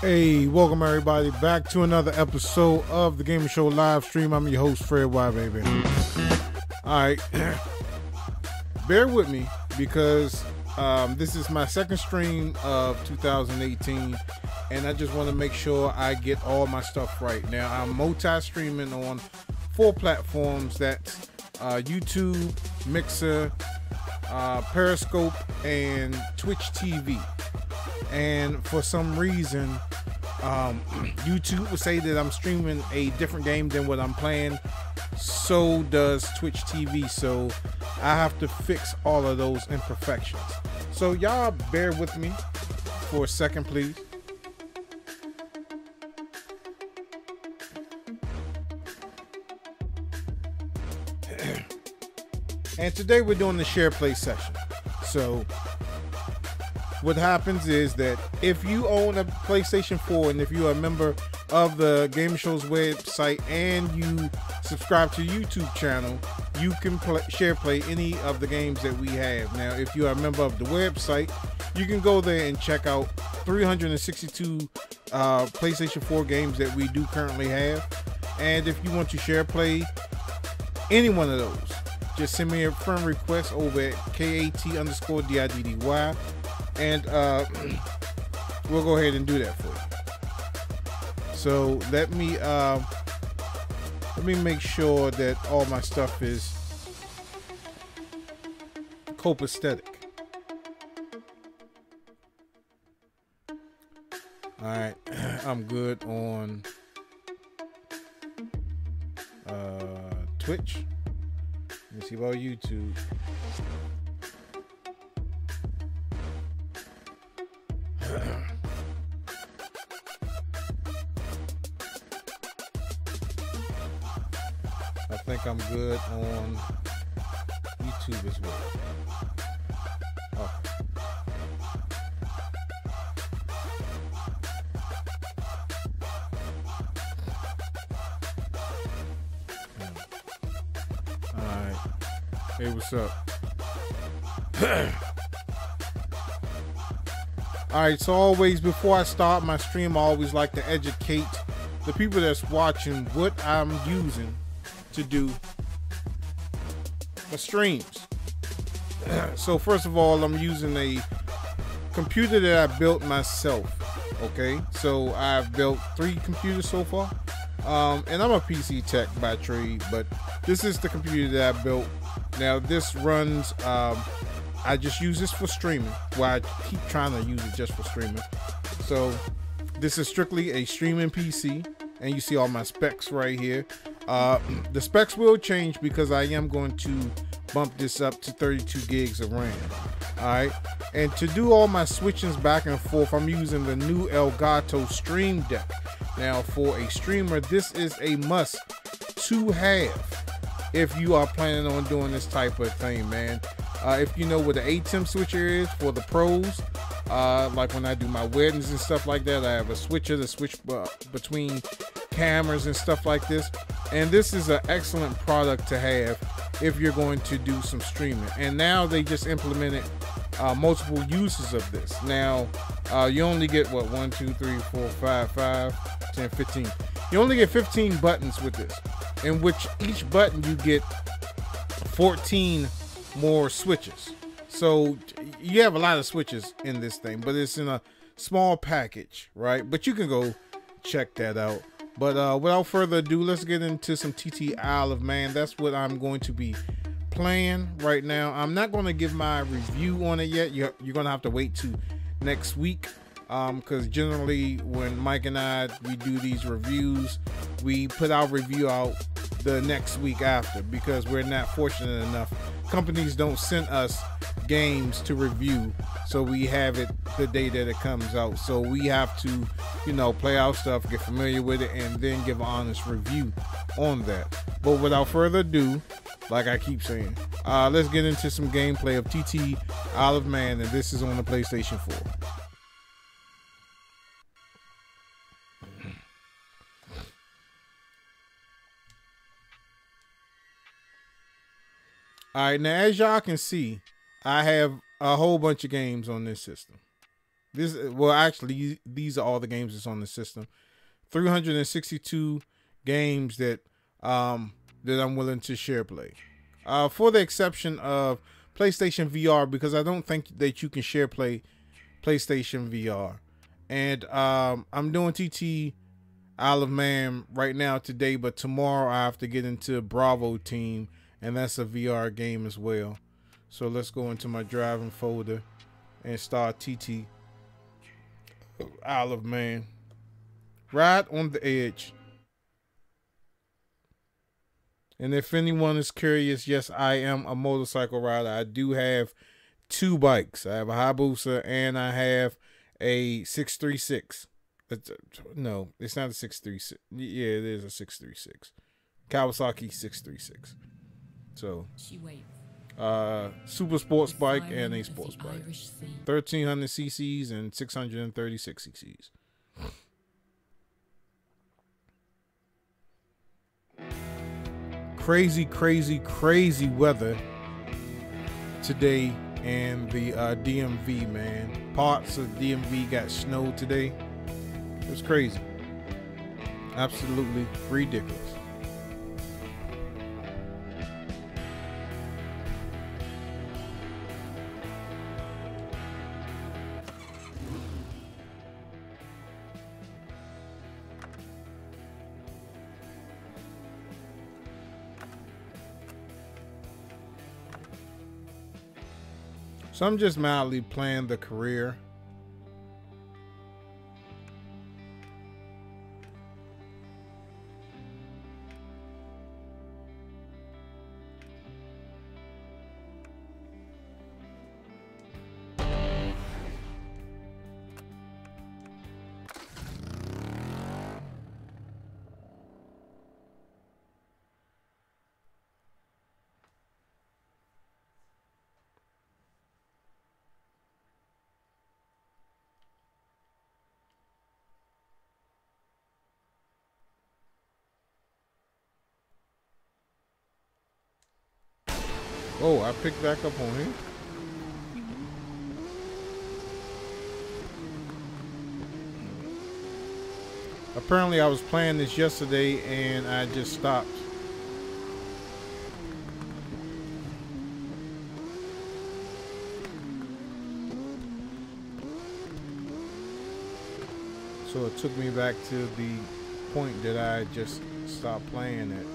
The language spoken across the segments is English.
Hey, welcome everybody back to another episode of the Gaming Show live stream. I'm your host, Fred Y, baby. Alright, bear with me because this is my second stream of 2018 and I just want to make sure I get all my stuff right. Now, I'm multi-streaming on 4 platforms. That's YouTube, Mixer, Periscope, and Twitch TV. And for some reason, YouTube will say that I'm streaming a different game than what I'm playing. So does Twitch TV. So I have to fix all of those imperfections. So y'all bear with me for a second, please. And today we're doing the Shareplay session. So what happens is that if you own a PlayStation 4 and if you are a member of the Game Show's website and you subscribe to the YouTube channel, you can share play any of the games that we have. Now, if you are a member of the website, you can go there and check out 362 PlayStation 4 games that we do currently have. And if you want to share play any one of those, just send me a friend request over at K-A-T_DIDDY. And we'll go ahead and do that for you. So let me make sure that all my stuff is copacetic. All right, I'm good on Twitch. Let me see about YouTube. I think I'm good on YouTube as well. Okay. Alright. Hey, what's up? Alright, so always before I start my stream, I always like to educate the people that's watching what I'm using to do my streams. So first of all, I'm using a computer that I built myself. Okay, so I've built 3 computers so far, and I'm a PC tech by trade, but this is the computer that I built. Now this runs, I just use this for streaming. Well, I keep trying to use it just for streaming. So this is strictly a streaming PC, and you see all my specs right here. The specs will change because I am going to bump this up to 32 gigs of RAM. Alright, and to do all my switchings back and forth, I'm using the new Elgato Stream Deck. Now, for a streamer, this is a must to have if you are planning on doing this type of thing, man. If you know what the ATEM switcher is for the pros, like when I do my weddings and stuff like that, I have a switcher to switch between cameras and stuff like this. And this is an excellent product to have if you're going to do some streaming. And now they just implemented multiple uses of this. Now, you only get what, 1, 2, 3, 4, 5, 10, 15. You only get 15 buttons with this, in which each button you get 14 more switches. So you have a lot of switches in this thing, but it's in a small package, right? But you can go check that out. But without further ado, let's get into some TT Isle of Man. That's what I'm going to be playing right now. I'm not going to give my review on it yet. You're going to have to wait to next week, because generally when Mike and we do these reviews, we put our review out the next week after, because we're not fortunate enough. Companies don't send us games to review, so we have it the day that it comes out. So we have to, you know, play our stuff, get familiar with it, and then give an honest review on that. But without further ado, like I keep saying, let's get into some gameplay of TT Isle of Man, and this is on the PlayStation 4. All right, now as y'all can see, I have a whole bunch of games on this system. This, well, actually, these are all the games that's on the system. 362 games that that I'm willing to share play. For the exception of PlayStation VR, because I don't think that you can share play PlayStation VR. And I'm doing TT Isle of Man right now today, but tomorrow I have to get into Bravo Team, and that's a VR game as well. So let's go into my driving folder and start TT Isle of Man. Right on the edge. And if anyone is curious, yes, I am a motorcycle rider. I do have 2 bikes. I have a Hayabusa and I have a 636. No, it's not a 636. Yeah, it is a 636. Kawasaki 636. So, super sports bike and a sports bike. 1300 cc's and 636 cc's. Crazy, crazy, crazy weather today in the DMV, man. Parts of DMV got snow today. It was crazy. Absolutely ridiculous. So I'm just mildly playing the career. Oh, I picked back up on him. Apparently I was playing this yesterday and I just stopped. So it took me back to the point that I just stopped playing at.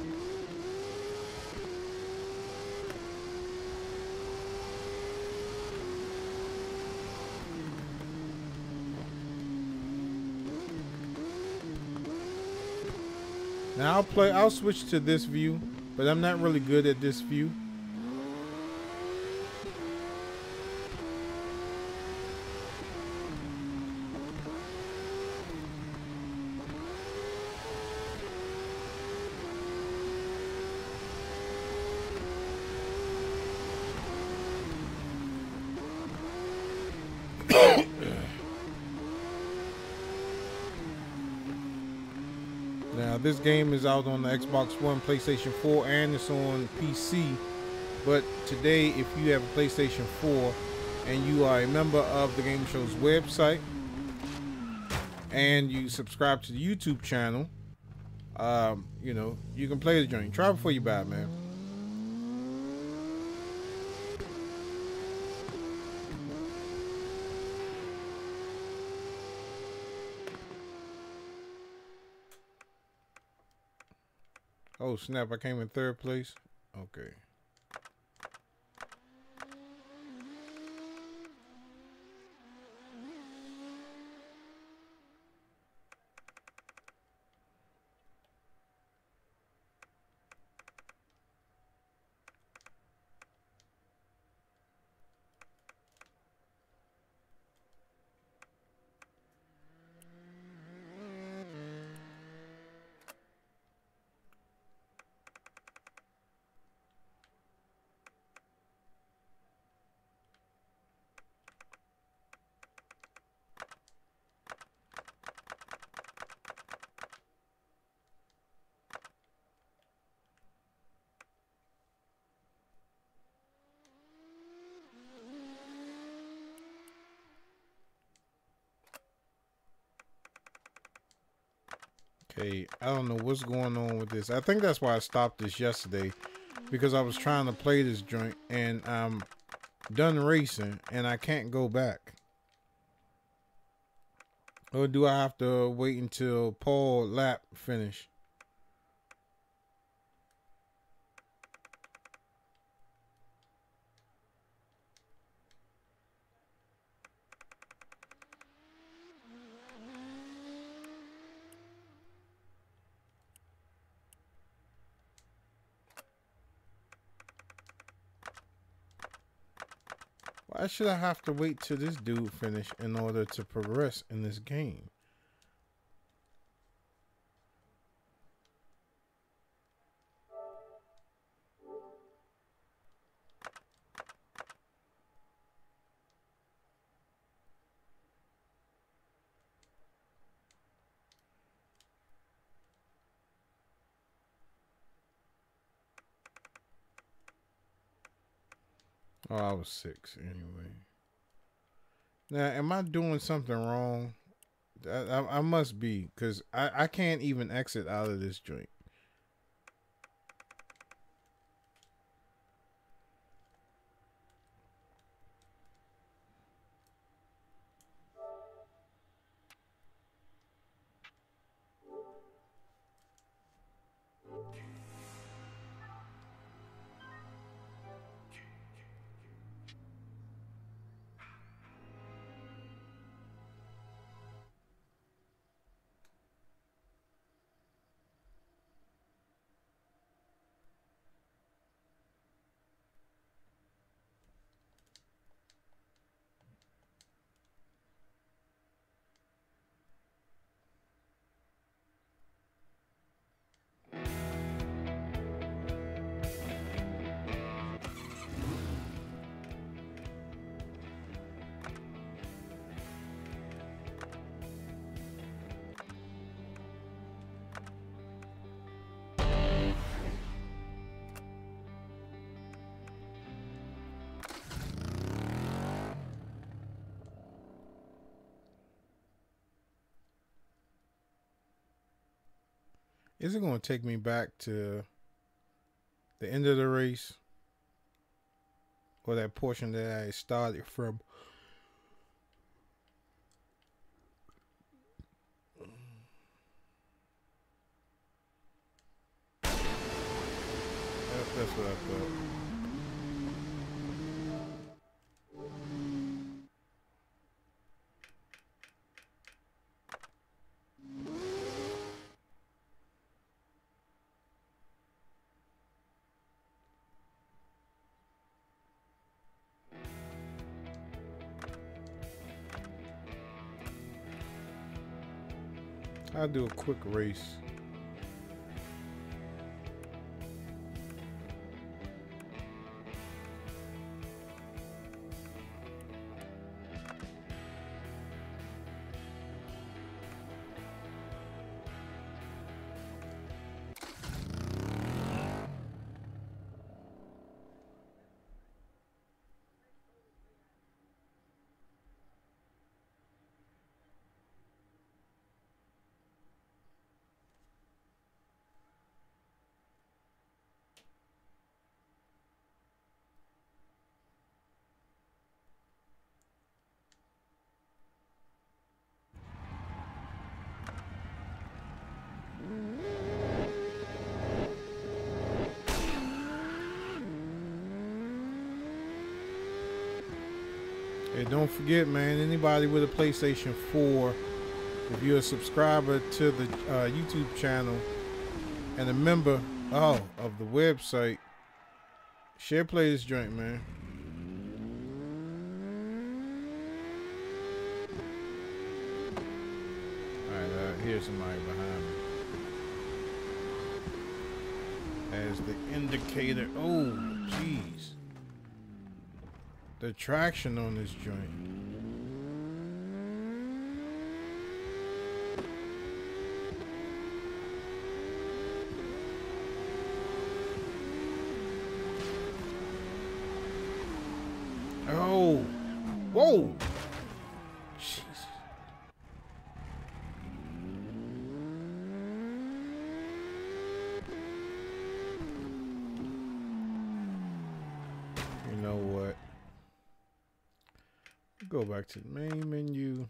Now I'll switch to this view, but I'm not really good at this view. Now this game is out on the Xbox One, PlayStation 4, and it's on PC. But today, if you have a PlayStation 4 and you are a member of the Game Show's website and you subscribe to the YouTube channel, you know, you can play the joint. Try before you buy, man. Oh snap, I came in 3rd place. Okay. Okay, I don't know what's going on with this. I think that's why I stopped this yesterday, because I was trying to play this joint and I'm done racing and I can't go back. Or do I have to wait until Paul lap finish? Why should I have to wait till this dude finish in order to progress in this game? Oh, I was 6 anyway. Now, am I doing something wrong? I must be, because I can't even exit out of this joint. Is it going to take me back to the end of the race? Or that portion that I started from? That's what I thought. I'll do a quick race. Hey, don't forget, man, anybody with a PlayStation 4, if you're a subscriber to the YouTube channel and a member of the website, Shareplay this joint, man. Alright, here's somebody behind me. As the indicator. Oh, jeez. The traction on this joint. Oh, whoa. Jeez. Go back to the main menu.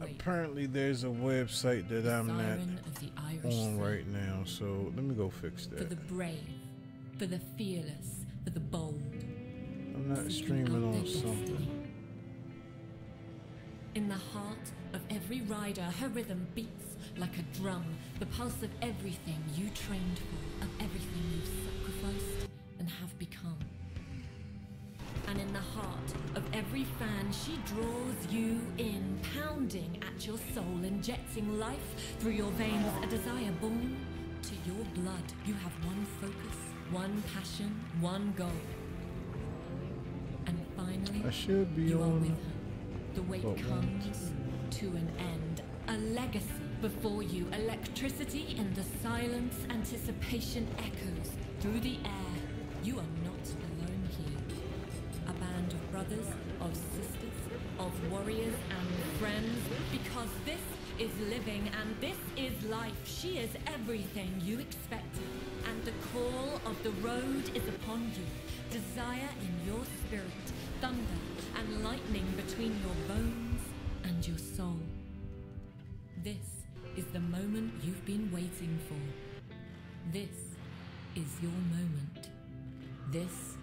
Apparently there's a website that I'm not on right now, so let me go fix that. For the brave, for the fearless, for the bold. I'm not streaming on something. In the heart of every rider, her rhythm beats like a drum. The pulse of everything you trained for, of everything you've sacrificed and have become. And in the heart of every fan, she draws you in, pounding at your soul, injecting life through your veins, a desire born to your blood. You have one focus, one passion, one goal. And finally, I should be you on, are with her. The wait comes to an end. A legacy before you, electricity in the silence, anticipation echoes through the air. You are not alone here. A band of brothers, of sisters, of warriors and friends, because this is living and this is life. She is everything you expected, and the call of the road is upon you. Desire in your spirit, thunder and lightning between your bones and your soul. This is the moment you've been waiting for. This is your moment. This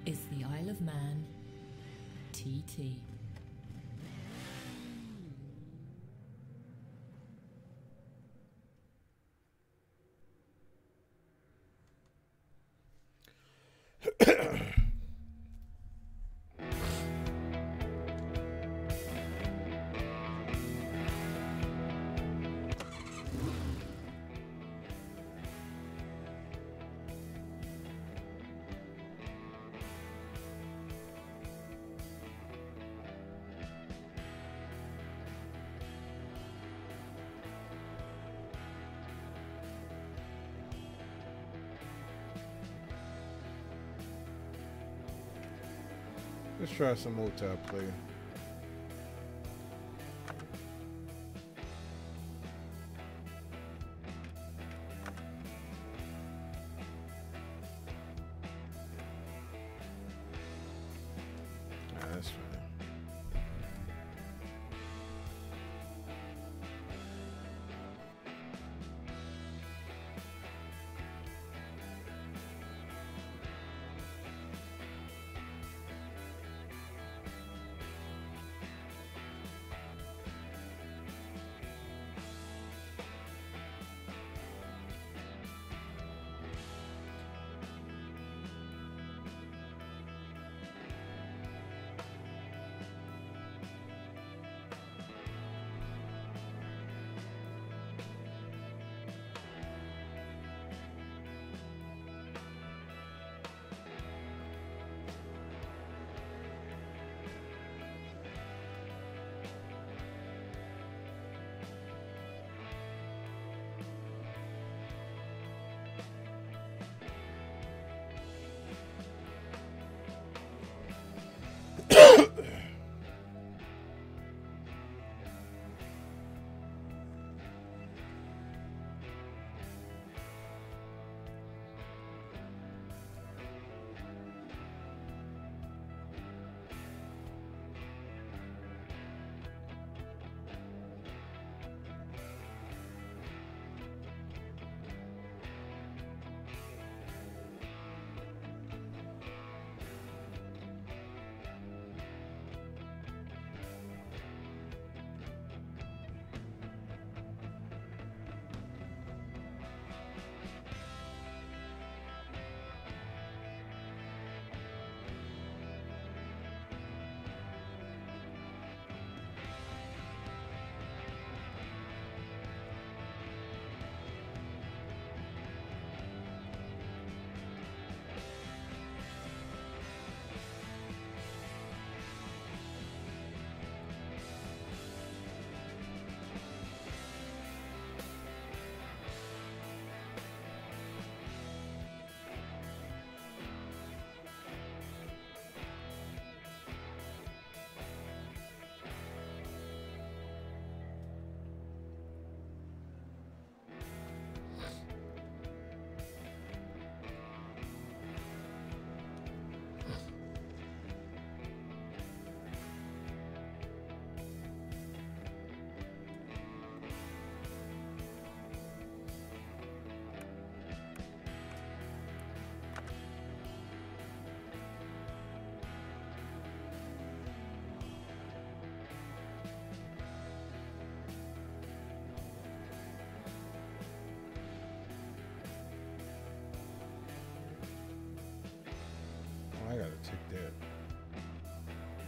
is the Isle of Man TT. Let's try some multiplayer. That's fine.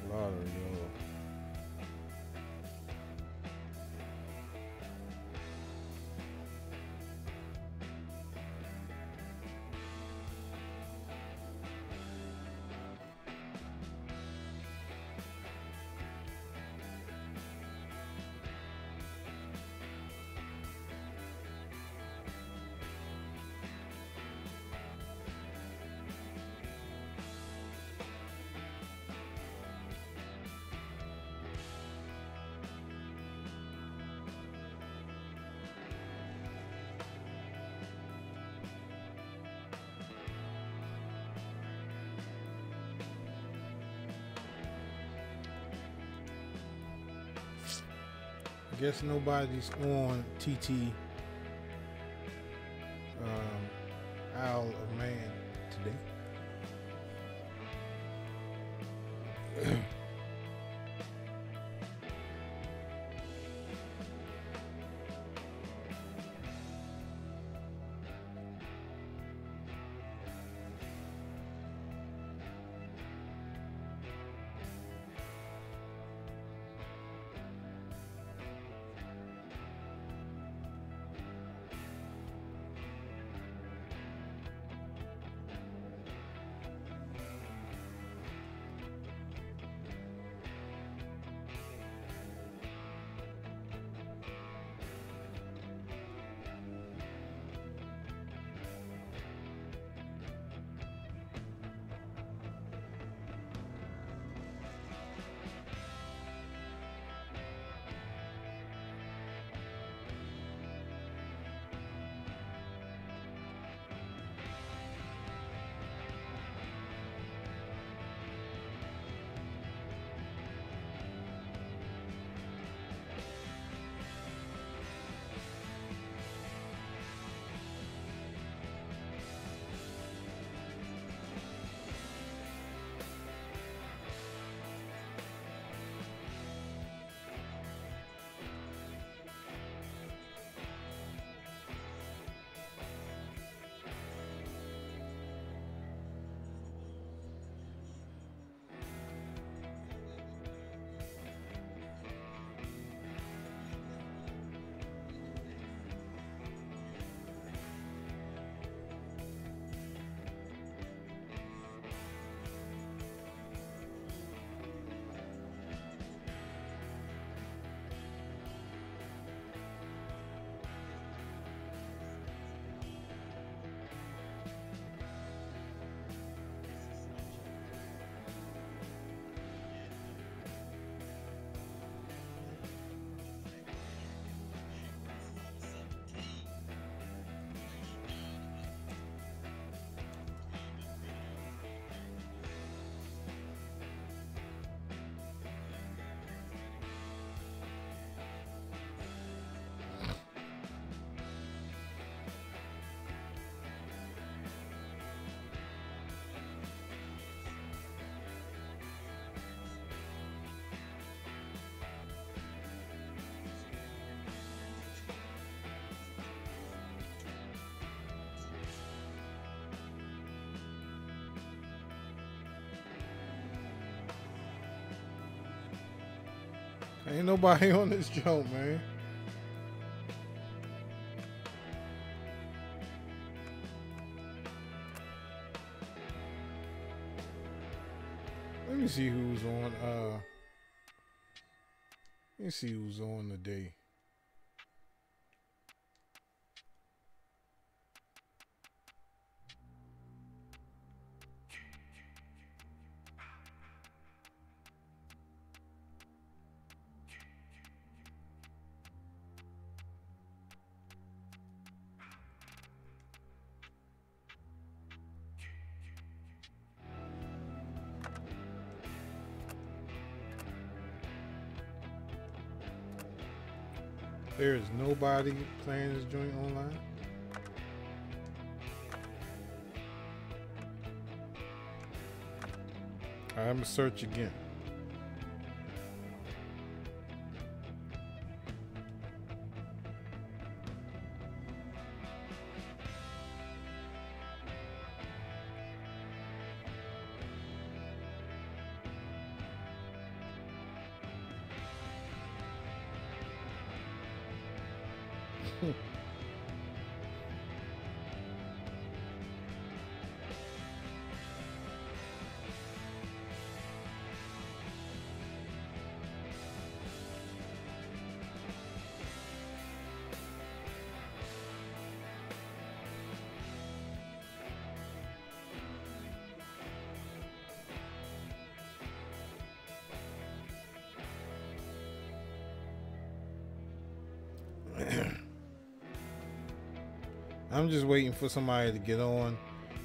Slaughter, yo. I guess nobody's on TT Isle of Man today. Ain't nobody on this joint, man. Let me see who's on. Let me see who's on today. There is nobody playing this joint online. I'm gonna search again. I'm just waiting for somebody to get on,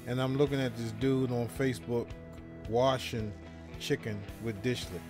and I'm looking at this dude on Facebook washing chicken with dish liquid.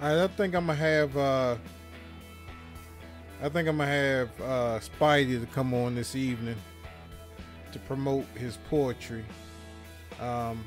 All right, I think I'm gonna have Spidey to come on this evening to promote his poetry. Um,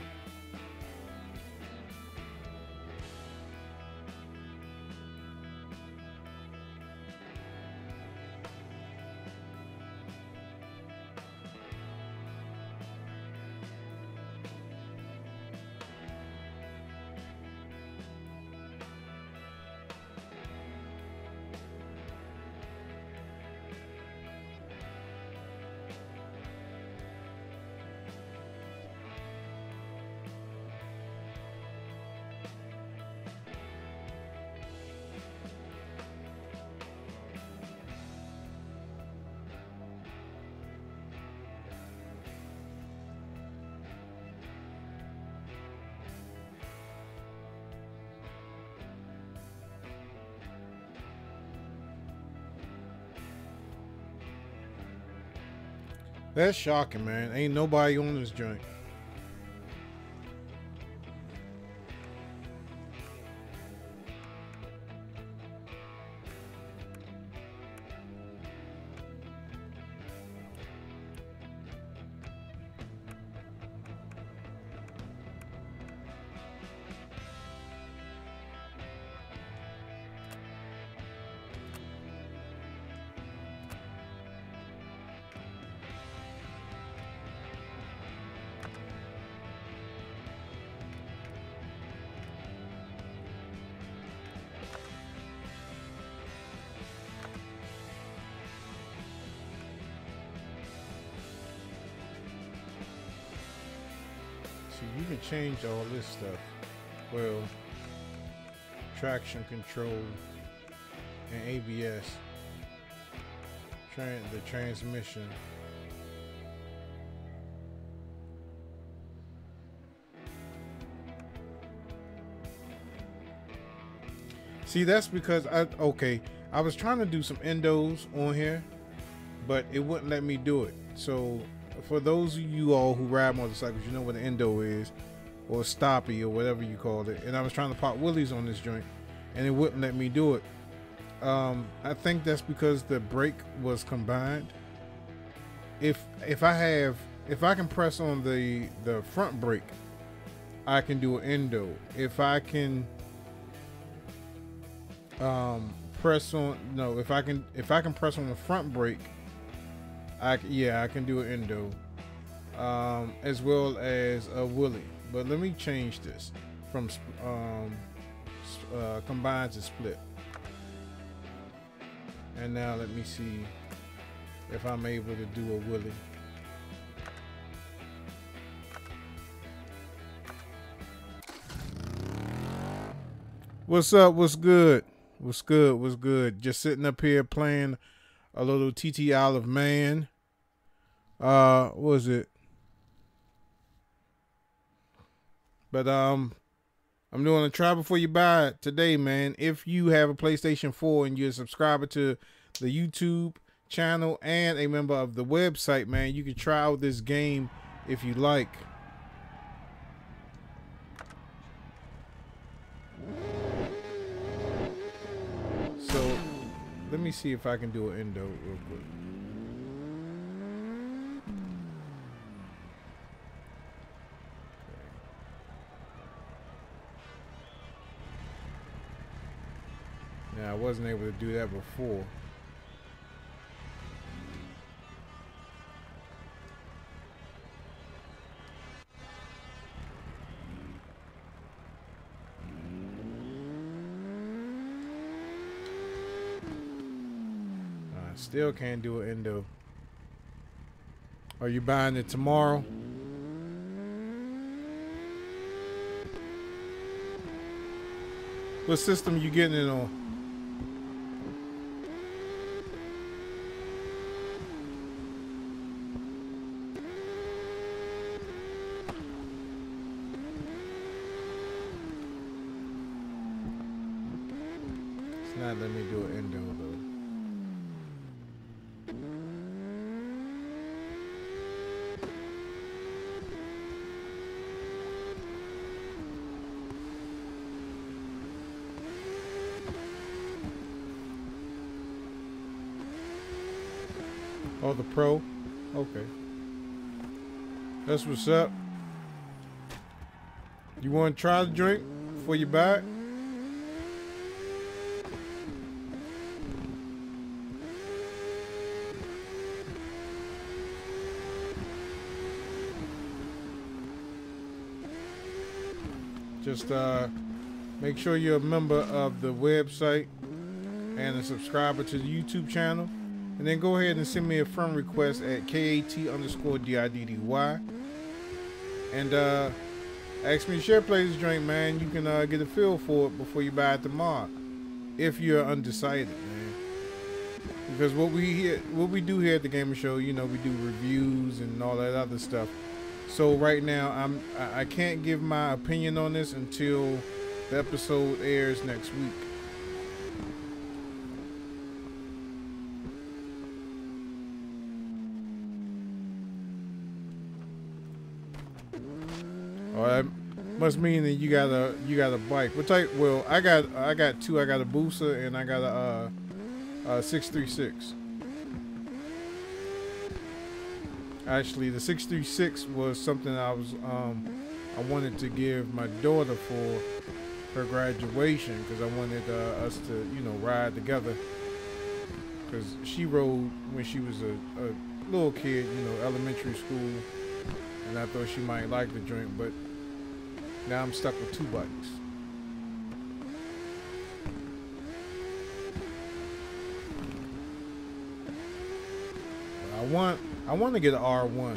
That's shocking, man. Ain't nobody on this joint. See, you can change all this stuff. Well, traction control and ABS, the transmission. See, that's because I was trying to do some endos on here, but it wouldn't let me do it. So for those of you all who ride motorcycles, you know what an endo is, or stoppy, or whatever you call it. And I was trying to pop wheelies on this joint, and it wouldn't let me do it. I think that's because the brake was combined. If I can press on the front brake, I can do an endo. If I can press on if I can press on the front brake, I can do an endo, as well as a wheelie. But let me change this from combined to split. And now let me see if I'm able to do a wheelie. What's up? What's good? What's good? What's good? Just sitting up here playing a little TT Isle of Man. What was it? But I'm doing a try before you buy it today, man. If you have a PlayStation 4 and you're a subscriber to the YouTube channel and a member of the website, man. You can try out this game if you like. So let me see if I can do an endo real quick. Now I wasn't able to do that before. Still can't do an endo. Are you buying it tomorrow? What system you getting it on? It's not letting me do an endo though. Oh, the Pro? Okay. That's what's up. You want to try the drink before you buy it? Just make sure you're a member of the website and a subscriber to the YouTube channel. And then go ahead and send me a friend request at KAT_DIDDY. And ask me to share play this drink, man. You can get a feel for it before you buy it tomorrow, if you're undecided, man. Because what we do here at the Gamer Show, you know, we do reviews and all that other stuff. So right now, I can't give my opinion on this until the episode airs next week. Oh, that must mean that you got a bike. What type? Well, I got two. I got a Booster and I got a 636. Actually, the 636 was something I wanted to give my daughter for her graduation, because I wanted us to, you know, ride together, because she rode when she was a little kid, you know, elementary school, and I thought she might like the drink, but now I'm stuck with two bikes. I want to get an R1.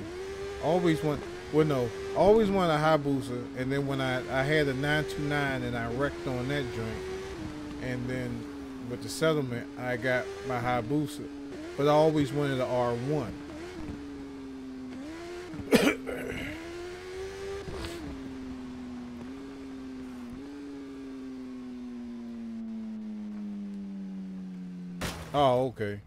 Always want a Hayabusa, and then when I had a 929 and I wrecked on that joint, and then with the settlement I got my Hayabusa, but I always wanted an R1. Oh, okay.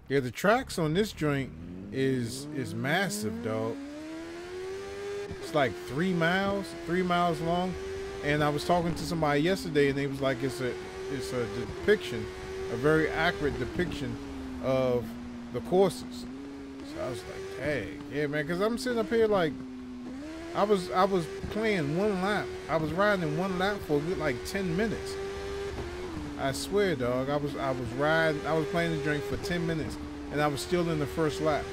Yeah, the tracks on this joint is massive, dog. It's like 3 miles long. And I was talking to somebody yesterday, and they was like, it's a depiction, a very accurate depiction of the courses. So I was like, dang, yeah, man, because I'm sitting up here like, I was playing one lap. I was riding in one lap for a good like 10 minutes. I swear, dog. I was playing the drink for 10 minutes, and I was still in the first lap.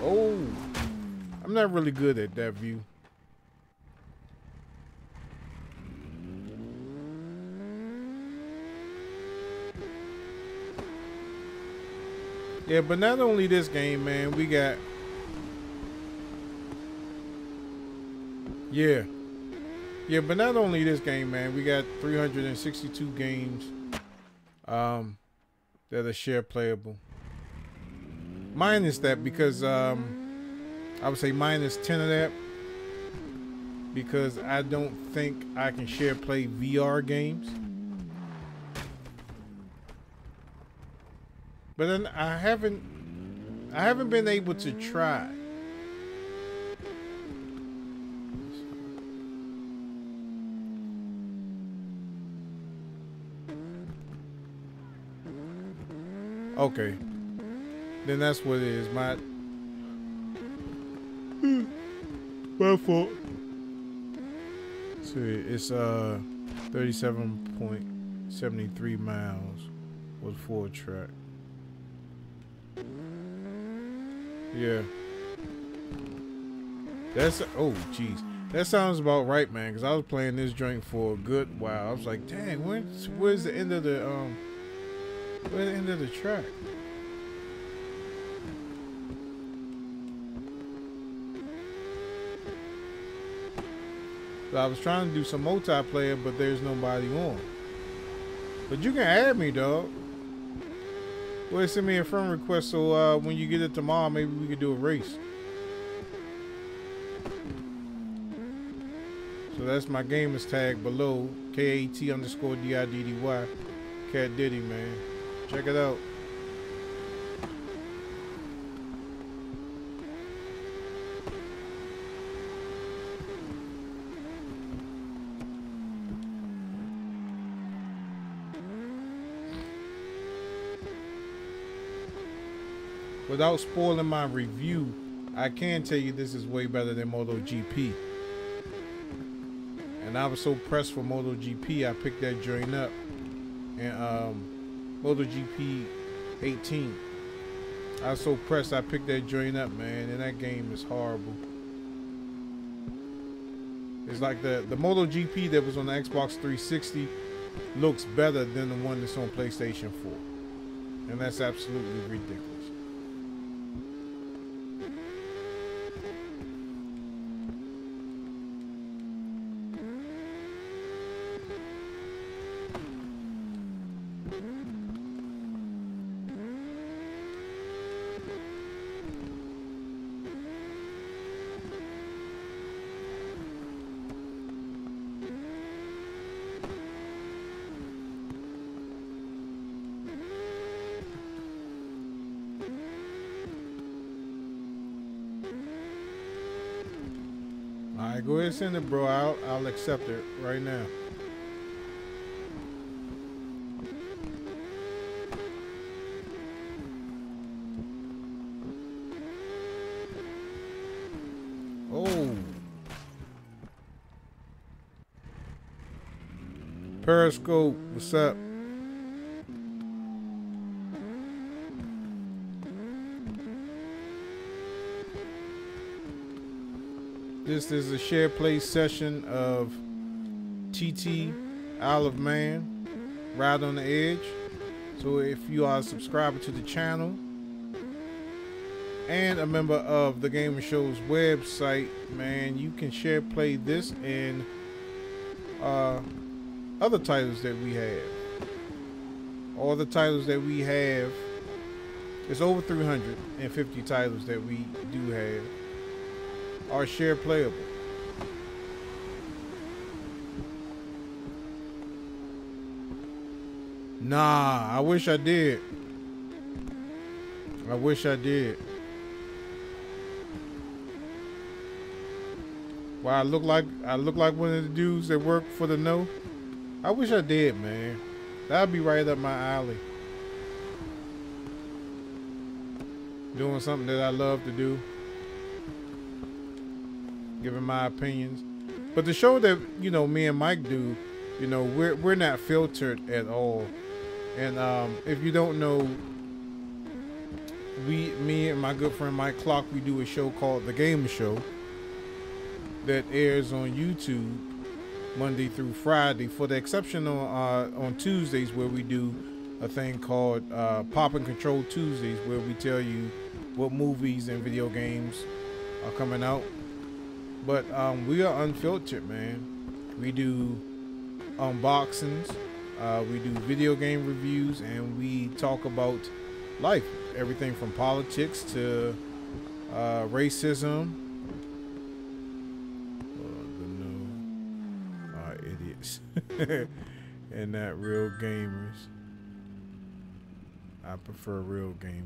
Oh, I'm not really good at that view. Yeah, but not only this game, man, we got... Yeah, but not only this game, man, we got 362 games that are share playable. Minus that, because I would say minus 10 of that, because I don't think I can share play VR games. But then I haven't been able to try. Okay. Then that's what it is. My fault. So it's 37.73 miles was full track. Yeah. That's oh jeez. That sounds about right, man. Cause I was playing this joint for a good while. I was like, dang, where's the end of the where's the end of the track? So I was trying to do some multiplayer, but there's nobody on. But you can add me, dog. Well, send me a friend request so when you get it tomorrow, maybe we could do a race. So that's my gamers tag below, KAT_DIDDY. Cat Diddy, man. Check it out. Without spoiling my review, I can tell you this is way better than MotoGP. And I was so pressed for MotoGP, I picked that joint up. And MotoGP 18. I was so pressed, I picked that joint up, man. And that game is horrible. It's like the MotoGP that was on the Xbox 360 looks better than the one that's on PlayStation 4. And that's absolutely ridiculous. Alright, go ahead and send it, bro. I'll accept it right now. Oh. Periscope, what's up? This is a Shareplay session of TT Isle of Man, Ride on the Edge. So if you are a subscriber to the channel and a member of the Gaming Show's website, man, you can Shareplay this and other titles that we have. All the titles that we have, it's over 350 titles that we do have, are share playable. Nah, I wish I did. I wish I did. Well, I look like one of the dudes that work for the No. I wish I did, man. That'd be right up my alley. Doing something that I love to do. Giving my opinions. But the show that, you know, me and Mike do, you know, we're not filtered at all. And if you don't know, me and my good friend Mike Clark, we do a show called The Gamer Show that airs on YouTube Monday through Friday, for the exception on Tuesdays, where we do a thing called Pop and Control Tuesdays, where we tell you what movies and video games are coming out. But we are unfiltered, man. We do unboxings, we do video game reviews, and we talk about life. Everything from politics to racism. idiots and not real gamers. I prefer real gamers.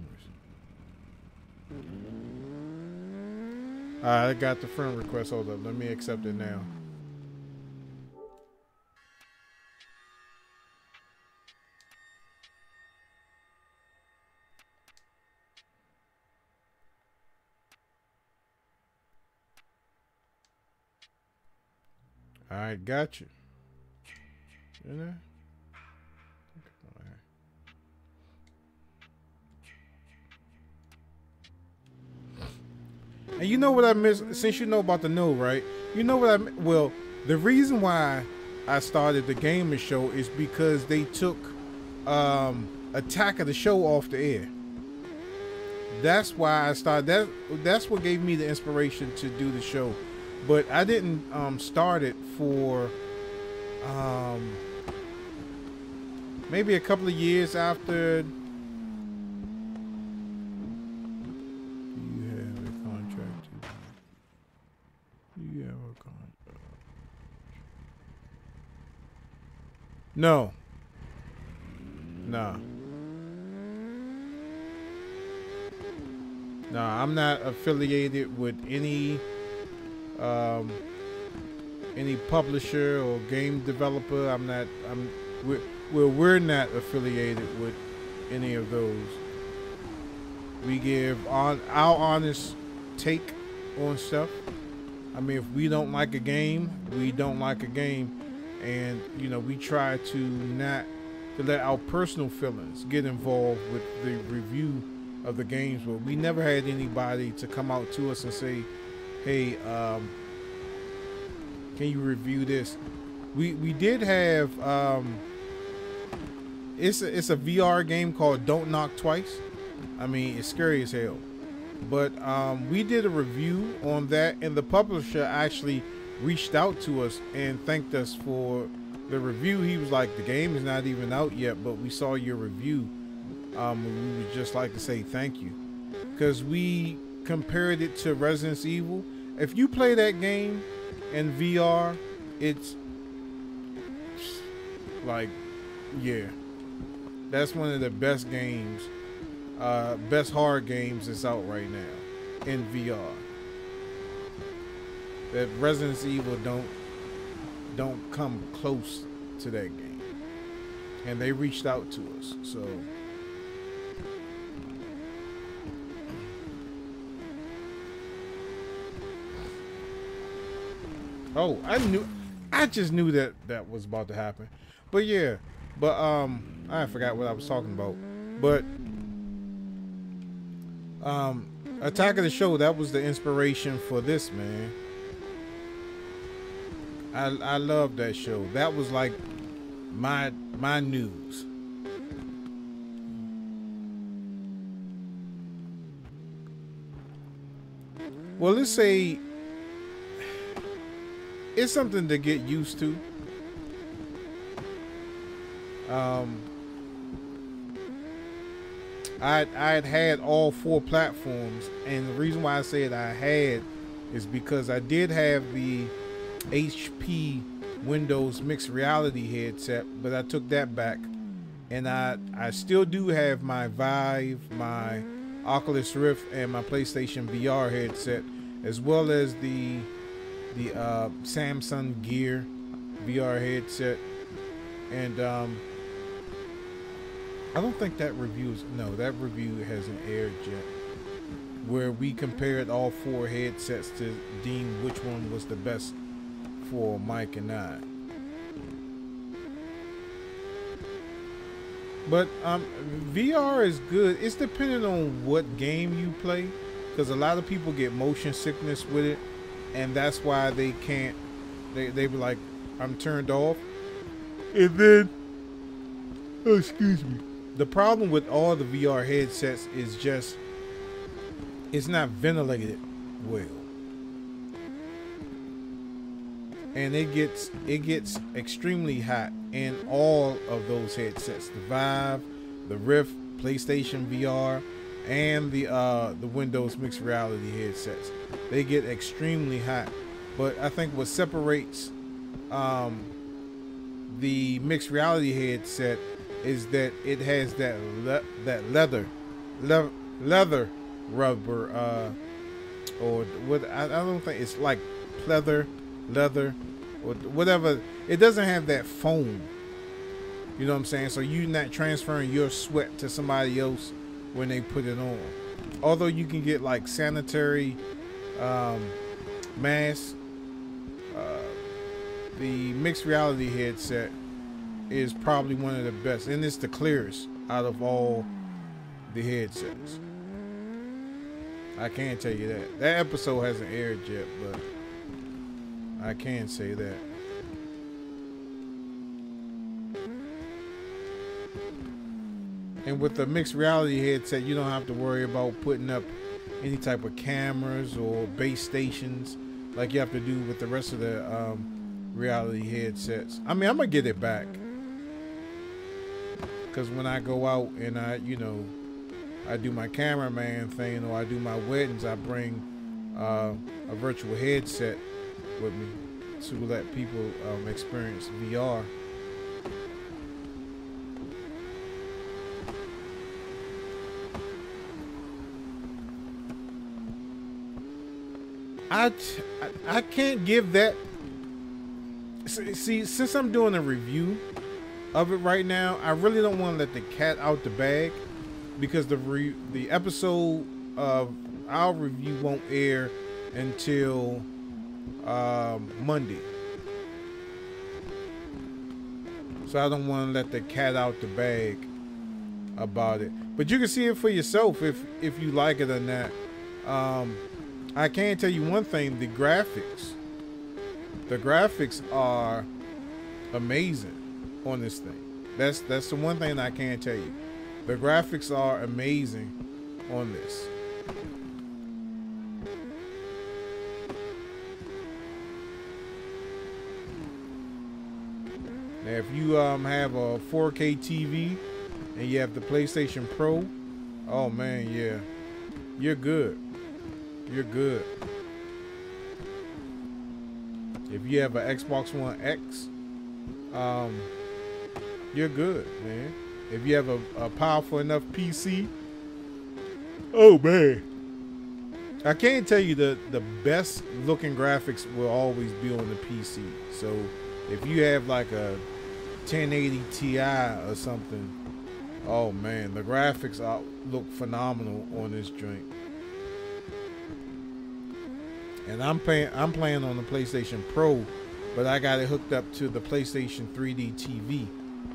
Alright, I got the friend request. Hold up. Let me accept it now. Alright, got you. You know? And you know what I miss? Since you know about the no, right? You know what I miss? Well, the reason why I started the gaming show is because they took Attack of the Show off the air. That's why I started. That's what gave me the inspiration to do the show. But I didn't start it for maybe a couple of years after. No. Nah. Nah, I'm not affiliated with any publisher or game developer. We're not affiliated with any of those. We give our honest take on stuff. I mean, if we don't like a game, we don't like a game. And, you know, we try to not to let our personal feelings get involved with the review of the games. But we never had anybody to come out to us and say, hey, can you review this? We did have, it's a VR game called Don't Knock Twice. I mean, it's scary as hell. But we did a review on that, and the publisher actually reached out to us and thanked us for the review. He was like, the game is not even out yet, but we saw your review. We would just like to say thank you, because we compared it to Resident Evil. If you play that game in VR, it's like, yeah, that's one of the best games, best horror games that's out right now in VR. That Resident Evil don't come close to that game, and they reached out to us. So I just knew that was about to happen. But yeah, but I forgot what I was talking about. But Attack of the Show, that was the inspiration for this, man. I love that show. That was like my news. Well, let's say it's something to get used to. I had all 4 platforms, and the reason why I said I had is because I did have the HP Windows mixed reality headset, but I took that back, and I still do have my Vive, my Oculus Rift, and my PlayStation VR headset, as well as the Samsung Gear VR headset. And I don't think that that review hasn't aired yet, where we compared all 4 headsets to deem which one was the best for Mike and I. But VR is good. It's depending on what game you play, because a lot of people get motion sickness with it, and that's why they can't. They be like, I'm turned off, and then, oh, excuse me. The problem with all the VR headsets is just it's not ventilated well. And it gets extremely hot in all of those headsets. The Vive, the Rift, PlayStation VR, and the Windows mixed reality headsets. They get extremely hot. But I think what separates the mixed reality headset is that it has that leather rubber, or what, I don't think it's like leather or whatever. It doesn't have that foam. You know what I'm saying? So you're not transferring your sweat to somebody else when they put it on. Although you can get like sanitary masks, the mixed reality headset is probably one of the best, and it's the clearest out of all the headsets. I can tell you that. That episode hasn't aired yet, but I can say that. And with the mixed reality headset, you don't have to worry about putting up any type of cameras or base stations like you have to do with the rest of the reality headsets. I mean, I'm gonna get it back, because when I go out and I do my cameraman thing, or I do my weddings, I bring a virtual headset with me to let people experience VR. I can't give that. See, since I'm doing a review of it right now, I really don't want to let the cat out the bag, because the episode of our review won't air until Monday. So I don't want to let the cat out the bag about it. But you can see it for yourself if you like it or not. I can tell you one thing: the graphics are amazing on this thing. That's the one thing I can tell you. The graphics are amazing on this. Now, if you have a 4K TV and you have the PlayStation Pro, oh man, yeah, you're good. You're good. If you have an Xbox One X, you're good, man. If you have a powerful enough PC, oh man. I can't tell you the best looking graphics will always be on the PC. So if you have like a 1080 Ti or something, oh man, the graphics look phenomenal on this joint. And I'm playing on the PlayStation Pro, but I got it hooked up to the PlayStation 3D TV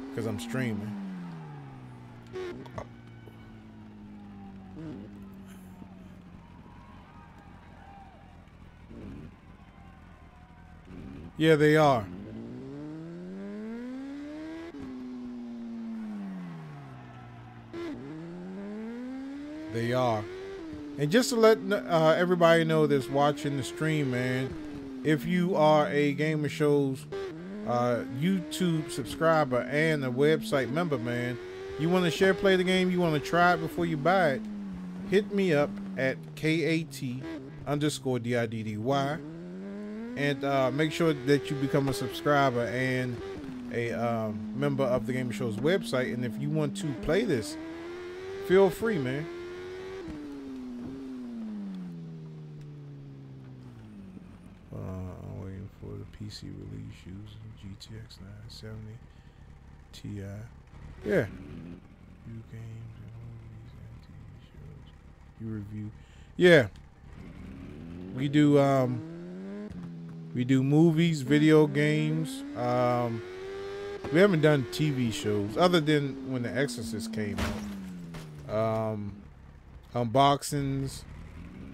because I'm streaming. Yeah, they are. They are. And just to let everybody know that's watching the stream, man, if you are a Gamer Show's YouTube subscriber and a website member, man, you want to share play the game, you want to try it before you buy it, hit me up at KAT_DIDDY and make sure that you become a subscriber and a member of the Gamer Show's website. And if you want to play this, feel free, man. I'm waiting for the PC release using GTX 970 Ti. Yeah. You games and movies and TV shows. You review. Yeah. We do movies, video games. We haven't done TV shows other than when The Exorcist came out. Unboxings.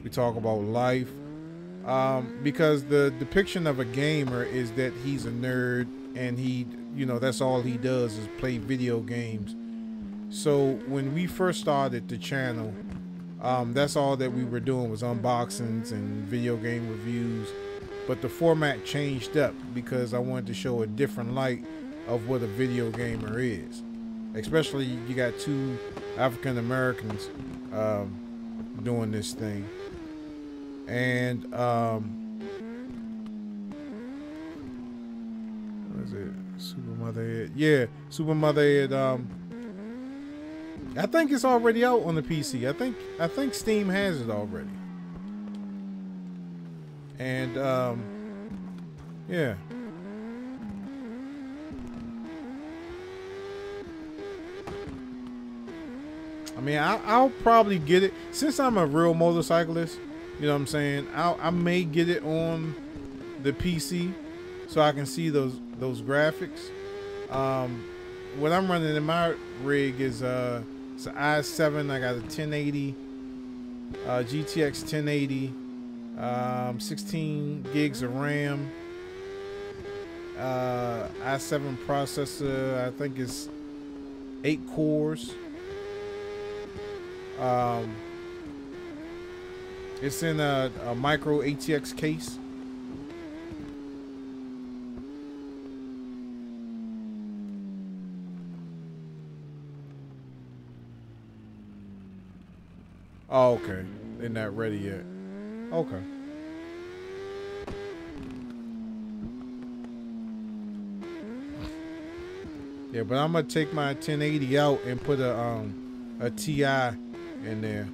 We talk about life. Because the depiction of a gamer is that he's a nerd and that's all he does is play video games. So when we first started the channel, that's all that we were doing was unboxings and video game reviews. But the format changed up because I wanted to show a different light of what a video gamer is. Especially you got two African Americans doing this thing. And Is it Super Motherhead? Yeah, Super Motherhead. I think it's already out on the PC. I think Steam has it already. And yeah. I mean, I'll probably get it since I'm a real motorcyclist. You know what I'm saying? I may get it on the PC so I can see those graphics. What I'm running in my rig is it's an i7. I got a 1080 GTX 1080, 16 gigs of RAM, i7 processor. I think it's 8 cores. It's in a micro ATX case. Oh, okay. They're not ready yet. Okay. Yeah, but I'm gonna take my 1080 out and put a TI in there.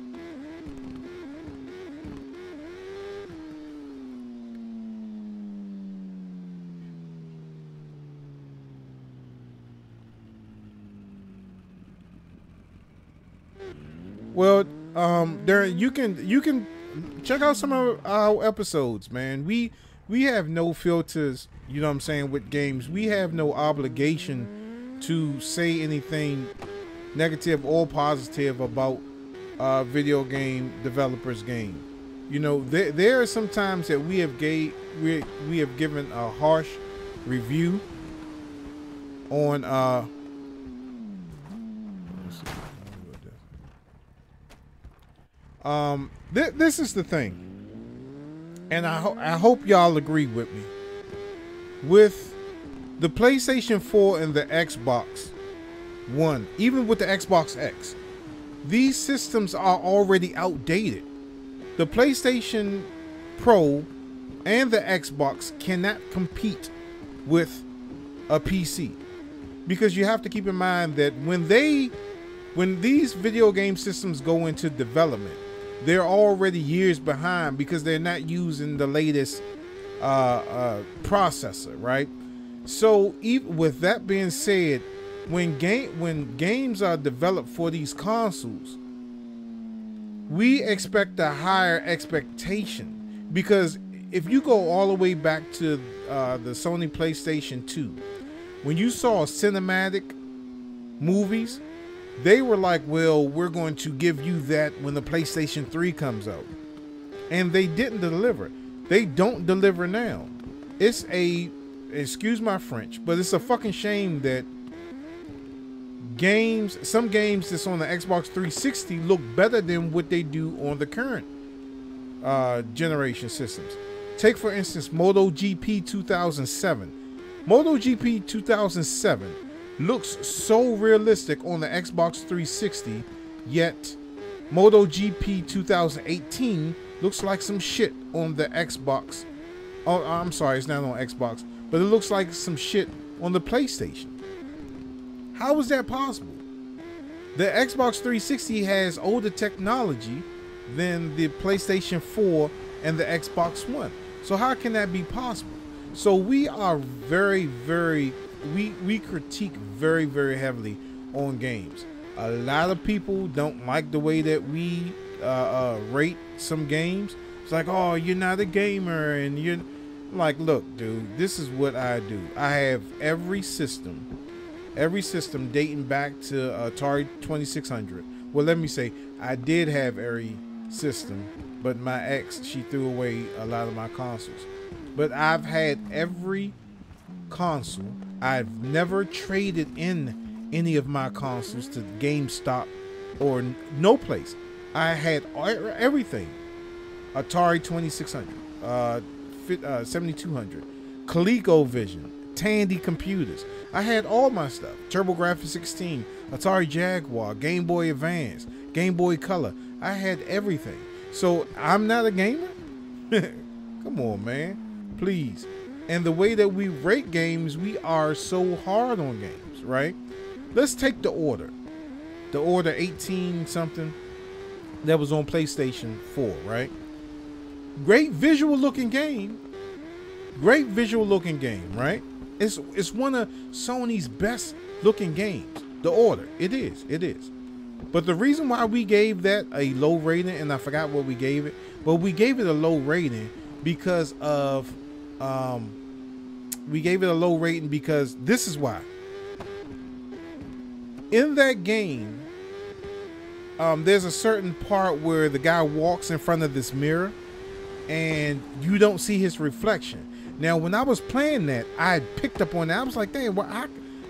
Well, there you can check out some of our episodes, man. We have no filters, you know what I'm saying, with games. We have no obligation to say anything negative or positive about video game developers' game. You know, there are some times that we have given a harsh review on this is the thing, and I hope y'all agree with me. With the PlayStation 4 and the Xbox One, even with the Xbox X, these systems are already outdated. The PlayStation Pro and the Xbox cannot compete with a PC, because you have to keep in mind that when these video game systems go into development, they're already years behind because they're not using the latest processor, right? So even with that being said, when games are developed for these consoles, we expect a higher expectation, because if you go all the way back to the Sony PlayStation 2, when you saw cinematic movies, they were like, well, we're going to give you that when the PlayStation 3 comes out. And they didn't deliver. They don't deliver now. It's excuse my French, but it's a fucking shame that some games that's on the Xbox 360 look better than what they do on the current generation systems. Take, for instance, MotoGP 2007. MotoGP 2007 looks so realistic on the Xbox 360, yet MotoGP 2018 looks like some shit on the Xbox. Oh, I'm sorry, it's not on Xbox, but it looks like some shit on the PlayStation. How is that possible? The Xbox 360 has older technology than the PlayStation 4 and the Xbox One. So how can that be possible? So we are we critique very, very heavily on games. A lot of people don't like the way that we rate some games. It's like, oh, you're not a gamer, and you're like, look, dude, this is what I do. I have every system dating back to Atari 2600. Well, let me say, I did have every system, but my ex, she threw away a lot of my consoles. But I've had every console. I've never traded in any of my consoles to GameStop or no place. I had everything. Atari 2600, 7200, ColecoVision, Tandy computers. I had all my stuff. TurboGrafx 16, Atari Jaguar, Game Boy Advance, Game Boy Color. I had everything. So I'm not a gamer? Come on, man. Please. And the way that we rate games, we are so hard on games, right? Let's take The Order. The Order 18 something that was on PlayStation 4, right? Great visual looking game. Great visual looking game, right? It's one of Sony's best looking games. The Order. It is. It is. But the reason why we gave that a low rating, and I forgot what we gave it, but we gave it a low rating because of we gave it a low rating because this is why. In that game, there's a certain part where the guy walks in front of this mirror and you don't see his reflection. Now, when I was playing that, I picked up on that. I was like, damn,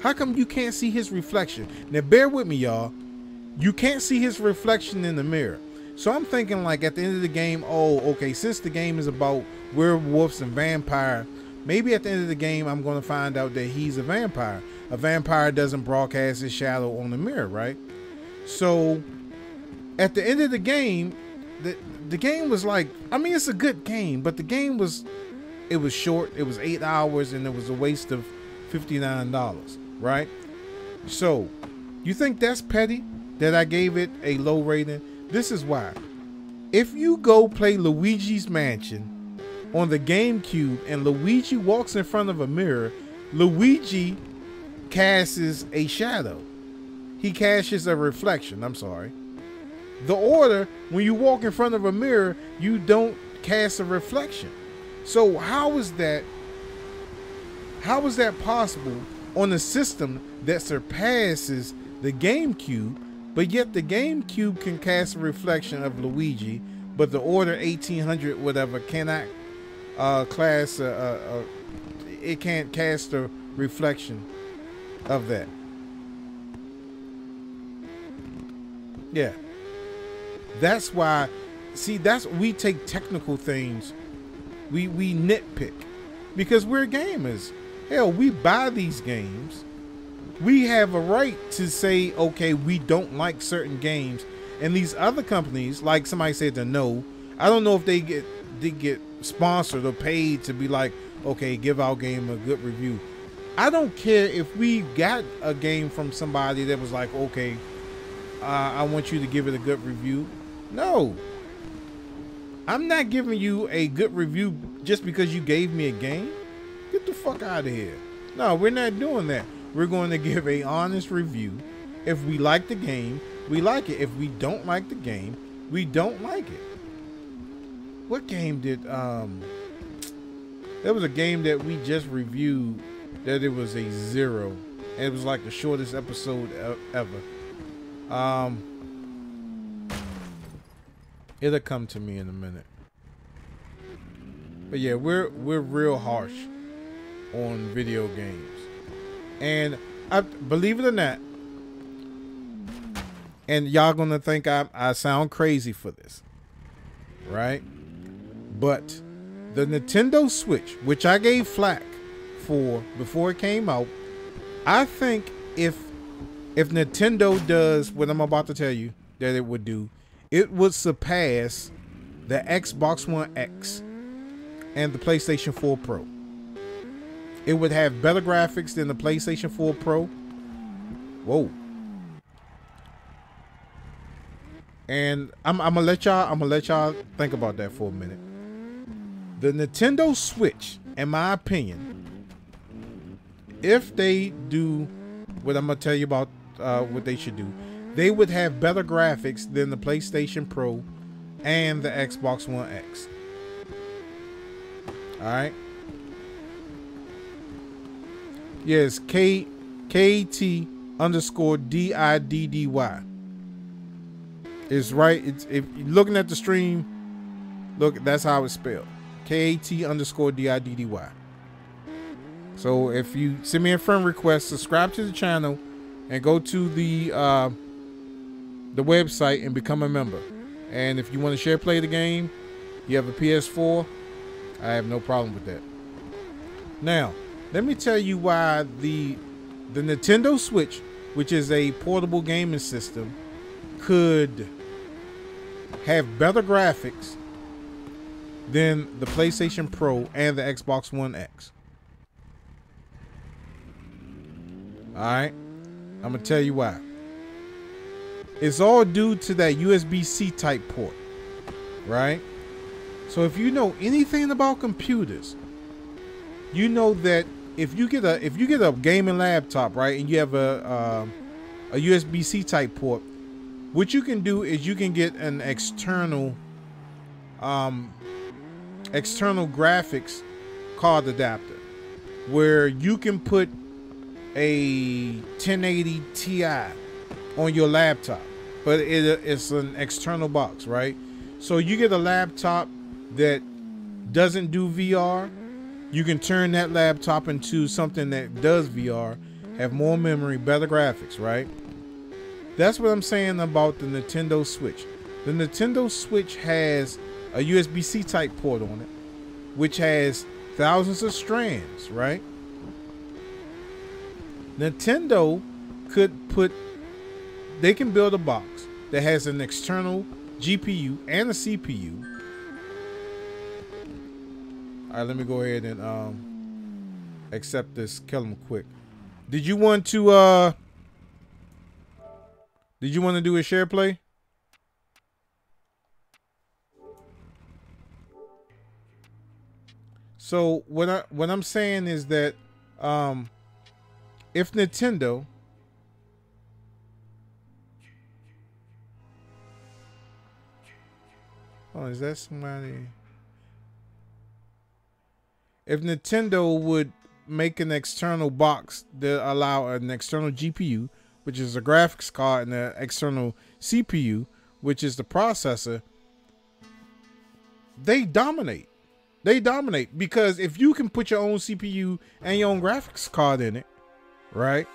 how come you can't see his reflection? Now, bear with me, y'all. You can't see his reflection in the mirror. So I'm thinking, like, at the end of the game, oh, okay, since the game is about werewolves and vampire, maybe at the end of the game, I'm going to find out that he's a vampire. A vampire doesn't broadcast his shadow on the mirror, right? So at the end of the game, the game was like, I mean, it's a good game, but the game was, it was short. It was 8 hours and it was a waste of $59, right? So you think that's petty that I gave it a low rating? This is why. If you go play Luigi's Mansion on the GameCube and Luigi walks in front of a mirror, Luigi casts a shadow. He casts a reflection. I'm sorry. The Order, when you walk in front of a mirror, you don't cast a reflection. So how is that possible on a system that surpasses the GameCube, but yet the GameCube can cast a reflection of Luigi, but the Order 1800 whatever cannot it can't cast a reflection of that. Yeah. That's why, see, we take technical things, we nitpick because we're gamers. Hell, we buy these games. We have a right to say, okay, we don't like certain games. And these other companies, like somebody said to know, I don't know if they get sponsored or paid to be like, okay, give our game a good review. I don't care if we got a game from somebody that was like, okay, I want you to give it a good review. No, I'm not giving you a good review just because you gave me a game. Get the fuck out of here. No, we're not doing that. We're going to give a honest review. If we like the game, we like it. If we don't like the game, we don't like it. What game did there was a game that we just reviewed that it was a 0 and it was like the shortest episode ever. It'll come to me in a minute. But yeah, we're real harsh on video games. And I believe it or not, and y'all gonna think I sound crazy for this, right? But the Nintendo Switch, which I gave flack for before it came out, I think if Nintendo does what I'm about to tell you that it would do, it would surpass the Xbox One X and the PlayStation 4 Pro. It would have better graphics than the PlayStation 4 Pro. Whoa. And I'm gonna let y'all think about that for a minute. The Nintendo Switch, in my opinion, if they do what I'm gonna tell you about what they should do, they would have better graphics than the PlayStation Pro and the Xbox One X. All right. Yes, KT_DIDDY. It's right. It's, if you're looking at the stream, look, that's how it's spelled. KT_DIDDY. So if you send me a friend request, subscribe to the channel, and go to the website and become a member. And if you want to share play the game, you have a PS4, I have no problem with that. Now, let me tell you why the Nintendo Switch, which is a portable gaming system, could have better graphics than the PlayStation Pro and the Xbox One X. All right, I'm gonna tell you why. It's all due to that USB-C type port, right? So if you know anything about computers, you know that if you get a gaming laptop, right, and you have a USB-C type port, what you can do is you can get an external graphics card adapter where you can put a 1080 Ti on your laptop, but it's an external box, right? So you get a laptop that doesn't do VR, you can turn that laptop into something that does VR, have more memory, better graphics, right? That's what I'm saying about the Nintendo Switch. The Nintendo Switch has a USB-C type port on it, which has thousands of strands, right? Nintendo they can build a box that has an external GPU and a CPU. All right, let me go ahead and accept this. Kill him quick. Did you want to do a share play? So what I'm saying is that if Nintendo is that somebody? If Nintendo would make an external box that allow an external GPU, which is a graphics card, and an external CPU, which is the processor, they dominate. They dominate because if you can put your own CPU and your own graphics card in it, right?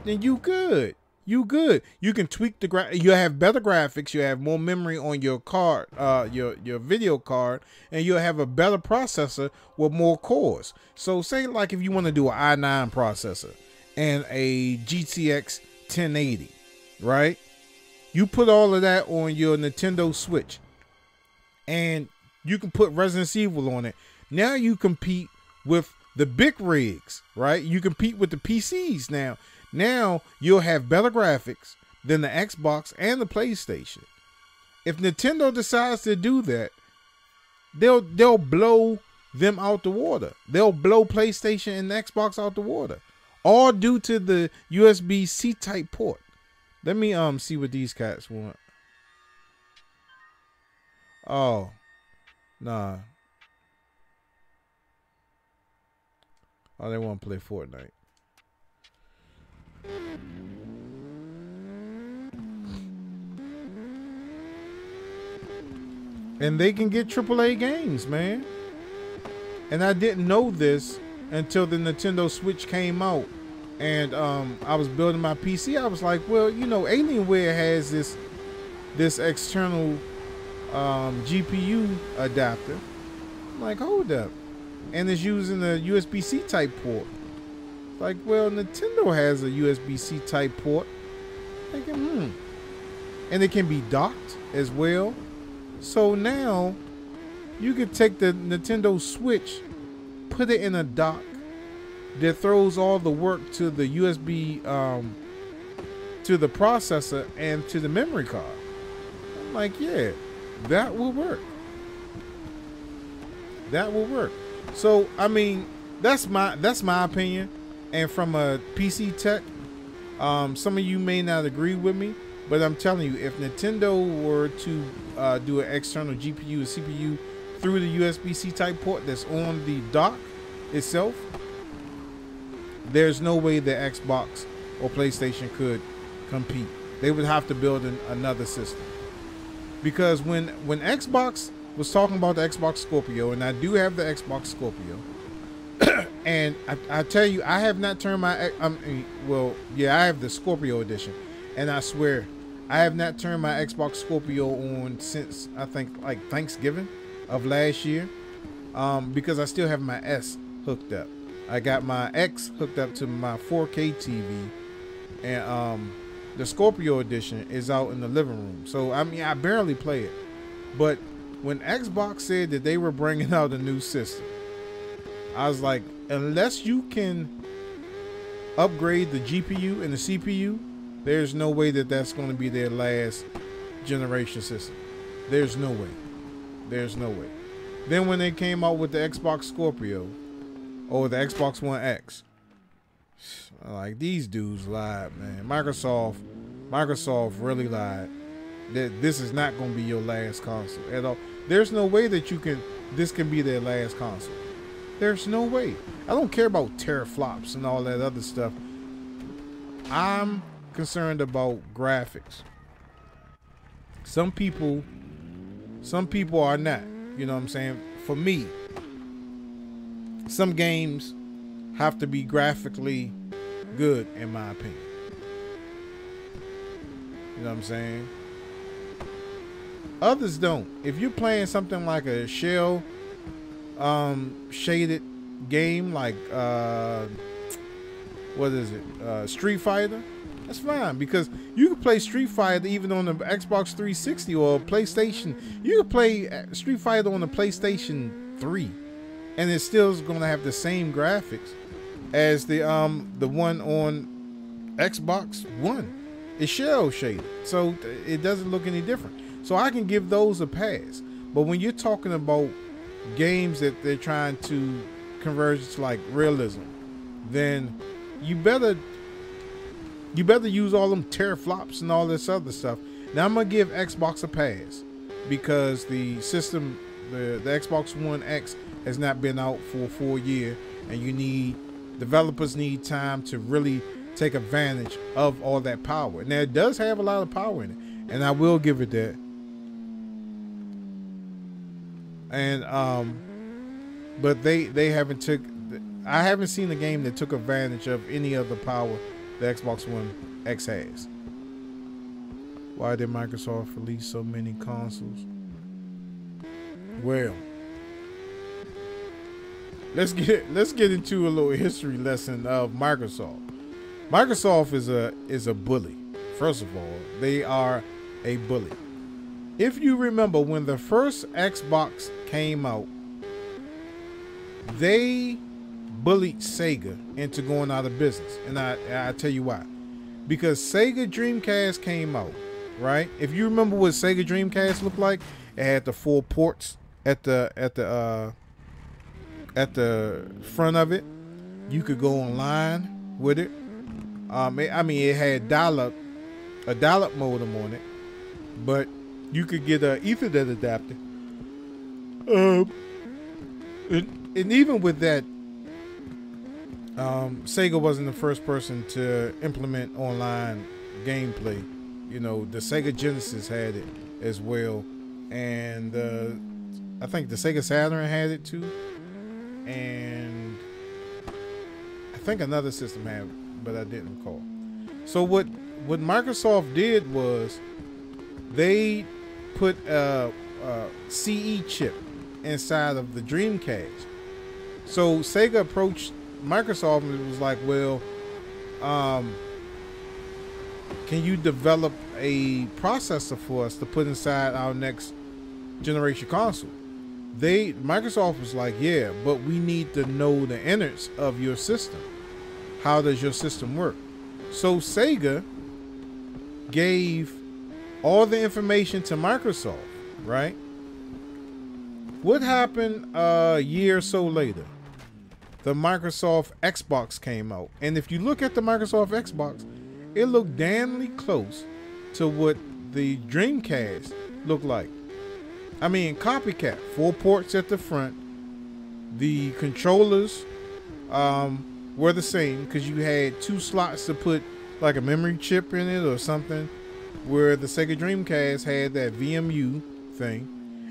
Then you good. You good. You can tweak you have better graphics, you have more memory on your card, your video card, and you'll have a better processor with more cores. So say like if you want to do an i9 processor and a GTX 1080, right? You put all of that on your Nintendo Switch and you can put Resident Evil on it. Now you compete with the big rigs, right? You compete with the PCs now. Now you'll have better graphics than the Xbox and the PlayStation. If Nintendo decides to do that, they'll blow them out the water. They'll blow PlayStation and Xbox out the water, all due to the USB-C type port. Let me see what these cats want. Oh, nah. Oh, they want to play Fortnite. And they can get AAA games, man. And I didn't know this until the Nintendo Switch came out. And I was building my PC. I was like, well, you know, Alienware has this external GPU adapter. I'm like, hold up. And it's using a USB-C type port. Like, well, Nintendo has a USB-C type port. Thinking, and it can be docked as well. So now you could take the Nintendo Switch, put it in a dock that throws all the work to the USB, to the processor and to the memory card. I'm like, yeah, that will work. That will work. So, I mean, that's my opinion. And from a PC tech, some of you may not agree with me, but I'm telling you, if Nintendo were to do an external GPU and CPU through the USB-C type port that's on the dock itself, there's no way that Xbox or PlayStation could compete. They would have to build another system. Because when Xbox was talking about the Xbox Scorpio, and I do have the Xbox Scorpio, and I tell you, I have not turned my, I have the Scorpio edition, and I swear, I have not turned my Xbox Scorpio on since, I think, like Thanksgiving of last year, because I still have my S hooked up. I got my X hooked up to my 4K TV, and the Scorpio edition is out in the living room. So, I mean, I barely play it. But when Xbox said that they were bringing out a new system, I was like, unless you can upgrade the GPU and the CPU, there's no way that that's going to be their last generation system. There's no way. There's no way. Then when they came out with the Xbox Scorpio or the Xbox One X, like, these dudes lied, man. Microsoft really lied that this is not going to be your last console at all. There's no way that this can be their last console. There's no way. I don't care about teraflops and all that other stuff. I'm concerned about graphics. Some people are not. You know what I'm saying? For me, some games have to be graphically good, in my opinion. You know what I'm saying? Others don't. If you're playing something like a shell shaded game, like what is it? Street Fighter, that's fine, because you can play Street Fighter even on the Xbox 360 or PlayStation. You can play Street Fighter on the PlayStation 3, and it still is going to have the same graphics as the one on Xbox One. It's shell shaded, so it doesn't look any different. So I can give those a pass. But when you're talking about games that they're trying to converge to like realism, then you better use all them teraflops and all this other stuff. Now I'm gonna give Xbox a pass because the system, the Xbox One X has not been out for a full year, and developers need time to really take advantage of all that power. Now it does have a lot of power in it, and I will give it that. And but they haven't I haven't seen a game that took advantage of any of the power the Xbox One X has. Why did Microsoft release so many consoles? Well, let's get into a little history lesson of Microsoft. Microsoft is a bully. First of all, they are a bully. If you remember when the first Xbox came out, they bullied Sega into going out of business. And I tell you why. Because Sega Dreamcast came out, right? If you remember what Sega Dreamcast looked like, it had the 4 ports at the front of it. You could go online with it. It had a dial-up modem on it, but you could get an Ethernet adapter. And even with that, Sega wasn't the first person to implement online gameplay. You know, the Sega Genesis had it as well, and I think the Sega Saturn had it too, and I think another system had it, but I didn't recall. So what Microsoft did was they put a CE chip inside of the Dreamcast. So Sega approached Microsoft and it was like, well, can you develop a processor for us to put inside our next generation console? Microsoft was like, yeah, but we need to know the innards of your system. How does your system work? So Sega gave all the information to Microsoft, right? What happened a year or so later? The Microsoft Xbox came out. And if you look at the Microsoft Xbox, it looked damnly close to what the Dreamcast looked like. I mean, copycat. 4 ports at the front. The controllers were the same because you had 2 slots to put like a memory chip in it or something, where the Sega Dreamcast had that VMU thing.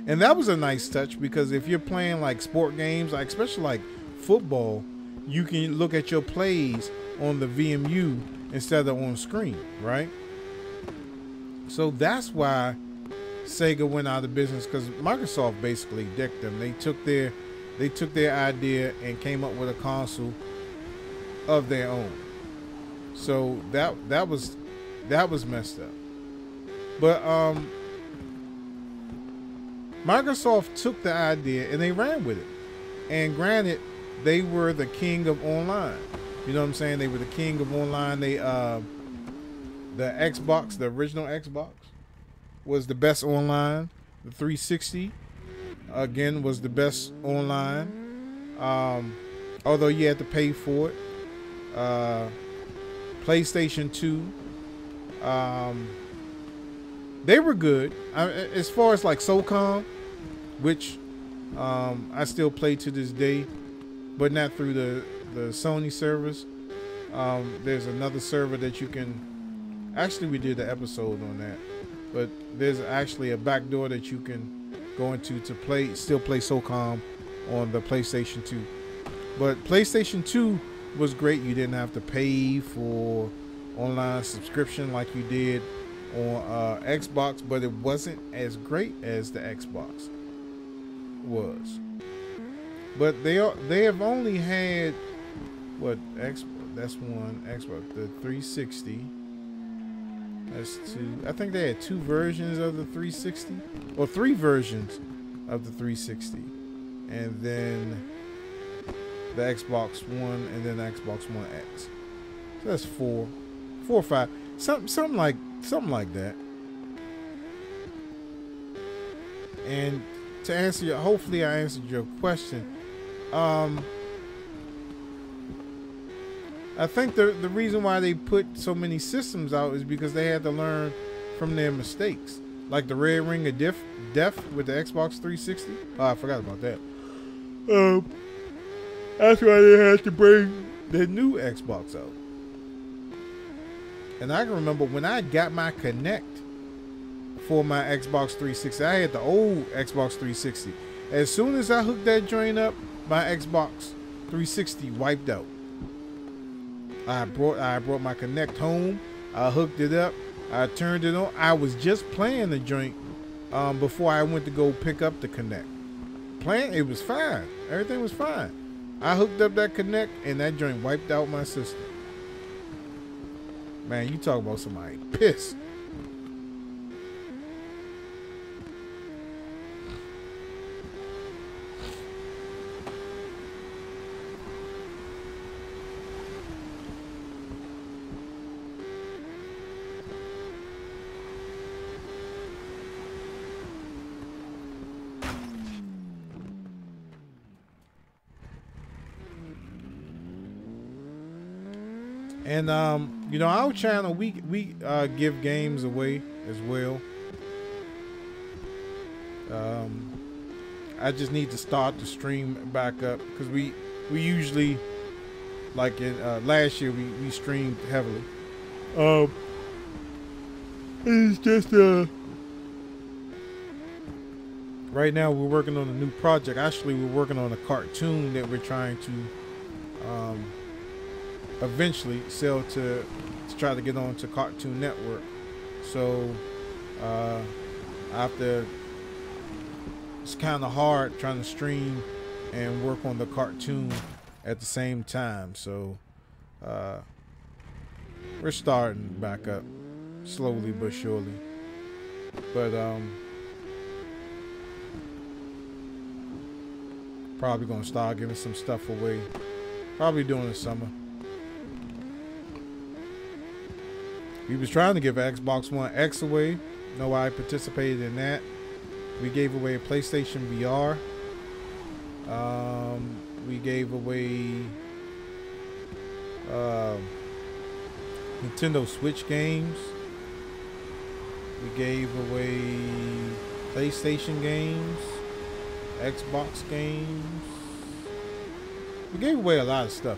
And that was a nice touch because if you're playing like sport games, like especially like football, you can look at your plays on the VMU instead of on screen, right? So that's why Sega went out of business, because Microsoft basically dicked them. They took their idea and came up with a console of their own. So that was messed up. But Microsoft took the idea and they ran with it. And granted, they were the king of online. You know what I'm saying? They were the king of online. They the Xbox, the original Xbox, was the best online. The 360 again was the best online. Although you had to pay for it. PlayStation 2. They were good. As far as like SOCOM, which I still play to this day, but not through the Sony servers. There's another server that you can. Actually, we did an episode on that, but there's actually a back door that you can go into to still play SOCOM on the PlayStation 2. But PlayStation 2 was great. You didn't have to pay for online subscription like you did on Xbox, but it wasn't as great as the Xbox was. But they have only had that's one Xbox, the 360. That's two. I think they had two versions of the 360, or three versions of the 360, and then the Xbox One, and then the Xbox One X. So that's four or five, something like that. And to answer your, hopefully I answered your question. I think the reason why they put so many systems out is because they had to learn from their mistakes. Like the red ring of death with the Xbox 360. Oh, I forgot about that. That's why they had to bring the new Xbox out. And I can remember when I got my Kinect for my Xbox 360. I had the old Xbox 360. As soon as I hooked that joint up, my Xbox 360 wiped out. I brought my Kinect home. I hooked it up. I turned it on. I was just playing the joint before I went to go pick up the Kinect. It was fine. Everything was fine. I hooked up that Kinect and that joint wiped out my system. Man, you talk about somebody pissed. And you know, our channel, we give games away as well. I just need to start the stream back up because we usually, like in last year, we streamed heavily. It's just right now we're working on a new project. Actually, we're working on a cartoon that we're trying to eventually sell to try to get on to Cartoon Network. So after, it's kind of hard trying to stream and work on the cartoon at the same time. So we're starting back up slowly but surely. But probably gonna start giving some stuff away probably during the summer. We was trying to give an Xbox One X away. Nobody participated in that. We gave away a PlayStation VR. We gave away Nintendo Switch games. We gave away PlayStation games, Xbox games. We gave away a lot of stuff.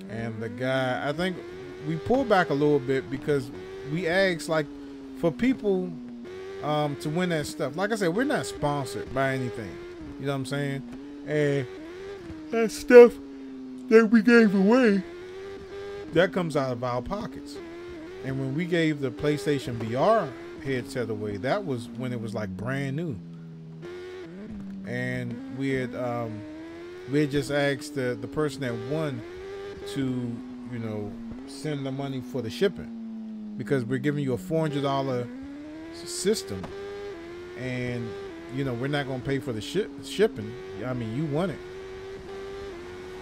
And the guy, I think we pulled back a little bit because we asked like for people to win that stuff. Like I said, we're not sponsored by anything. You know what I'm saying? And that stuff that we gave away, that comes out of our pockets. And when we gave the PlayStation VR headset away, that was when it was like brand new. And we had just asked the person that won to, you know, send the money for the shipping, because we're giving you a $400 system, and you know we're not gonna pay for the shipping. I mean, you want it.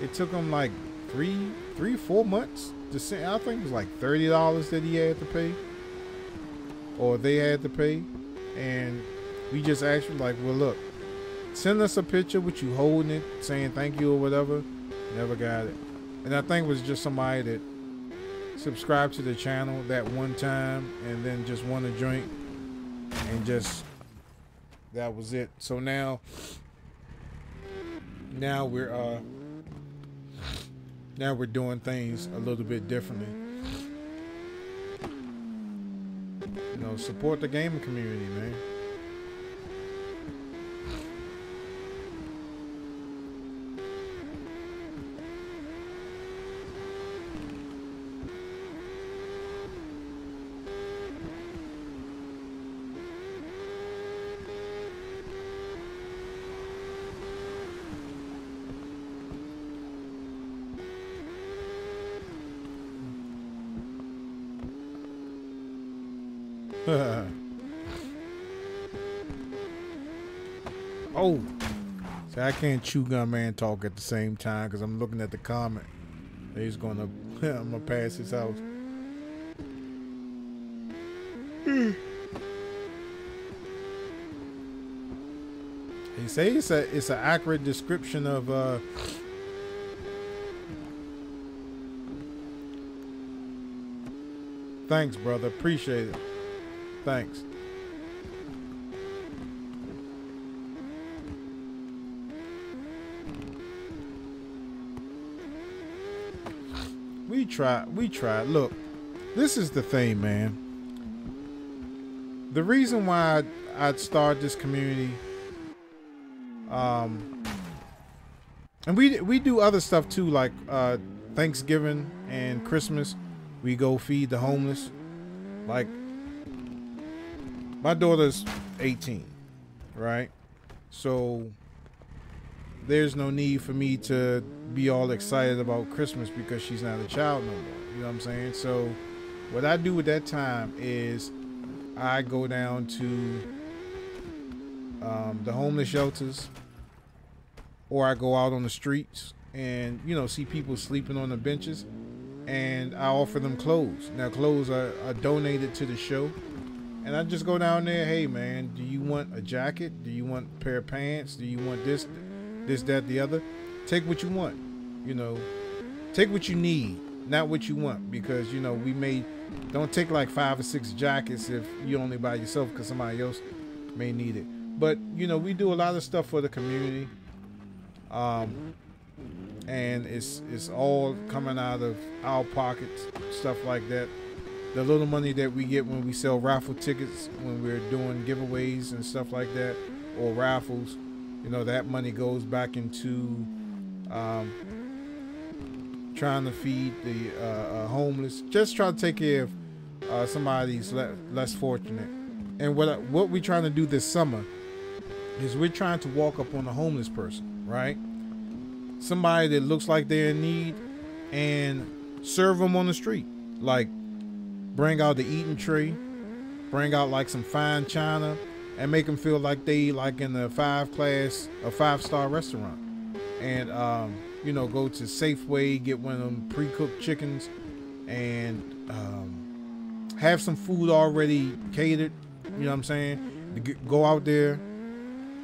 It took him like 4 months to send. I think it was like $30 that he had to pay, or they had to pay, and we just asked him like, well, look, send us a picture with you holding it, saying thank you or whatever. Never got it. And I think it was just somebody that subscribed to the channel that one time and then just won a drink, and just that was it. So now we're doing things a little bit differently. You know, support the gaming community, man. Oh, see, I can't chew gum and talk at the same time because I'm looking at the comment. He's gonna, I'm gonna pass his house. He say it's an accurate description of Thanks, brother. Appreciate it. Thanks. We try. Look, this is the thing, man. The reason why I'd start this community, and we do other stuff too, like Thanksgiving and Christmas. We go feed the homeless. Like, my daughter's 18, right? So there's no need for me to be all excited about Christmas because she's not a child no more. You know what I'm saying? So what I do at that time is I go down to the homeless shelters, or I go out on the streets and, you know, see people sleeping on the benches, and I offer them clothes. Now, clothes are donated to the show. And I just go down there, hey, man, do you want a jacket? Do you want a pair of pants? Do you want this, that, the other? Take what you want. You know, take what you need, not what you want. Because, you know, don't take like 5 or 6 jackets if you're only by yourself because somebody else may need it. But, you know, we do a lot of stuff for the community. And it's all coming out of our pockets, stuff like that. The little money that we get when we sell raffle tickets, when we're doing giveaways and stuff like that, or raffles, you know, that money goes back into trying to feed the homeless. Just try to take care of somebody's less fortunate. And what we're trying to do this summer is we're trying to walk up on a homeless person, right? Somebody that looks like they're in need, and serve them on the street. Like, bring out the eating tray, bring out like some fine china, and make them feel like they like in a 5-star restaurant. And you know, go to Safeway, get one of them pre-cooked chickens, and have some food already catered. You know what I'm saying? Go out there,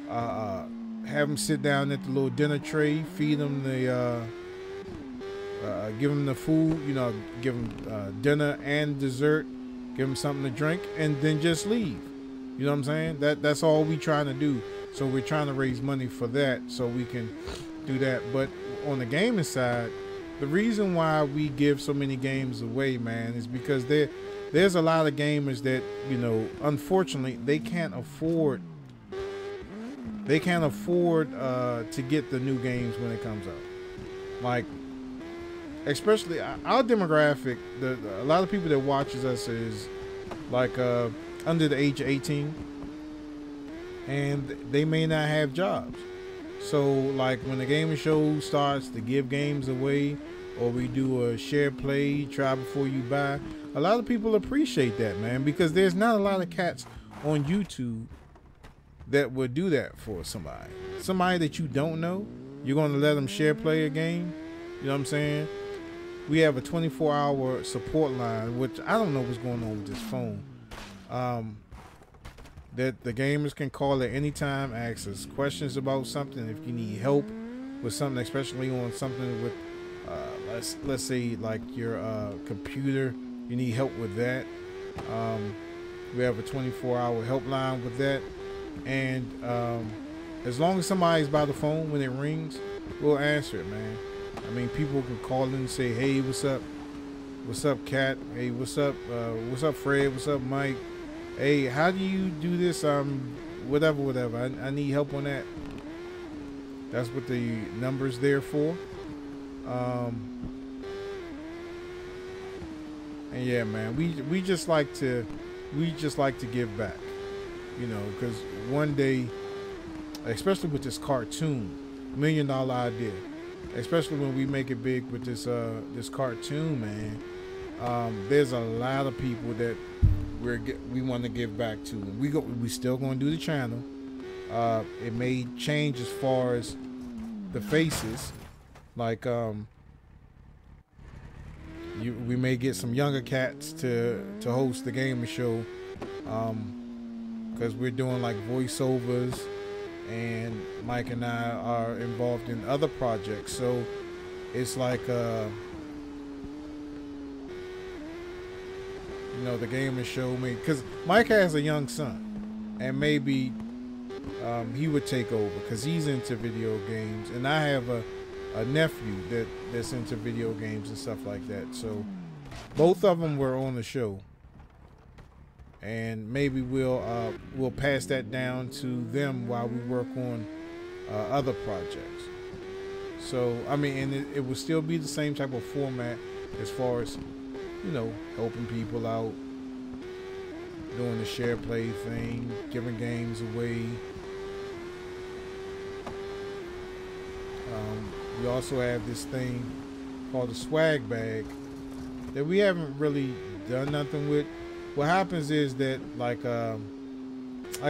have them sit down at the little dinner tray, feed them give them the food, you know, give them dinner and dessert, give them something to drink, and then just leave. You know what I'm saying? That's all we trying to do. So we're trying to raise money for that so we can do that. But on the gaming side, the reason why we give so many games away, man, is because there's a lot of gamers that, you know, unfortunately they can't afford to get the new games when it comes out. Like, especially our demographic, a lot of people that watches us is like under the age of 18, and they may not have jobs. So like when the gaming show starts to give games away, or we do a share play, try before you buy. A lot of people appreciate that, man, because there's not a lot of cats on YouTube that would do that for somebody. Somebody that you don't know, you're going to let them share play a game. You know what I'm saying? We have a 24-hour support line, which I don't know what's going on with this phone. That the gamers can call at any time, ask us questions about something. If you need help with something, especially on something with, let's say like your computer, you need help with that. We have a 24-hour helpline with that, and as long as somebody's by the phone when it rings, we'll answer it, man. I mean, people can call in and say, "Hey, what's up? What's up, Cat? Hey, what's up? What's up, Fred? What's up, Mike? Hey, how do you do this? Whatever. I need help on that." That's what the number's there for. And yeah, man, we just like to give back, you know, because one day, especially with this cartoon, $1 million idea, especially when we make it big with this this cartoon, man. There's a lot of people that we want to give back to. We still going to do the channel. It may change as far as the faces, like we may get some younger cats to host the gaming show, because we're doing like voiceovers, and Mike and I are involved in other projects, so it's like you know, the gaming show, because Mike has a young son, and maybe he would take over because he's into video games, and I have a nephew that's into video games and stuff like that. So both of them were on the show, and maybe we'll pass that down to them while we work on other projects. So I mean, and it will still be the same type of format as far as, you know, helping people out, doing the share play thing, giving games away. We also have this thing called the swag bag that we haven't really done nothing with. What happens is that, like, I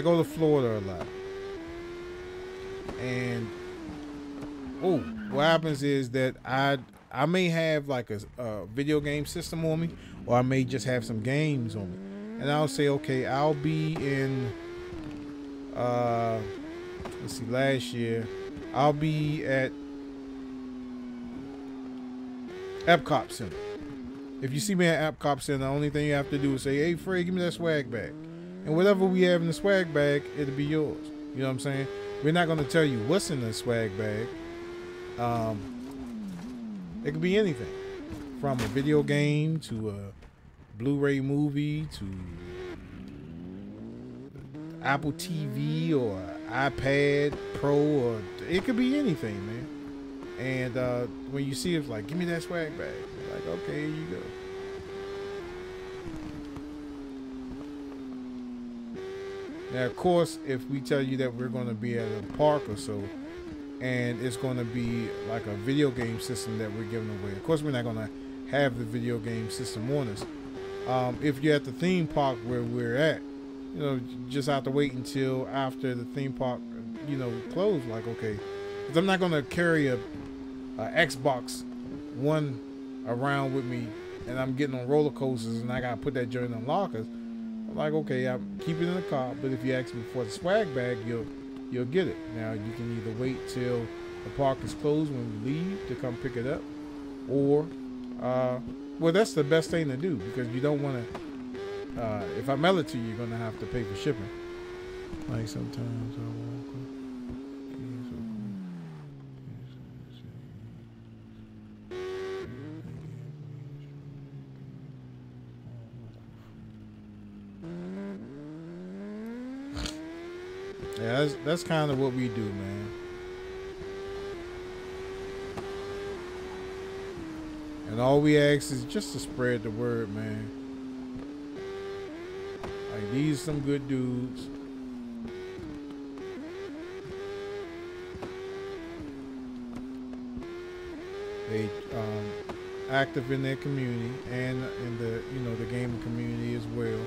go to Florida a lot, and what happens is that I may have like a video game system on me, or I may just have some games on me, and I'll say, okay, I'll be in let's see, last year I'll be at Epcot Center. If you see me at Epcot Center, the only thing you have to do is say, "Hey, Fred, give me that swag bag," and whatever we have in the swag bag, it'll be yours. You know what I'm saying? We're not going to tell you what's in the swag bag. It could be anything, from a video game to a Blu-ray movie to Apple TV or iPad Pro, or it could be anything, man. And when you see it, it's like, "Give me that swag bag." You're like, okay, here you go. Now, of course, if we tell you that we're going to be at a park or so, and it's going to be like a video game system that we're giving away, of course, we're not going to have the video game system on us. If you're at the theme park where we're at, you know, just have to wait until after the theme park, you know, closed. Like, okay, because I'm not going to carry a Xbox One around with me, and I'm getting on roller coasters, and I gotta put that joint in lockers. I'm like, okay, I'm keeping it in the car, but if you ask me for the swag bag, you'll get it. Now, you can either wait till the park is closed when we leave to come pick it up, or well, that's the best thing to do, because you don't want to if I mail it to you, you're gonna have to pay for shipping. Like, sometimes I walk up. Yeah, that's kind of what we do, man. And all we ask is just to spread the word, man. Like, these are some good dudes. They active in their community and in the the gaming community as well.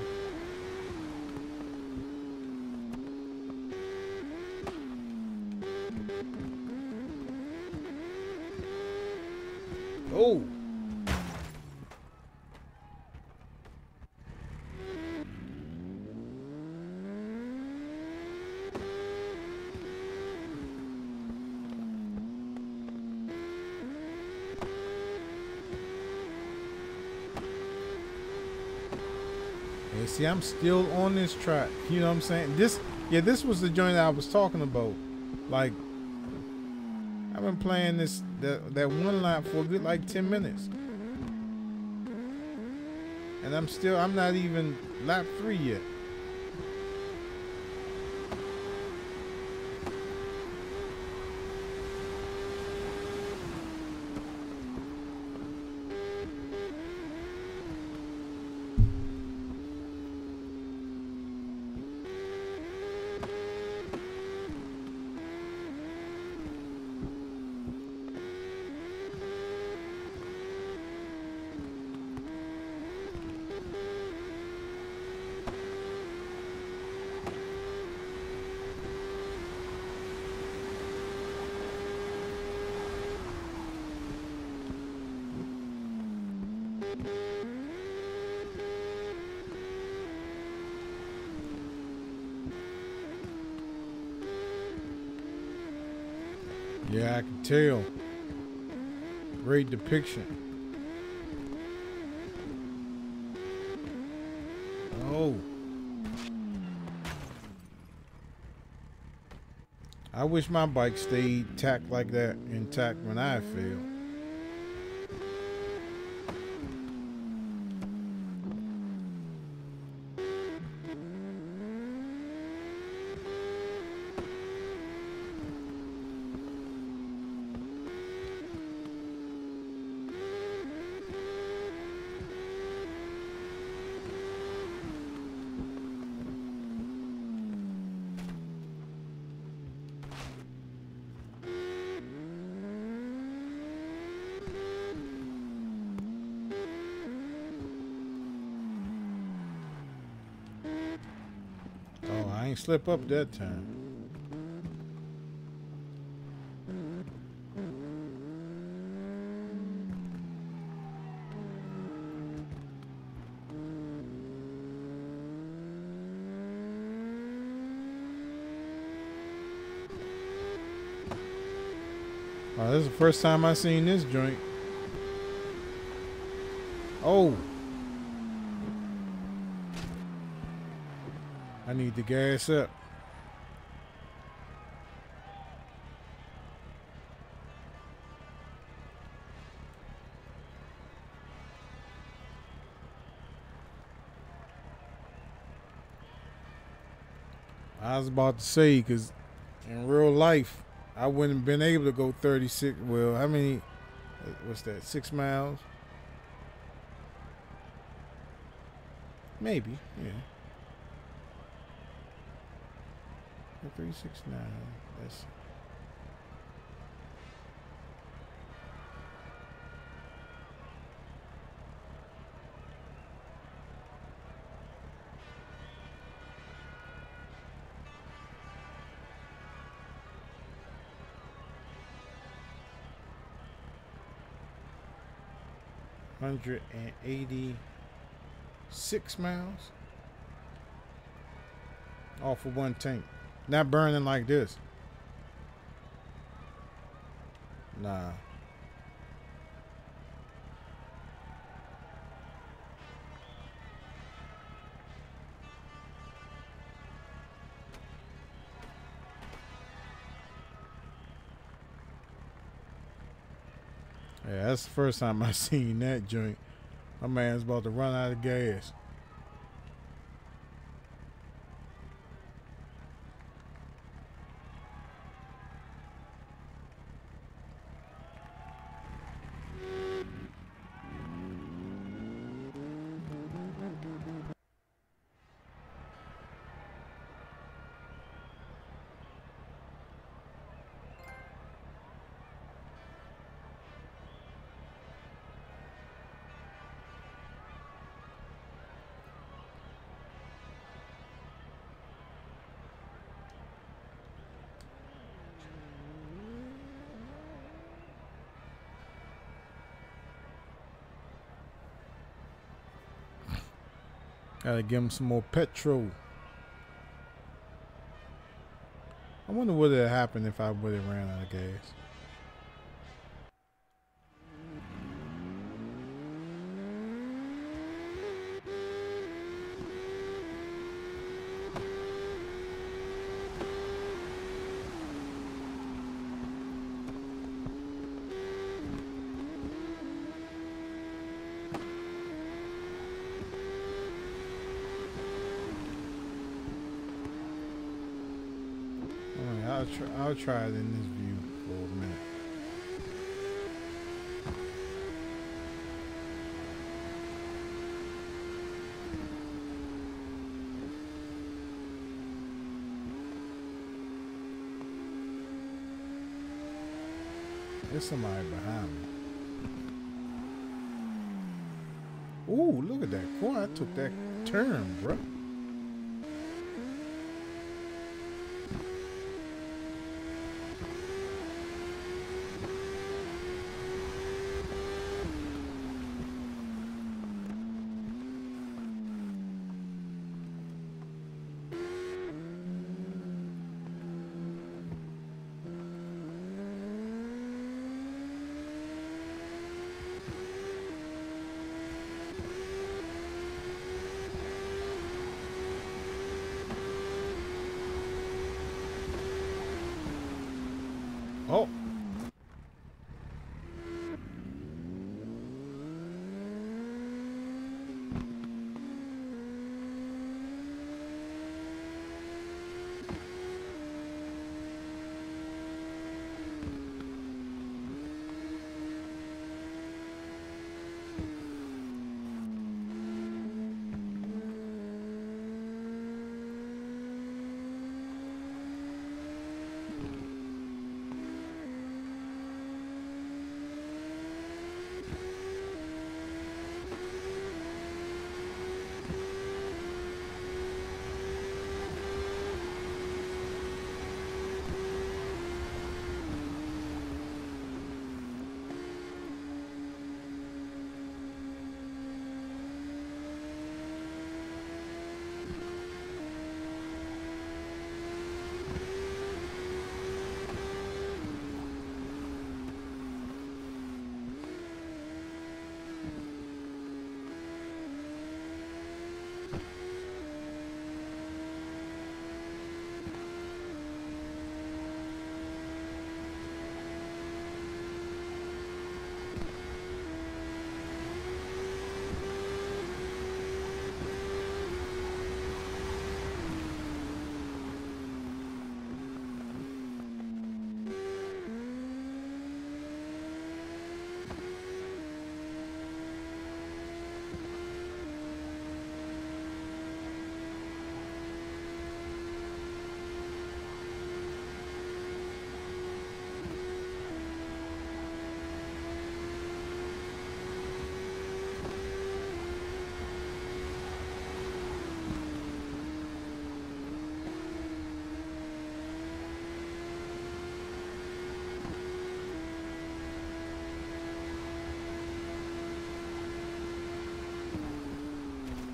Oh. And see, I'm still on this track. You know what I'm saying? This was the joint that I was talking about. Like, I've been playing that one lap for a good like 10 minutes. And I'm not even lap 3 yet. Yeah, I can tell. Great depiction. Oh. I wish my bike stayed tacked like that, intact when I failed. Oh, I ain't slip up that time. Oh, this is the first time I seen this joint. Oh. I need to gas up. I was about to say, because in real life, I wouldn't have been able to go 36. Well, how many? What's that? 6 miles? Maybe, yeah. 369. That's 186 miles. All for one tank. Not burning like this. Nah. Yeah, that's the first time I seen that joint. My man's about to run out of gas. Gotta give him some more petrol. I wonder what would have happened if I would have ran out of gas. I'll try it in this view for a minute. There's somebody behind me. Ooh, look at that corner. I took that turn, bro. Oh.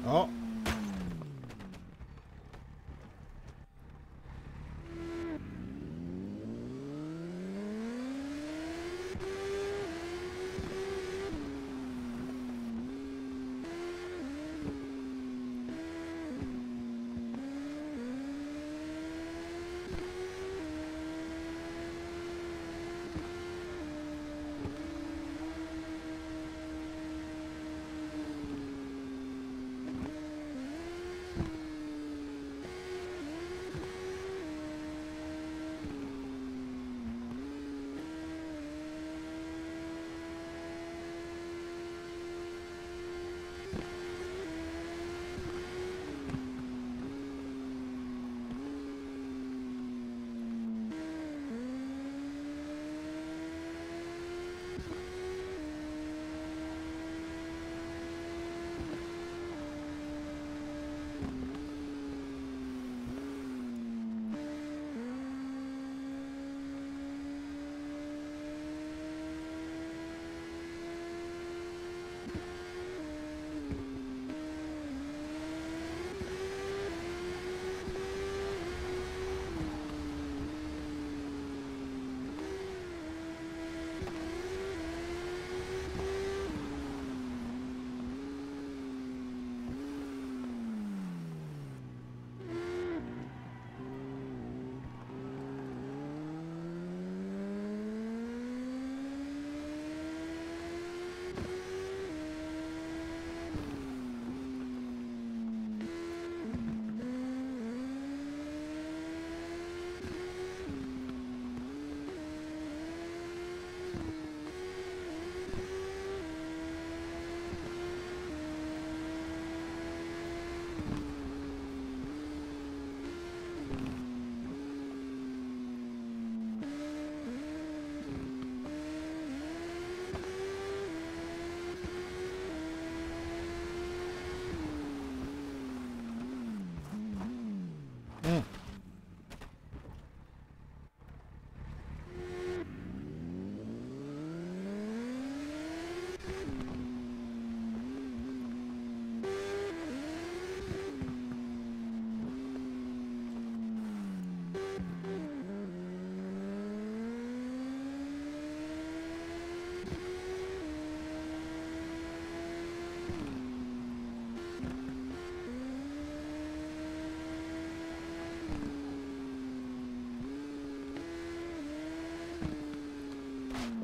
Oh.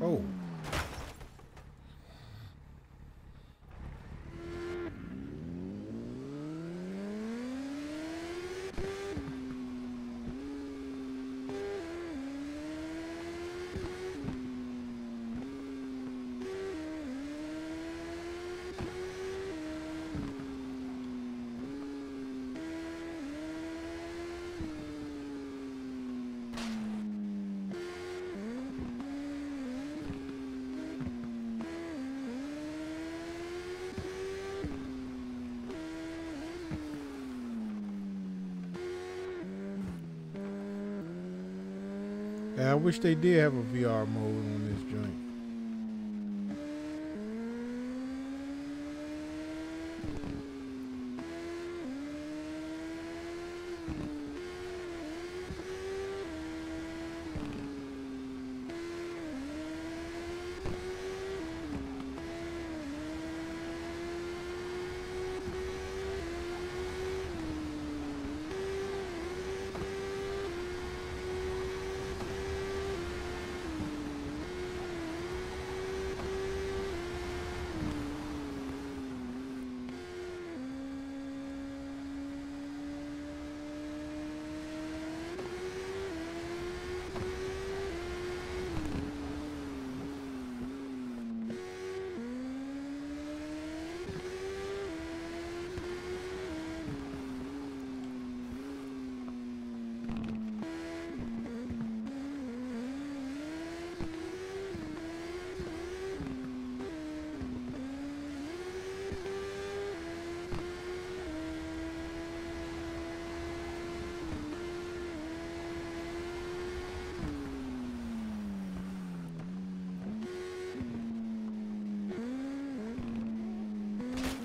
Oh. Yeah, I wish they did have a VR mode on this joint.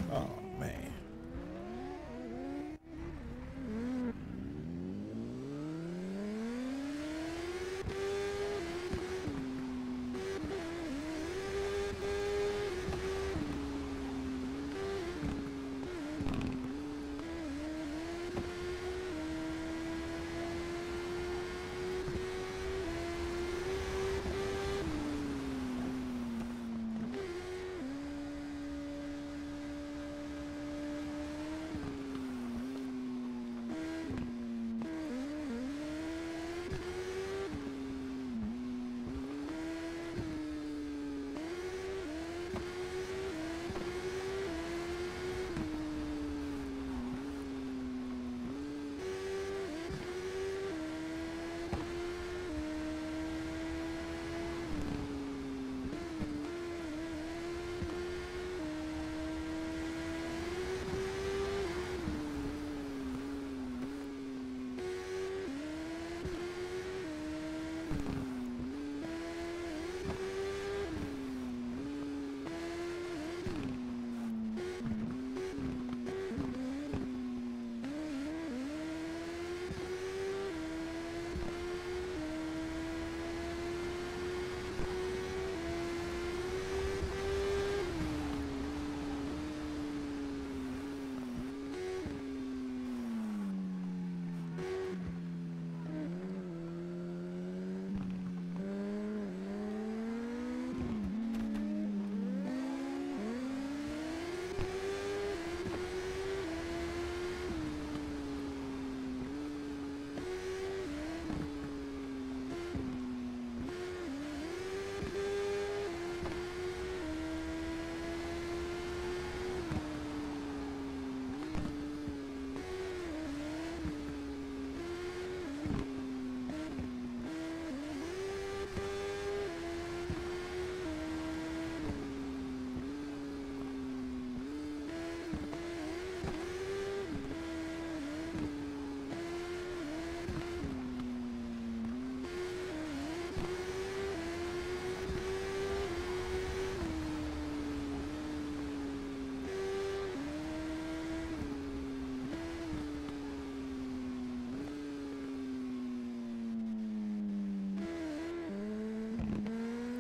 Oh, man.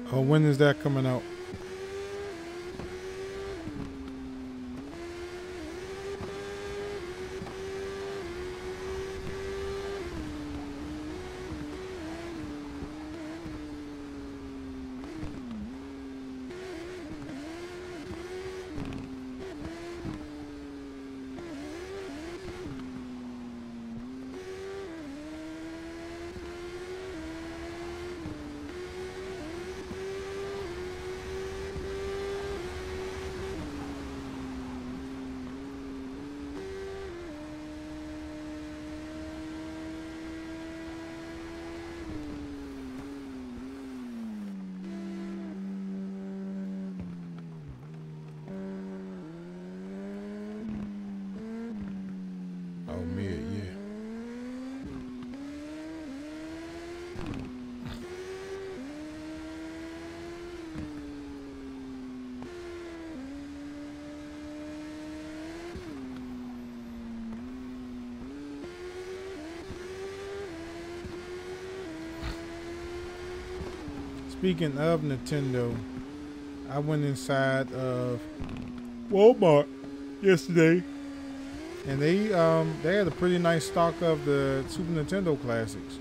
Oh, when is that coming out? Speaking of Nintendo, I went inside of Walmart yesterday, and they had a pretty nice stock of the Super Nintendo classics.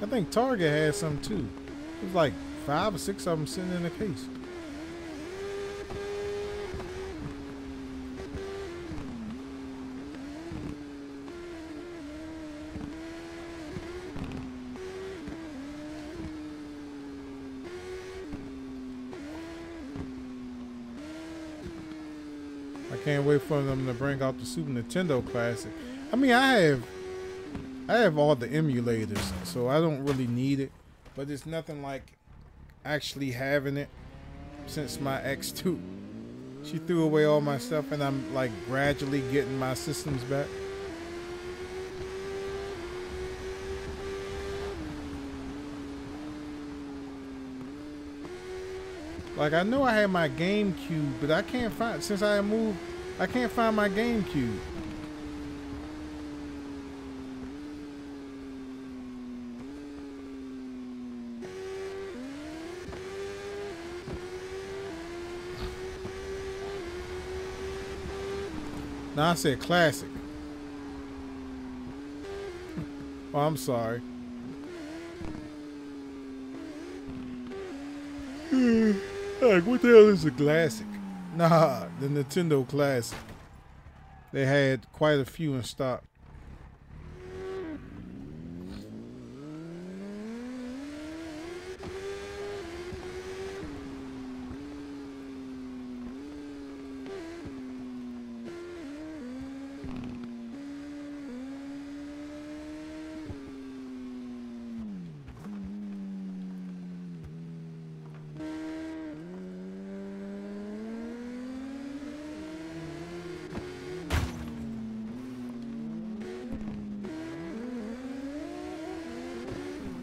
I think Target had some too. It was like 5 or 6 of them sitting in a case. I can't wait for them to bring out the Super Nintendo Classic. I mean, I have all the emulators, so I don't really need it. But it's nothing like actually having it since my X2. She threw away all my stuff, and I'm like gradually getting my systems back. Like, I know I had my GameCube, but I can't find, since I moved, I can't find my GameCube. No, I said classic. Oh, I'm sorry. Like, what the hell is a classic? Nah, the Nintendo Classic. They had quite a few in stock.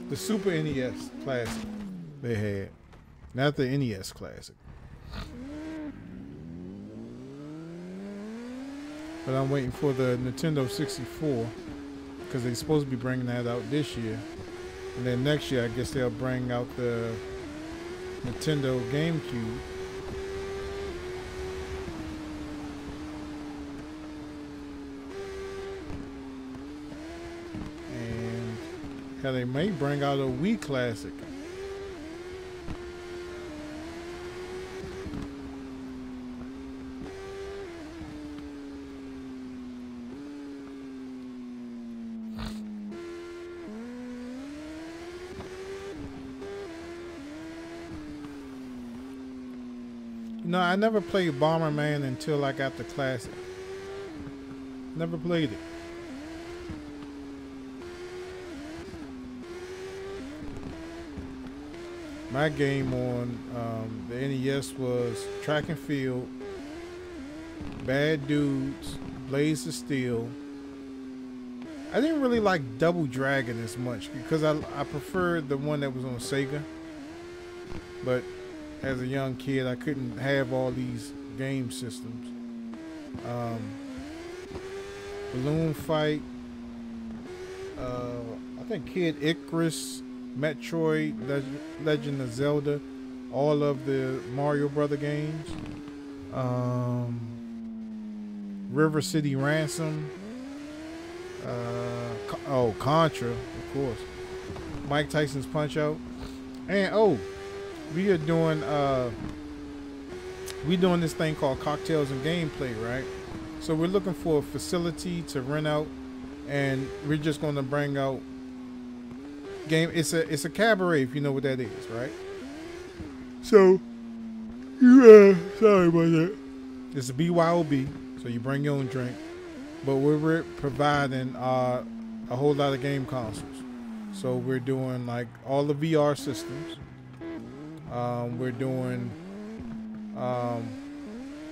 The Super NES Classic they had, not the NES Classic. But I'm waiting for the Nintendo 64 because they're supposed to be bringing that out this year. And then next year, I guess they'll bring out the Nintendo GameCube. And hell, they may bring out a Wii Classic. No, I never played Bomberman until I got the Classic. Never played it. My game on the NES was Track and Field, Bad Dudes, Blaze of Steel. I didn't really like Double Dragon as much because I preferred the one that was on Sega. But as a young kid, I couldn't have all these game systems. Balloon Fight, I think Kid Icarus, Metroid, Legend of Zelda, all of the Mario Brother games, River City Ransom, Contra, of course, Mike Tyson's Punch Out, and we are doing this thing called Cocktails and Gameplay, right? So we're looking for a facility to rent out, and we're just going to bring out game. It's a cabaret, if you know what that is, right? So sorry about that. It's a BYOB, so you bring your own drink, but we're providing a whole lot of game consoles. So we're doing like all the VR systems. We're doing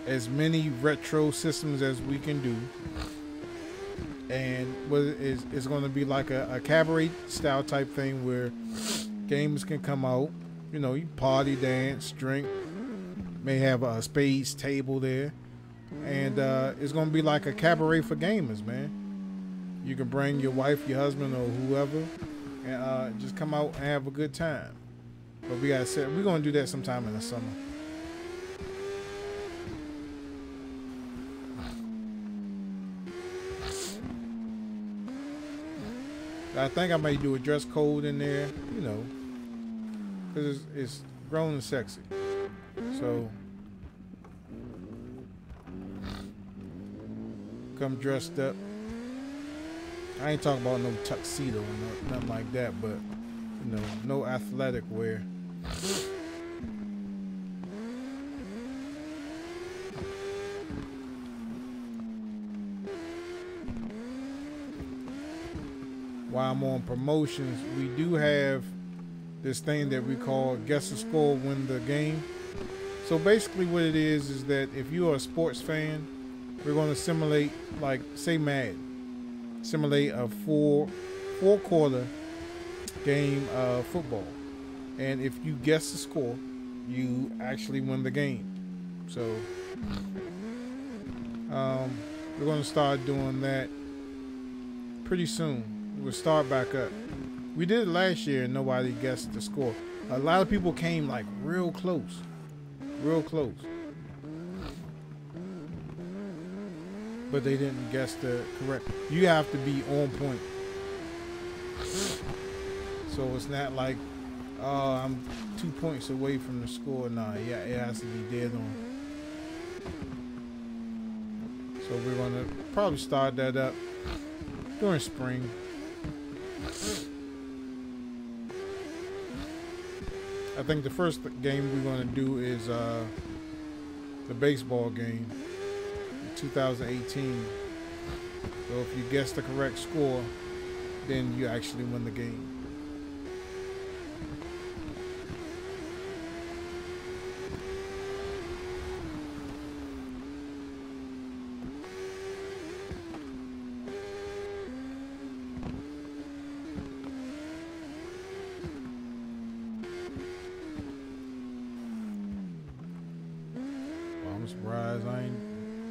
as many retro systems as we can do, and it's going to be like a cabaret style type thing where gamers can come out, you party, dance, drink, may have a spades table there, and it's going to be like a cabaret for gamers, man. You can bring your wife, your husband, or whoever, and just come out and have a good time. But we gotta set. We're gonna do that sometime in the summer. I think I might do a dress code in there, you know, because it's grown and sexy. So come dressed up. I ain't talking about no tuxedo or nothing like that, but you know, no athletic wear. While I'm on promotions, we do have this thing that we call guess the score, win the game. So basically what it is that if you are a sports fan, we're going to simulate, like say Madden, simulate a four-quarter game of football. And if you guess the score, you actually win the game. So we're going to start doing that pretty soon. We'll start back up. We did it last year and nobody guessed the score. A lot of people came like real close. Real close. But they didn't guess the correct. You have to be on point. So it's not like, oh, I'm 2 points away from the score. Nah, yeah, it has to be dead on. So we're gonna probably start that up during spring. I think the first game we're going to do is the baseball game, 2018. So if you guess the correct score, then you actually win the game. I'm surprised I ain't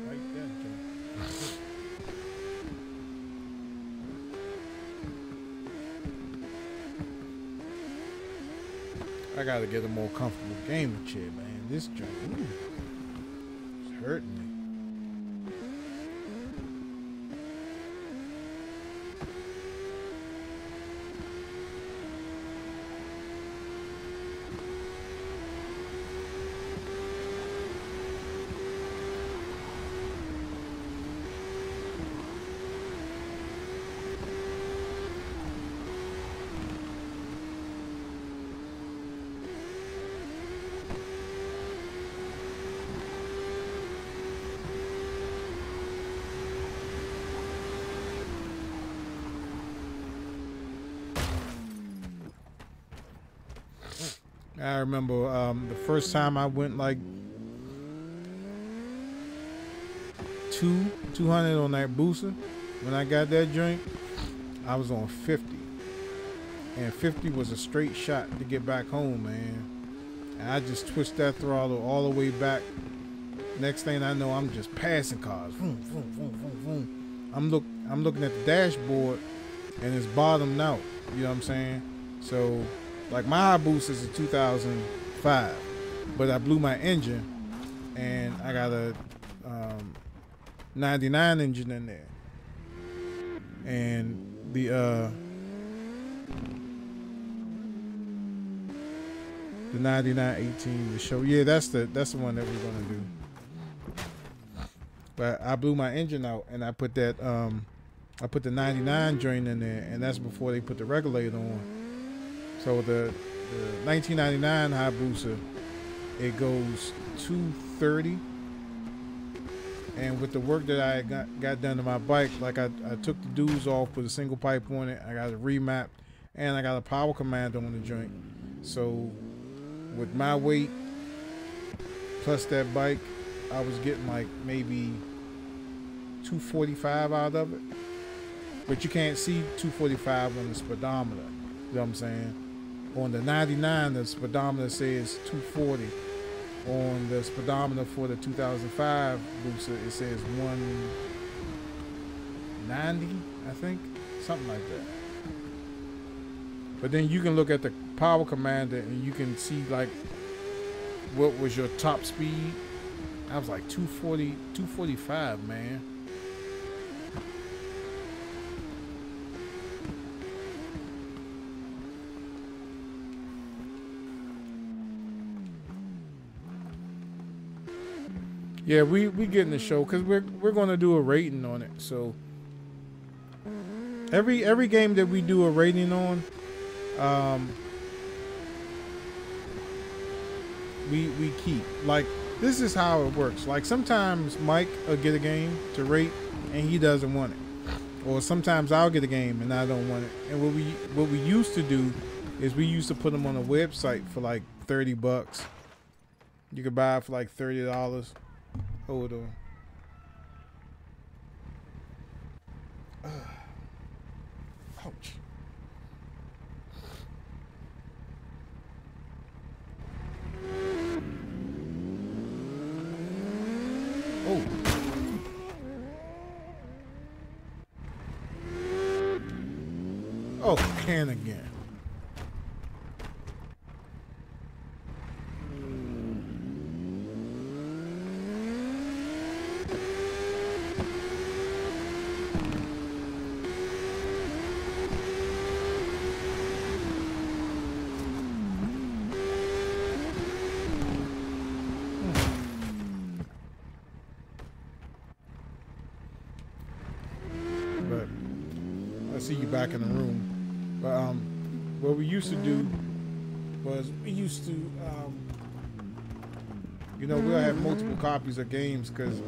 like that. I gotta get a more comfortable gaming chair, man. This joint, it's hurting me. I remember the first time I went like 200 on that booster. When I got that joint, I was on 50. And 50 was a straight shot to get back home, man. And I just twist that throttle all the way back. Next thing I know, I'm just passing cars. Vroom, vroom, vroom, vroom, vroom. I'm looking at the dashboard and it's bottomed out. You know what I'm saying? So like my Hayabusa is a 2005, but I blew my engine and I got a 99 engine in there. And the 9918 to show. Yeah, that's the one that we're gonna do. But I blew my engine out and I put that I put the 99 joint in there, and that's before they put the regulator on. So the 1999 Hayabusa, it goes 230. And with the work that I got done to my bike, like I took the dues off, put a single pipe on it, I got it remapped, and I got a power commander on the joint. So with my weight plus that bike, I was getting like maybe 245 out of it. But you can't see 245 on the speedometer. You know what I'm saying? On the 99, the speedometer says 240. On the speedometer for the 2005 booster, it says 190, I think. Something like that. But then you can look at the power commander and you can see like what was your top speed. I was like 240, 245, man. Yeah, we getting the show because we're gonna do a rating on it. So every game that we do a rating on, we keep. Like, this is how it works. Like, sometimes Mike will get a game to rate and he doesn't want it, or sometimes I'll get a game and I don't want it. And what we used to do is we used to put them on a website for like $30. You could buy it for like $30. Hold on. Ouch. Oh. Oh, can again. But I see you back in the room. But what we used to do was we used to, you know, we'll have multiple copies of games because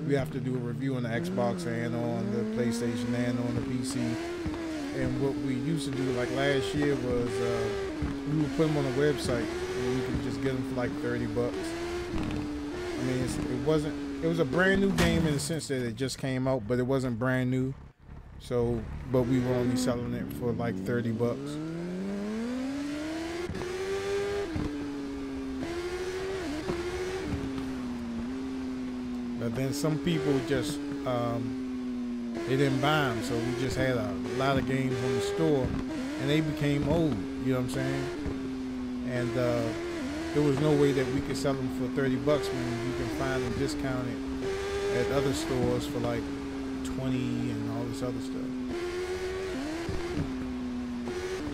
we have to do a review on the Xbox and on the PlayStation and on the PC. And what we used to do, like last year, was we would put them on a website and we could just get them for like $30. I mean, it was a brand new game in the sense that it just came out, but it wasn't brand new. So, but we were only selling it for like $30. But then some people just, they didn't buy them, so we just had a lot of games on the store, and they became old, you know what I'm saying? And there was no way that we could sell them for $30 when you can find them discounted at other stores for like 20 and all this other stuff.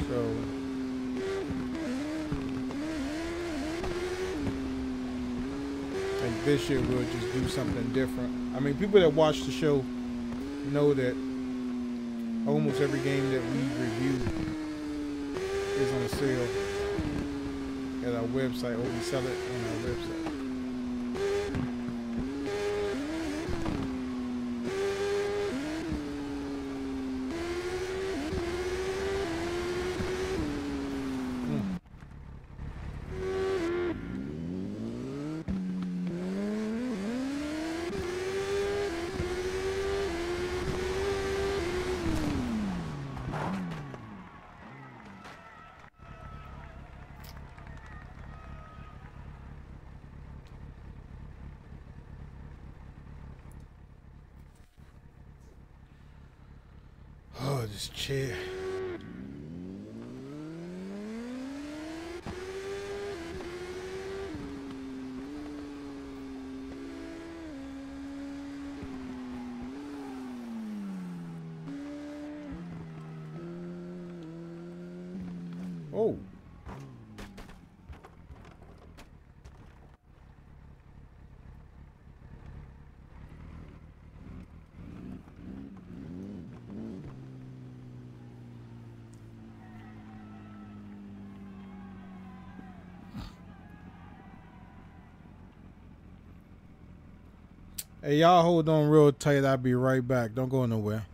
So like this year we'll just do something different. I mean, people that watch the show know that almost every game that we review is on sale at our website, or we sell it on our website. Oh, this chair. Oh. Hey, y'all hold on real tight. I'll be right back. Don't go nowhere.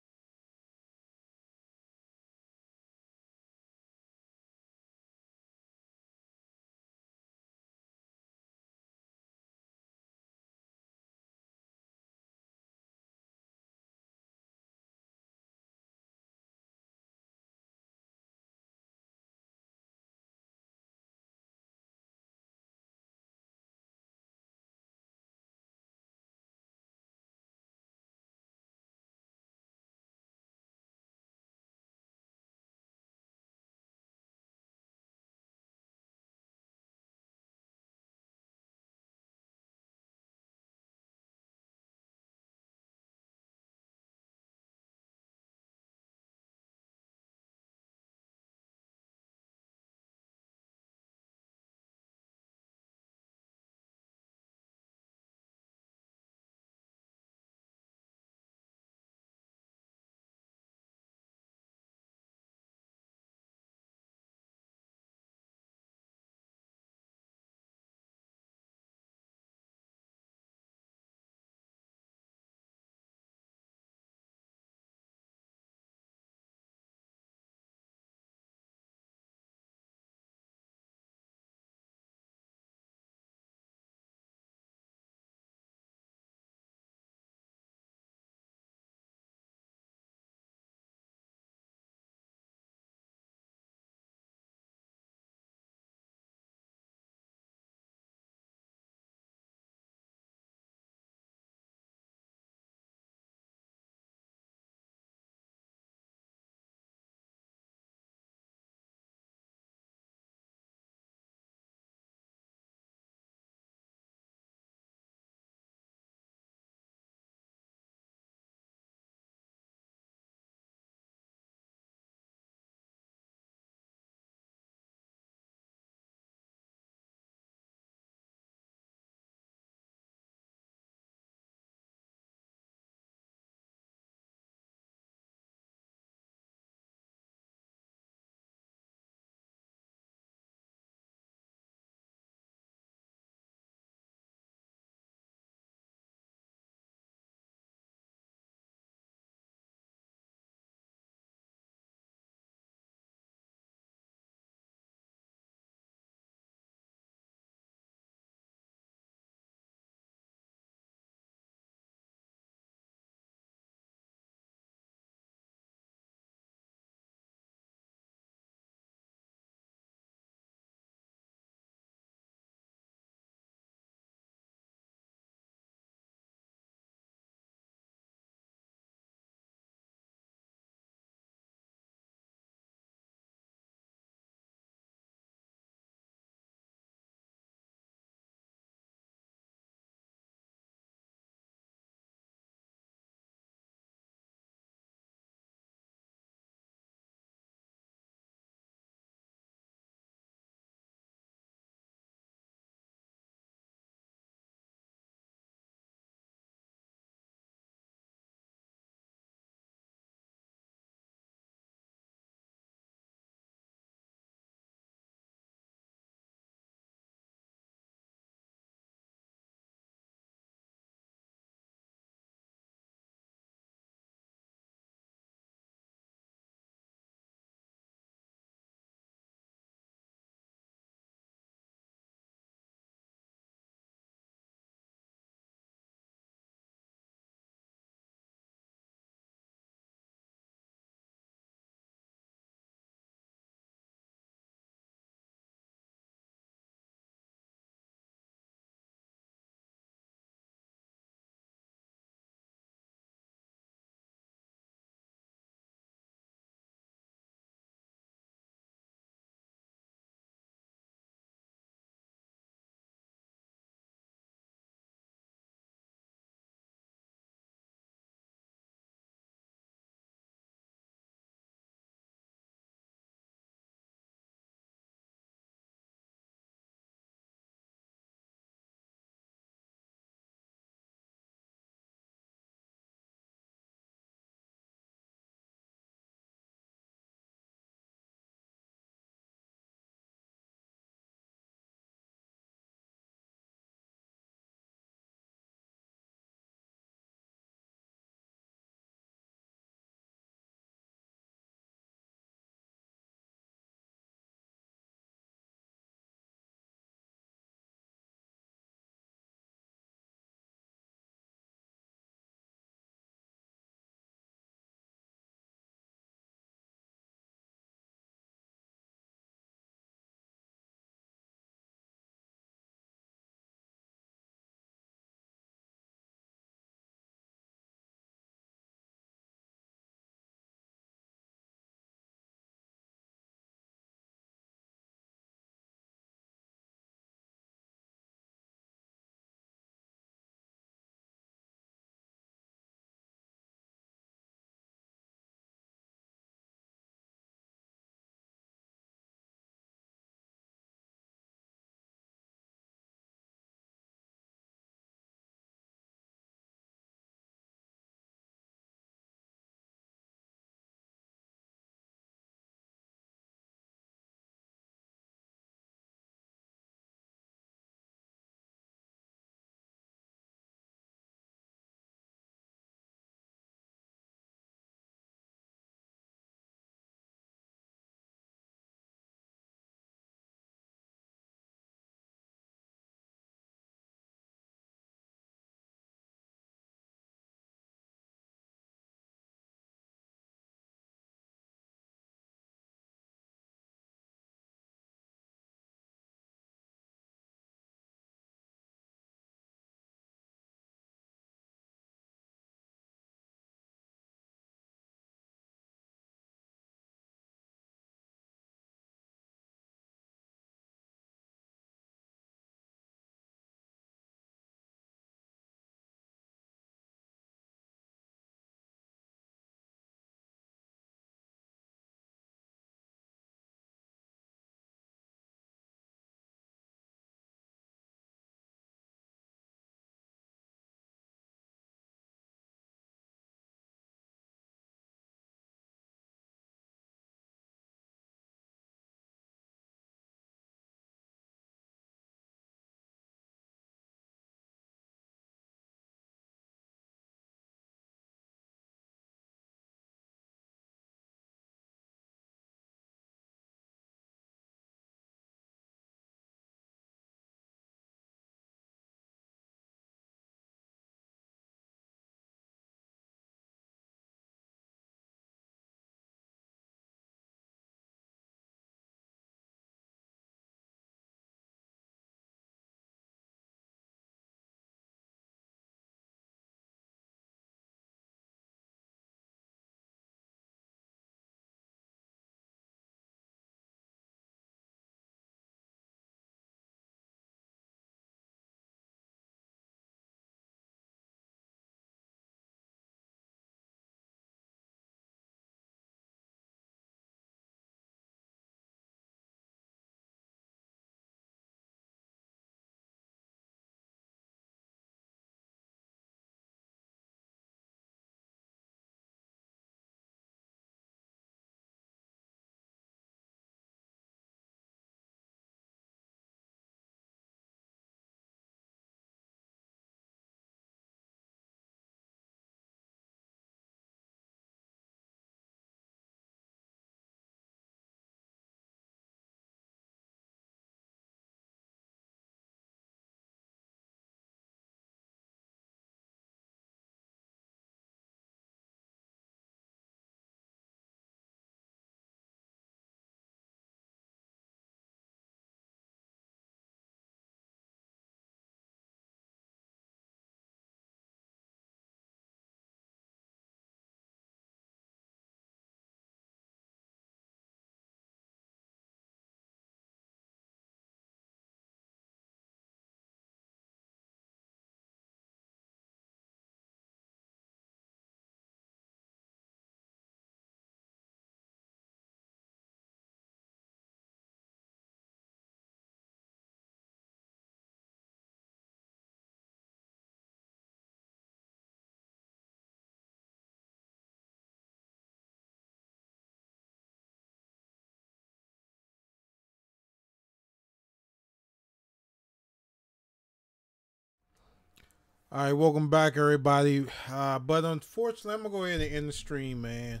All right, welcome back, everybody. But unfortunately, I'm gonna go ahead and end the stream, man.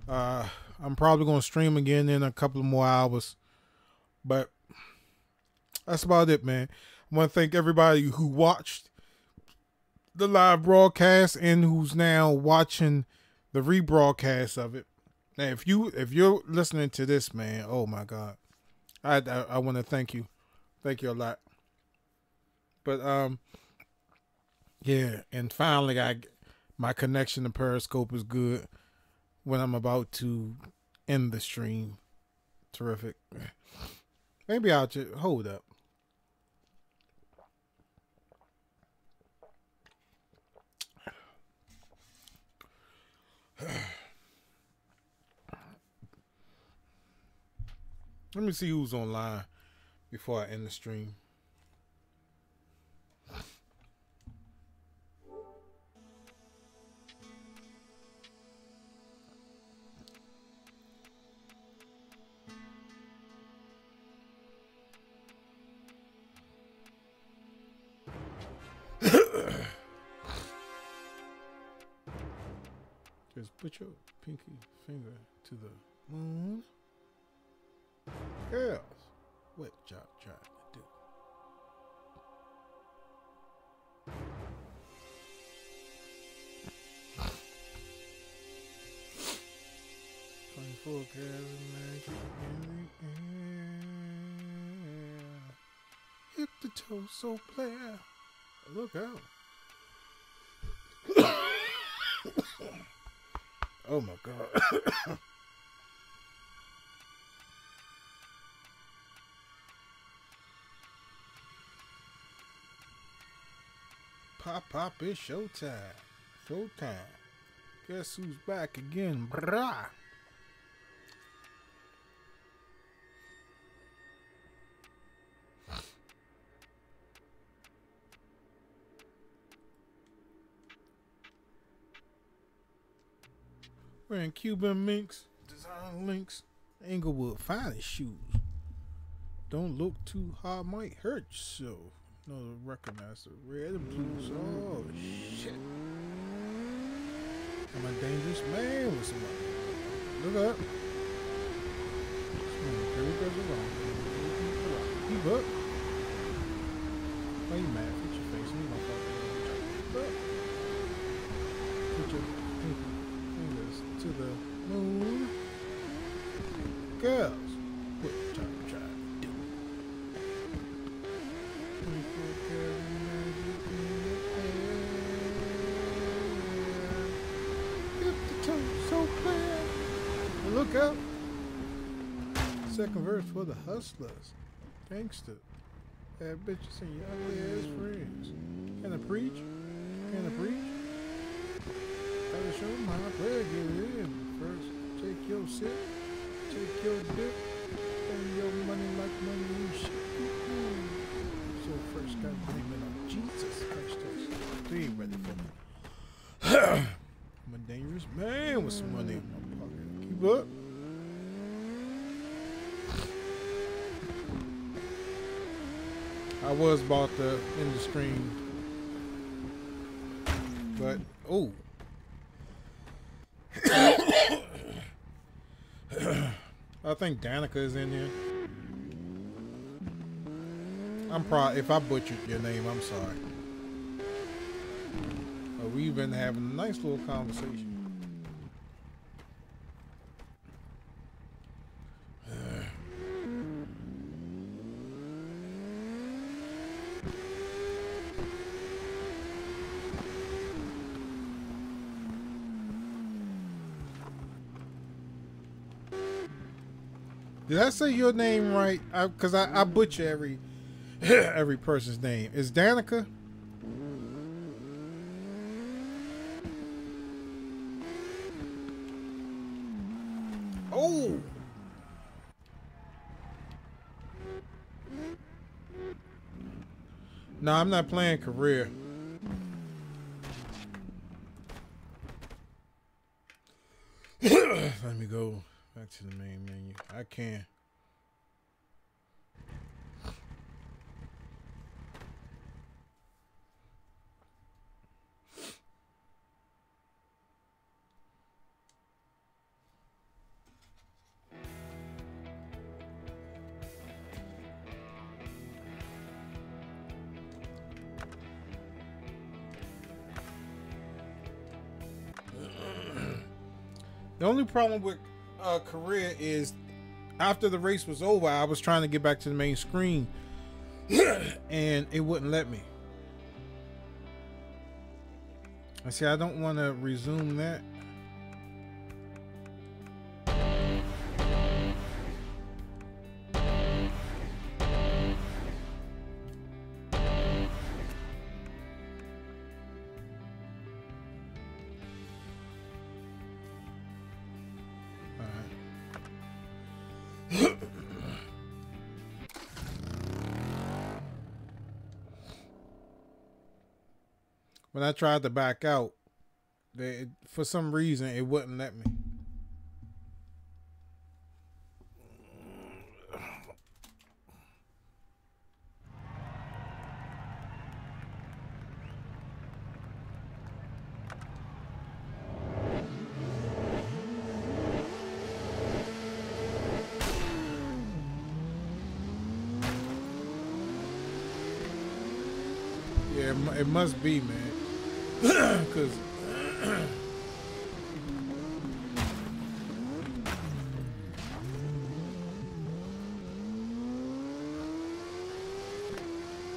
I'm probably gonna stream again in a couple of more hours, but that's about it, man. I want to thank everybody who watched the live broadcast and who's now watching the rebroadcast of it. Now, if you're listening to this, man, oh my God, I want to thank you a lot. But yeah, and finally, my connection to Periscope is good when I'm about to end the stream. Terrific. Maybe I'll just hold up. Let me see who's online before I end the stream. Just put your pinky finger to the moon. Girls, what y'all trying to do? 24 karat magic in the air. Hit the toe, so player. Look out. Oh my God. Pop, it's showtime. Showtime. Guess who's back again, brah? Wearing Cuban minks, design links, Inglewood finest shoes. Don't look too hard, might hurt yourself. No, recognize the red and blues. Oh shit! I'm a dangerous man with somebody. Look up. Keep up. Why you mad? Put your face in my fucking. Put your fingers to the moon. Girls, what you trying to do? 24 karat magic in the air. Hit the toe, so clear. And look out. Second verse for the hustlers. Gangster. Bad bitches and your ugly ass friends. Can I preach? Can I preach? Gotta show them how I play, get in. First, take your sip, take your dip, spend your money like money you shit. So first, gotta blame it on Jesus. Hashtag, they ain't ready for me. I'm a dangerous man with some money in my pocket. Keep up. I was about to end the stream, but oh. I think Danica is in here. I'm probably, if I butchered your name, I'm sorry. But we've been having a nice little conversation. Did I say your name right? Because I butcher every person's name. Is Danica? Oh! No, I'm not playing career. Let me go back to the main menu. I can. The only problem with career is after the race was over, I was trying to get back to the main screen and it wouldn't let me. I see, I don't want to resume that. When I tried to back out, for some reason it wouldn't let me. Yeah, it must be, man. Because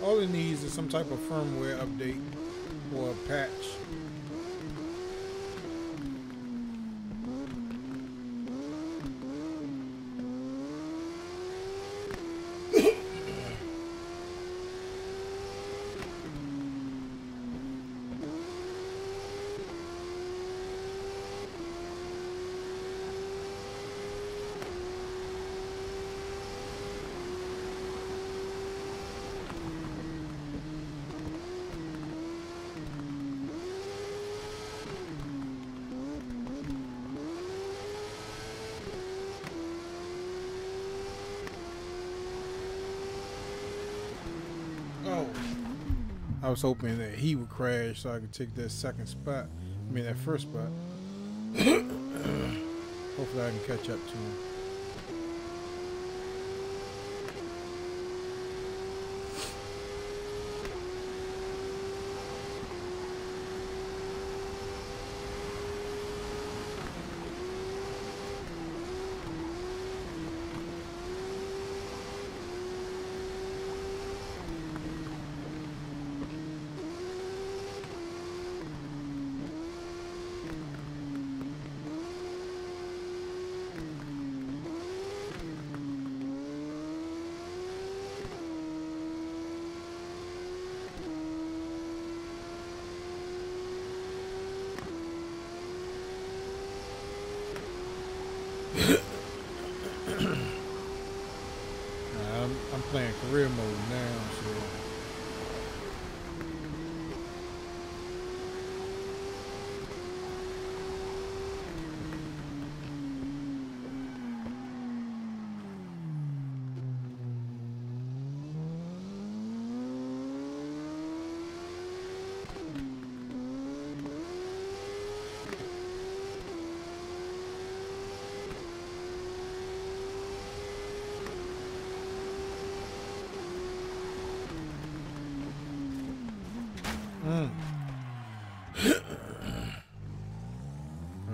all it needs is some type of firmware update or a patch. I was hoping that he would crash so I could take that second spot. I mean, that first spot. Hopefully I can catch up to him. I'm playing career mode now, so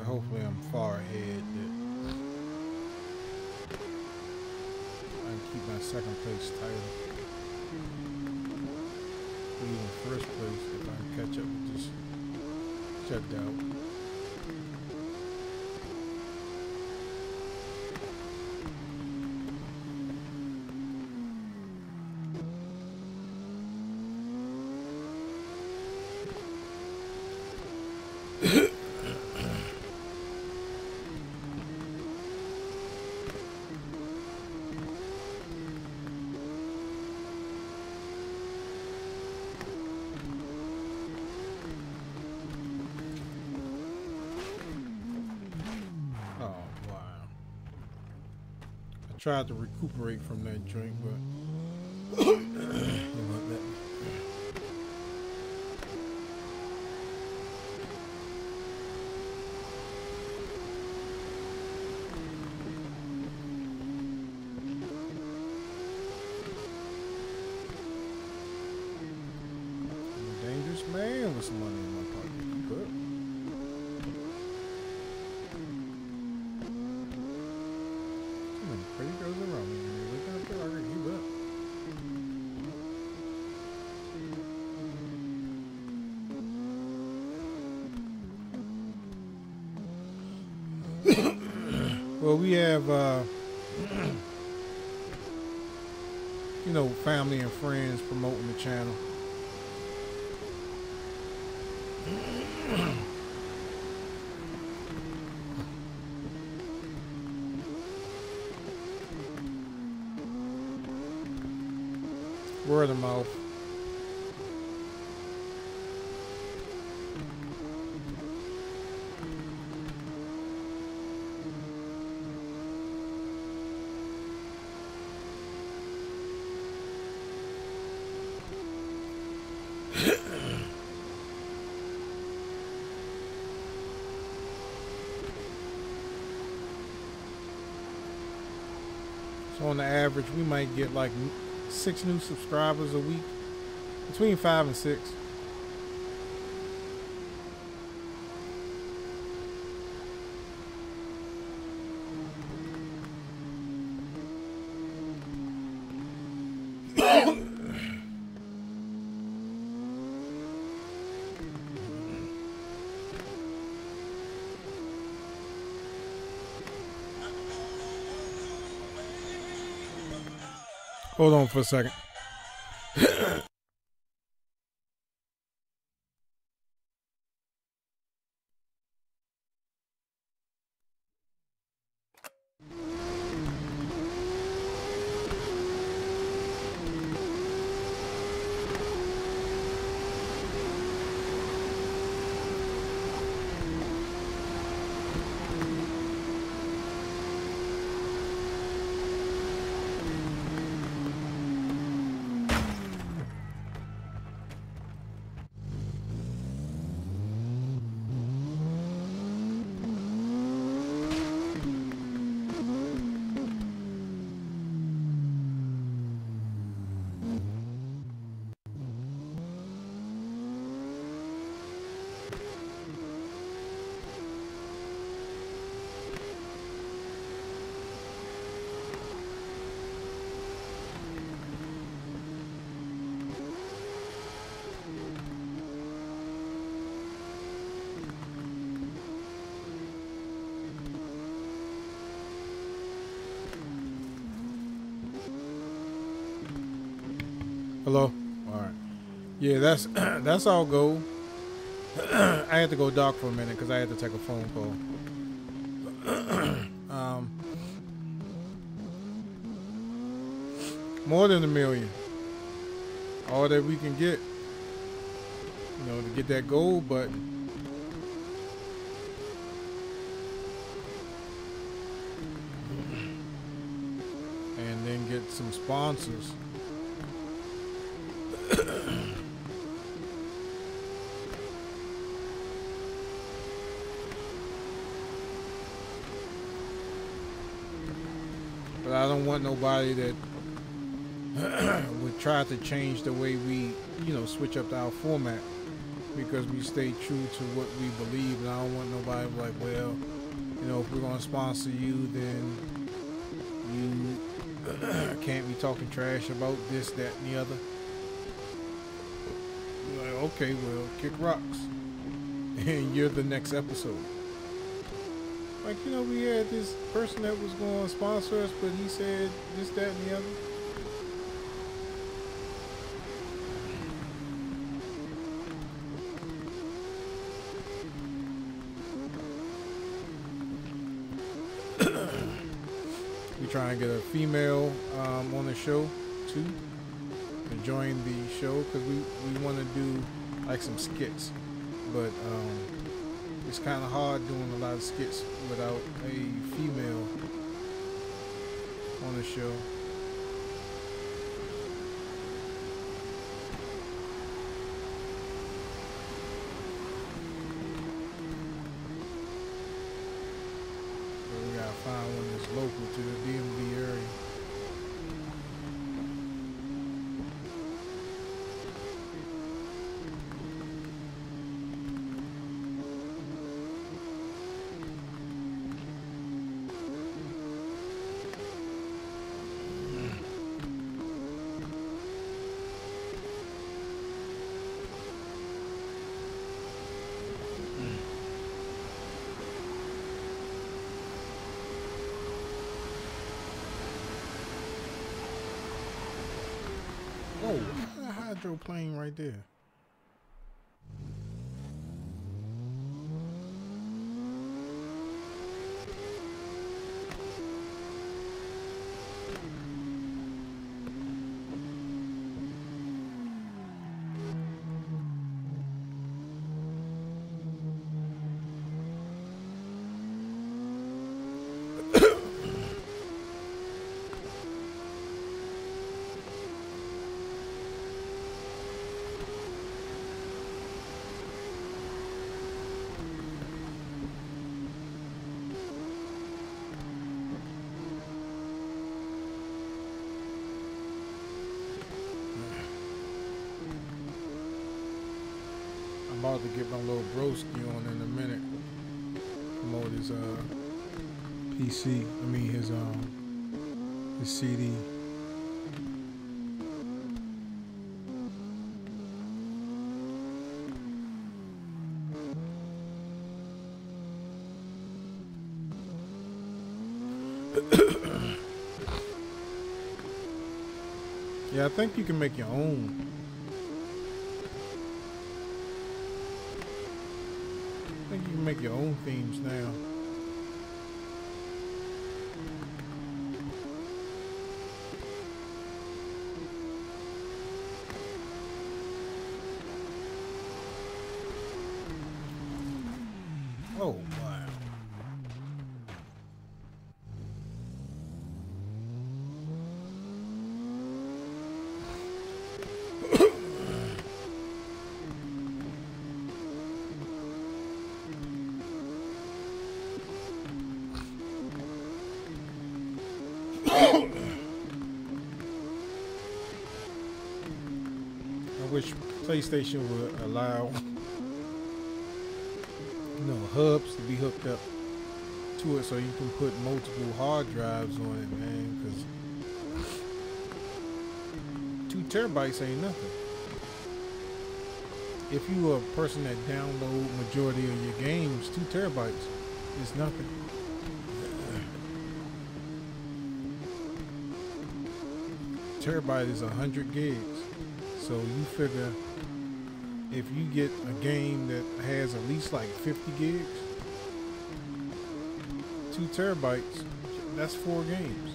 hopefully I'm far ahead that I can keep my second place title. Even first place if I can catch up with this checked out. Tried to recuperate from that drink, but it won't let me. I'm a dangerous man with some money in my pocket. Good. Well, we have, you know, family and friends promoting the channel. Word of mouth. So on the average, we might get like 6 new subscribers a week, between 5 and 6. Hold on for a second. Hello? Alright. Yeah, that's all go. I had to go dark for a minute because I had to take a phone call. More than 1 million. All that we can get. You know, to get that gold button. And then get some sponsors. But I don't want nobody that would try to change the way we, you know, switch up our format, because we stay true to what we believe. And I don't want nobody like, well, you know, if we're going to sponsor you, then you can't be talking trash about this, that, and the other. Like, okay, well, kick rocks. And you're the next episode. Like, you know, we had this person that was going to sponsor us, but he said this, that, and the other. We try and get a female on the show, too, to join the show, because we want to do, like, some skits. But, it's kind of hard doing a lot of skits without a female on the show. So we gotta find one that's local to the DMV area. Oh, a hydroplane right there. I'm about to get my little broski on in a minute. Promote his PC. I mean his CD. Yeah, I think you can make your own. I think you can make your own themes now. Oh, wow. I wish PlayStation would allow, hubs to be hooked up to it so you can put multiple hard drives on it, man, because 2 terabytes ain't nothing. If you are a person that download majority of your games, 2 terabytes is nothing. Terabyte is 100 gigs. So you figure if you get a game that has at least like 50 gigs, 2 terabytes, that's 4 games.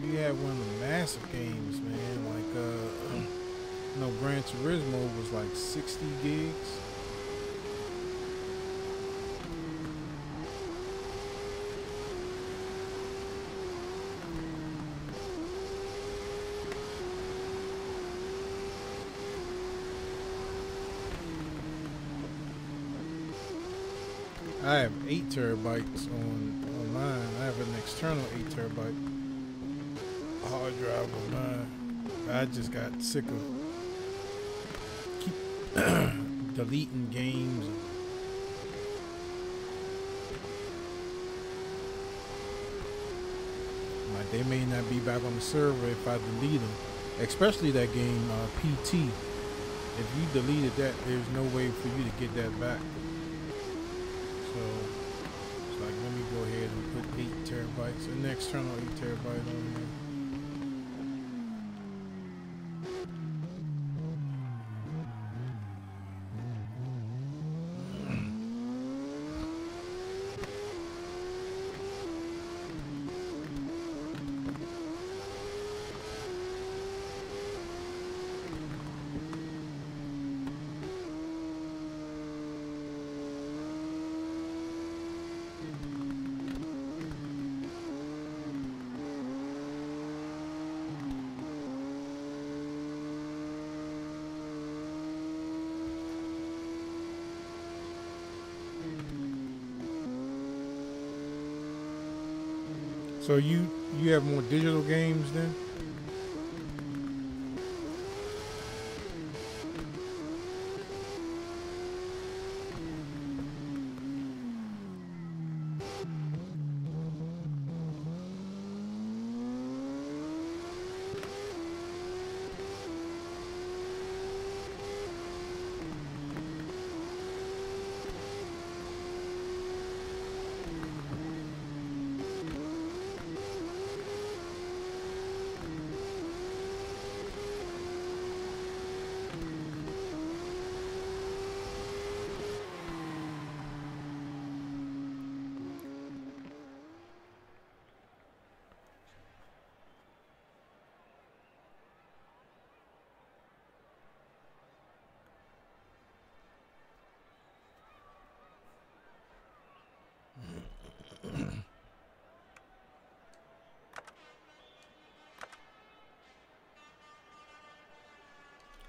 You have one of the massive games, man, like Gran Turismo was like 60 gigs. I have 8 terabytes on mine. I have an external 8 terabyte hard drive on mine. I just got sick of keep deleting games. Like they may not be back on the server if I delete them. Especially that game PT. If you deleted that, there's no way for you to get that back. So it's like, let me go ahead and put 8 terabytes, an external 8 terabyte on here. So you have more digital games then?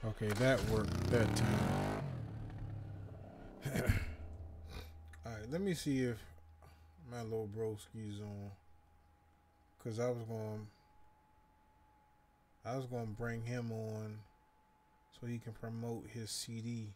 Okay, that worked that time. Alright, let me see if my little broski's on. Cause I was gonna bring him on so he can promote his CD.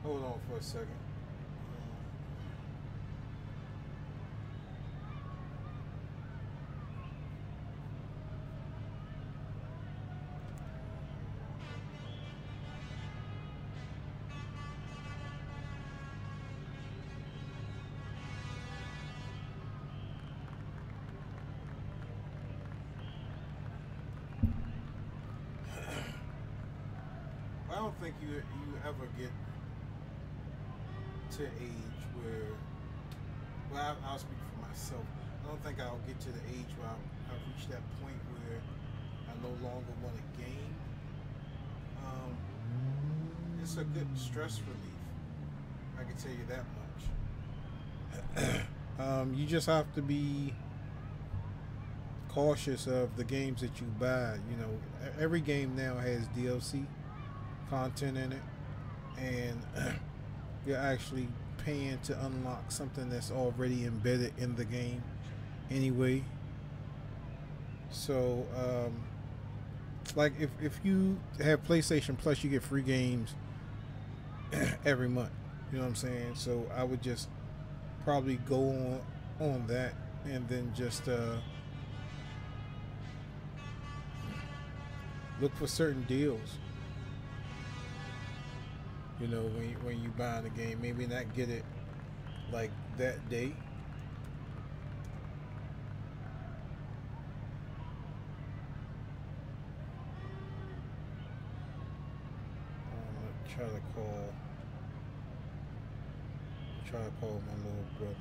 Hold on for a second. I don't think you ever get to age where, well, I'll speak for myself. I don't think I'll get to the age where I've reached that point where I no longer want to game. It's a good stress relief. I can tell you that much. You just have to be cautious of the games that you buy. You know, every game now has DLC content in it, and you're actually paying to unlock something that's already embedded in the game anyway. So like if you have PlayStation Plus, you get free games every month, you know what I'm saying? So I would just probably go on that, and then just look for certain deals. You know, when you buy the game, maybe not get it like that day. I'm gonna try to call my little brother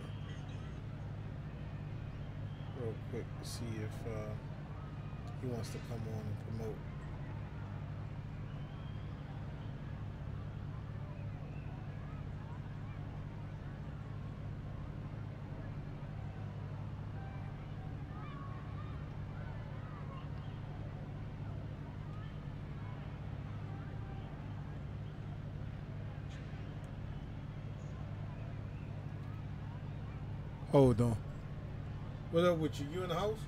real quick to see if he wants to come on and promote. Hold on. What up with you? You in the house?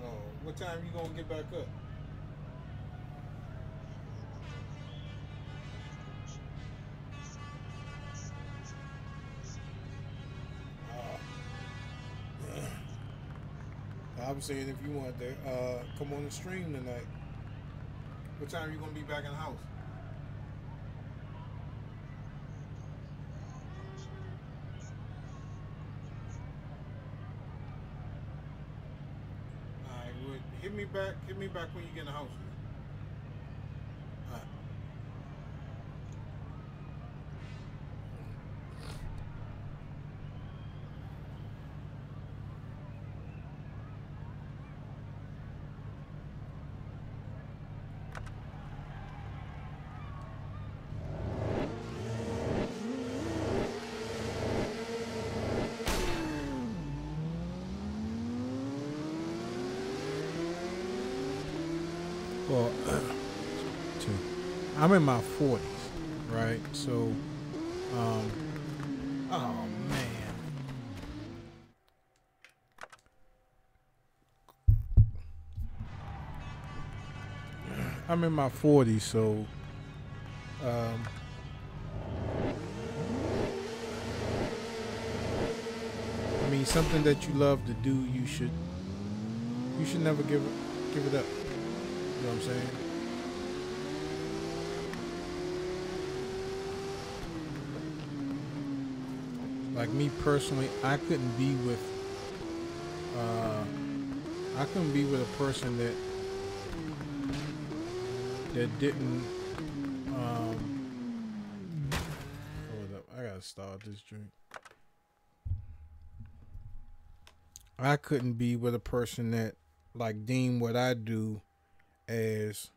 Oh, what time you gonna get back up? I was saying if you want to come on the stream tonight. What time you gonna be back in the house? Alright, well, hit me back when you get in the house. Alright. Well, I'm in my 40s, right? So, oh man, I'm in my 40s, so, um, I mean, something that you love to do, you should never give it up. You know what I'm saying? Like me personally, I couldn't be with a person that didn't hold up. I gotta start this drink. I couldn't be with a person that like deem what I do as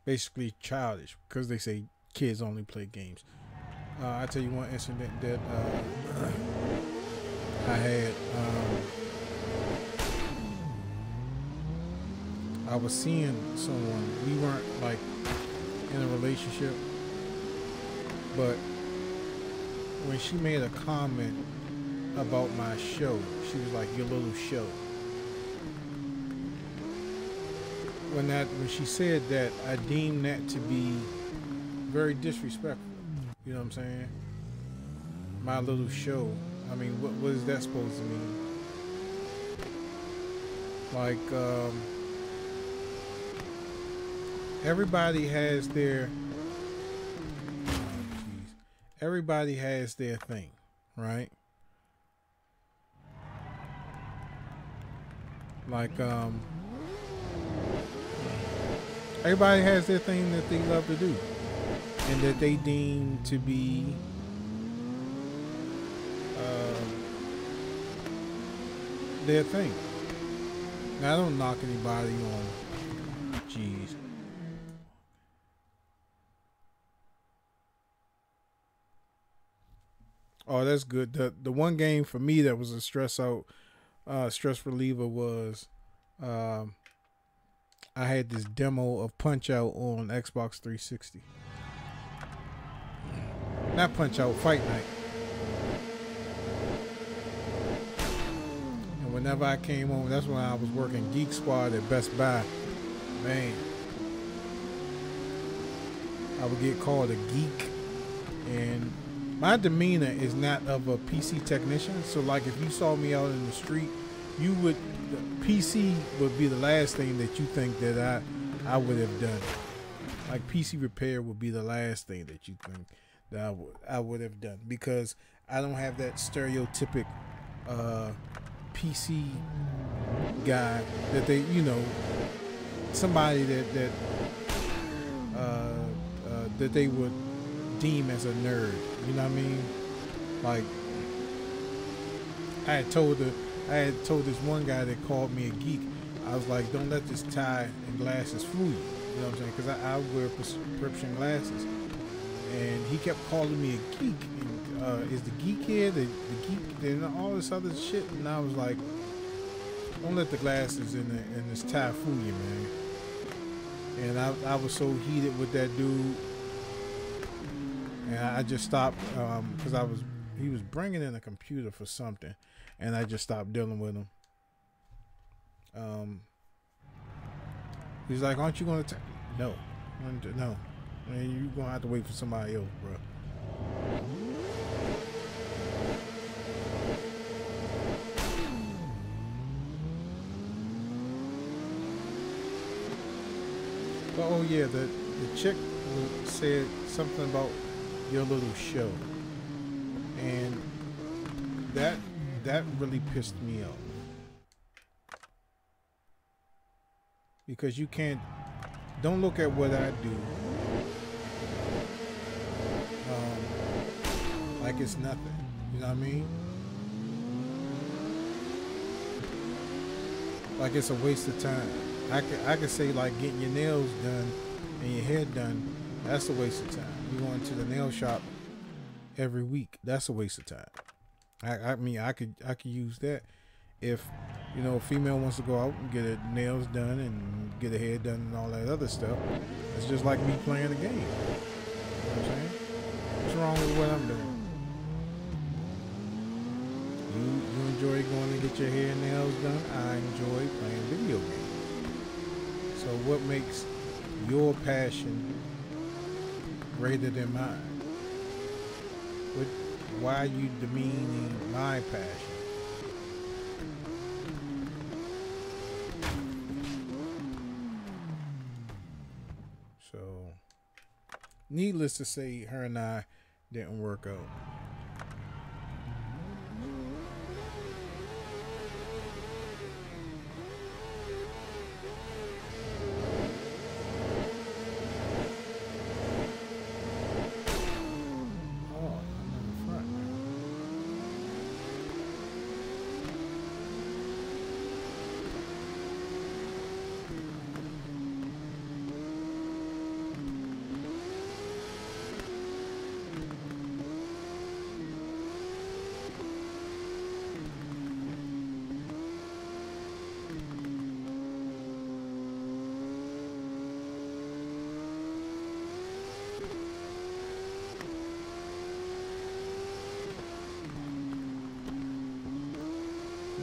basically childish, because they say kids only play games. I tell you one incident that I had. I was seeing someone. We weren't like in a relationship, but when she made a comment about my show, she was like, "Your little show." When she said that, I deemed that to be very disrespectful. You know what I'm saying? My little show. I mean, what is that supposed to mean? Like, everybody has their everybody has their thing, right? Like, everybody has their thing that they love to do and that they deem to be their thing. Now, I don't knock anybody on, jeez. Oh, that's good. The one game for me that was a stress reliever was, I had this demo of Punch Out on Xbox 360. Not Punch Out, Fight Night. And whenever I came home, that's when I was working Geek Squad at Best Buy. Man, I would get called a geek, and my demeanor is not of a PC technician. So like if you saw me out in the street, PC would be the last thing that you think that I would have done. Like PC repair would be the last thing that you think that I would have done, because I don't have that stereotypic PC guy that they, somebody that they would deem as a nerd. You know what I mean? Like, I had told this one guy that called me a geek. I was like, don't let this tie and glasses fool you. You know what I'm saying? Because I wear prescription glasses. And he kept calling me a geek. And, is the geek here? The geek? And all this other shit. And I was like, don't let the glasses and this tie fool you, man. And I was so heated with that dude. And I just stopped, because he was bringing in a computer for something, and I just stopped dealing with him. He's like, aren't you going to no. No. I mean, you're going to have to wait for somebody else, bro. But, oh yeah, the chick said something about your little show, and that really pissed me off, because you don't look at what I do like it's nothing. You know what I mean? Like it's a waste of time. I could say like getting your nails done and your hair done, that's a waste of time. You going to the nail shop every week, that's a waste of time. I mean, I could use that if you know a female wants to go out and get her nails done and get her hair done and all that other stuff, it's just like me playing a game. You know what I'm saying? What's wrong with what I'm doing? You enjoy going to get your hair and nails done. I enjoy playing video games. So what makes your passion greater than mine? Why are you demeaning my passion? So, needless to say, her and I didn't work out.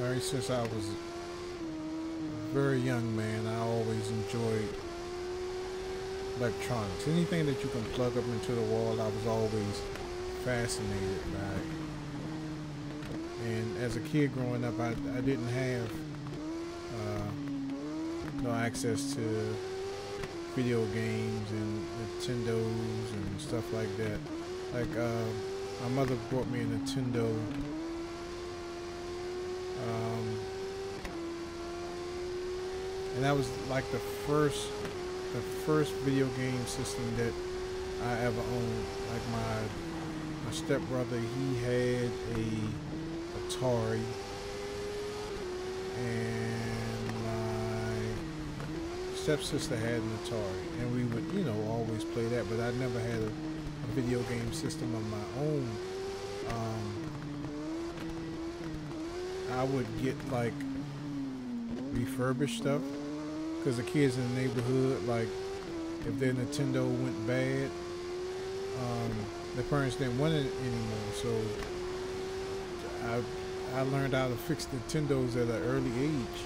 Ever since I was a very young man, I always enjoyed electronics. Anything that you can plug up into the wall, I was always fascinated by it. And as a kid growing up, I didn't have no access to video games and Nintendos and stuff like that. Like my mother brought me a Nintendo. And that was like the first video game system that I ever owned. Like my stepbrother, he had a Atari, and my stepsister had an Atari, and we would, you know, always play that. But I never had a video game system of my own. I would get like refurbished stuff because the kids in the neighborhood, like if their Nintendo went bad, their parents didn't want it anymore. So I learned how to fix Nintendos at an early age.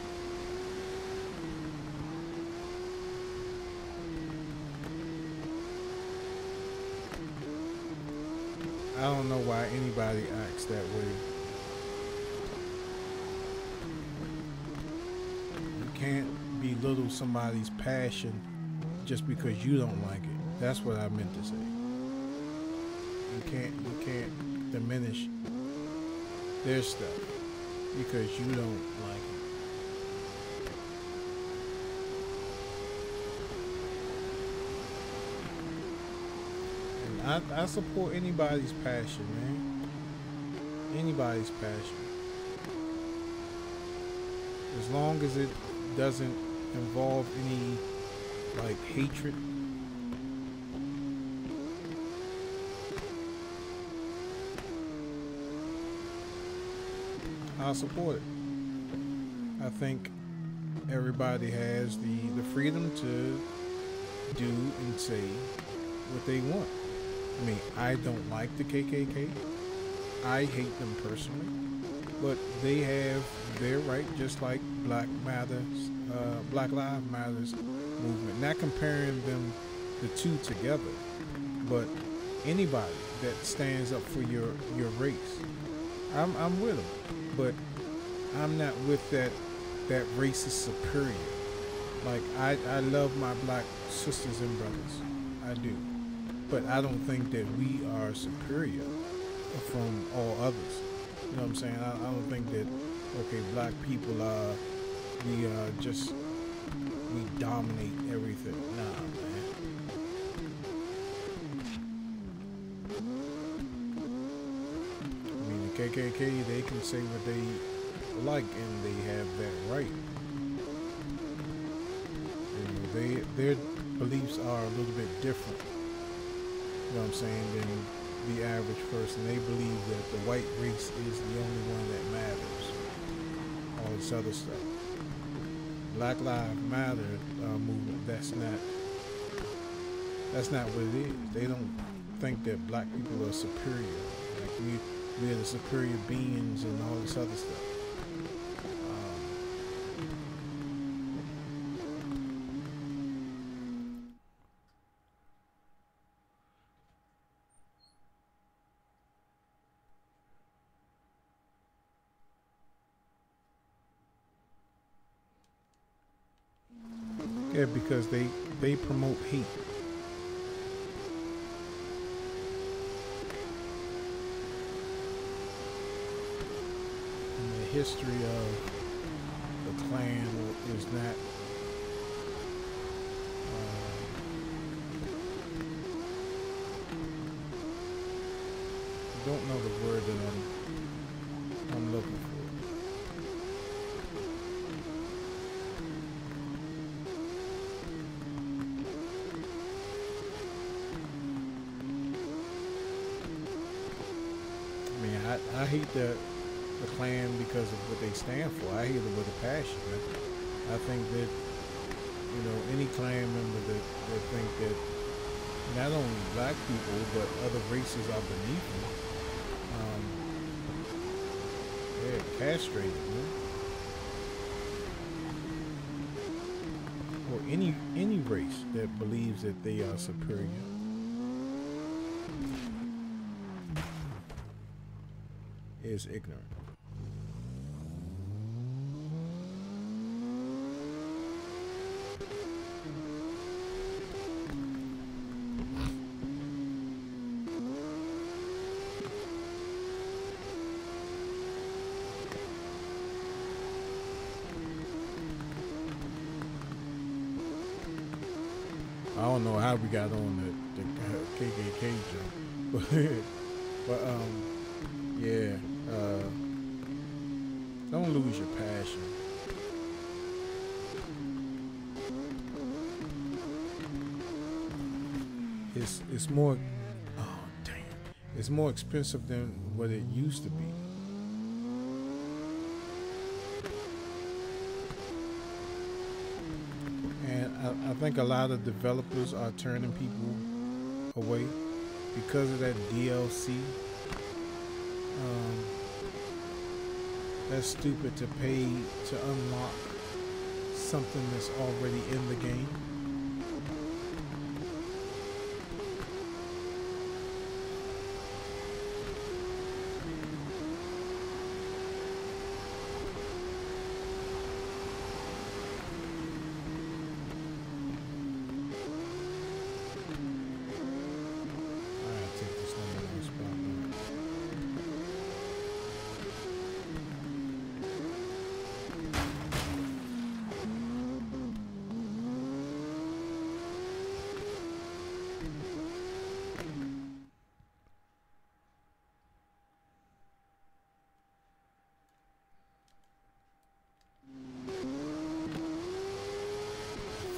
I don't know why anybody acts that way. Can't belittle somebody's passion just because you don't like it. That's what I meant to say. You can't diminish their stuff because you don't like it. And I support anybody's passion, man. Anybody's passion. As long as it doesn't involve any like hatred. I'll support it. I think everybody has the freedom to do and say what they want. I mean, I don't like the KKK. I hate them personally. But they have their right, just like Black Lives Matters movement. Not comparing them, the two together, but anybody that stands up for your race, I'm with them. But I'm not with that racist superior. Like I love my black sisters and brothers, I do, but I don't think that we are superior from all others. You know what I'm saying? I don't think that, okay, black people we dominate everything. Nah, man. I mean, the KKK, they can say what they like, and they have that right. You know, their beliefs are a little bit different. You know what I'm saying? Than the average person. They believe that the white race is the only one that matters. all this other stuff. Black Lives Matter movement. That's not what it is. They don't think that black people are superior. Like we are the superior beings and all this other stuff. Yeah, because they promote hate. And the history of the Klan is not I don't know the word that I'm looking for. I hate the Klan because of what they stand for. I hate it with a passion. I think that, you know, any Klan member that think that not only black people but other races are beneath them, they're castrated, man. Or any race that believes that they are superior. Is ignorant. I don't know how we got on the KKK jump, but yeah. Don't lose your passion. It's more, oh damn, it's more expensive than what it used to be. And I think a lot of developers are turning people away because of that DLC. That's stupid to pay to unlock something that's already in the game.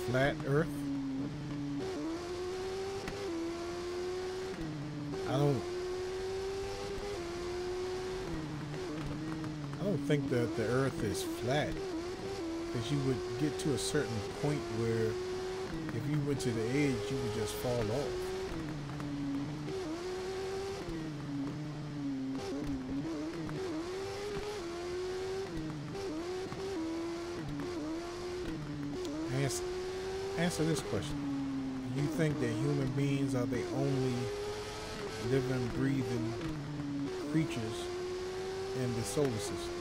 Flat Earth. I don't think that the Earth is flat, because you would get to a certain point where if you went to the edge, you would just fall off. Answer this question. Do you think that human beings are the only living, breathing creatures in the solar system?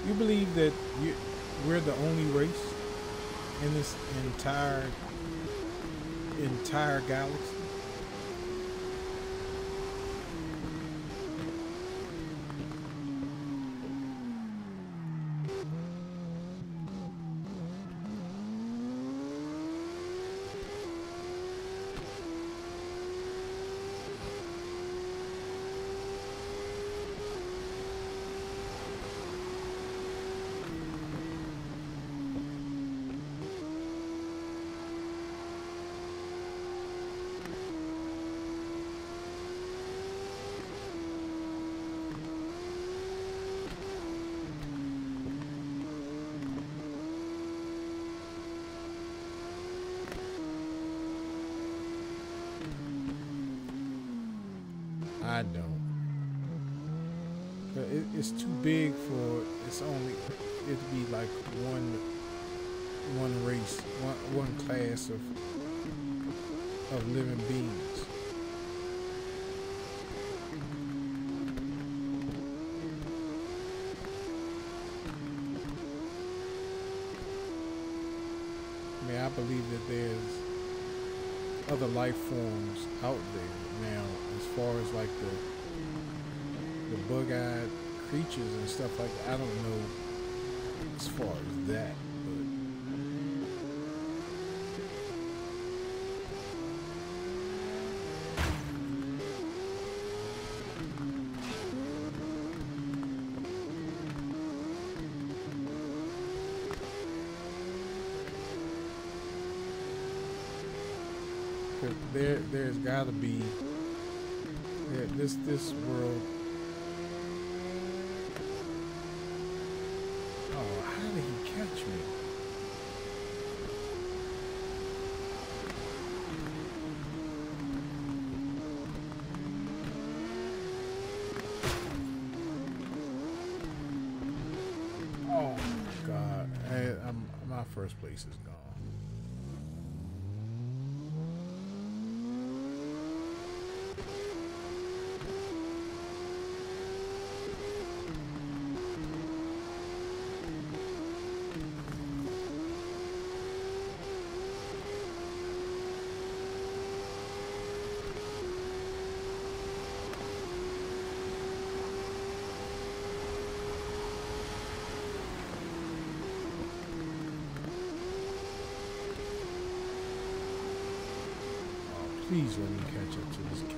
You believe that we're the only race? in this entire galaxy. I don't. But it's too big for it's only it to be like one race, one class of living beings. I mean, I believe that there's other life forms out there now, as far as like the bug-eyed creatures and stuff like that. I don't know as far as that, but there's got to be this world. Oh, how did he catch me? Oh my God! My first place is gone. Please let me catch up to this cat.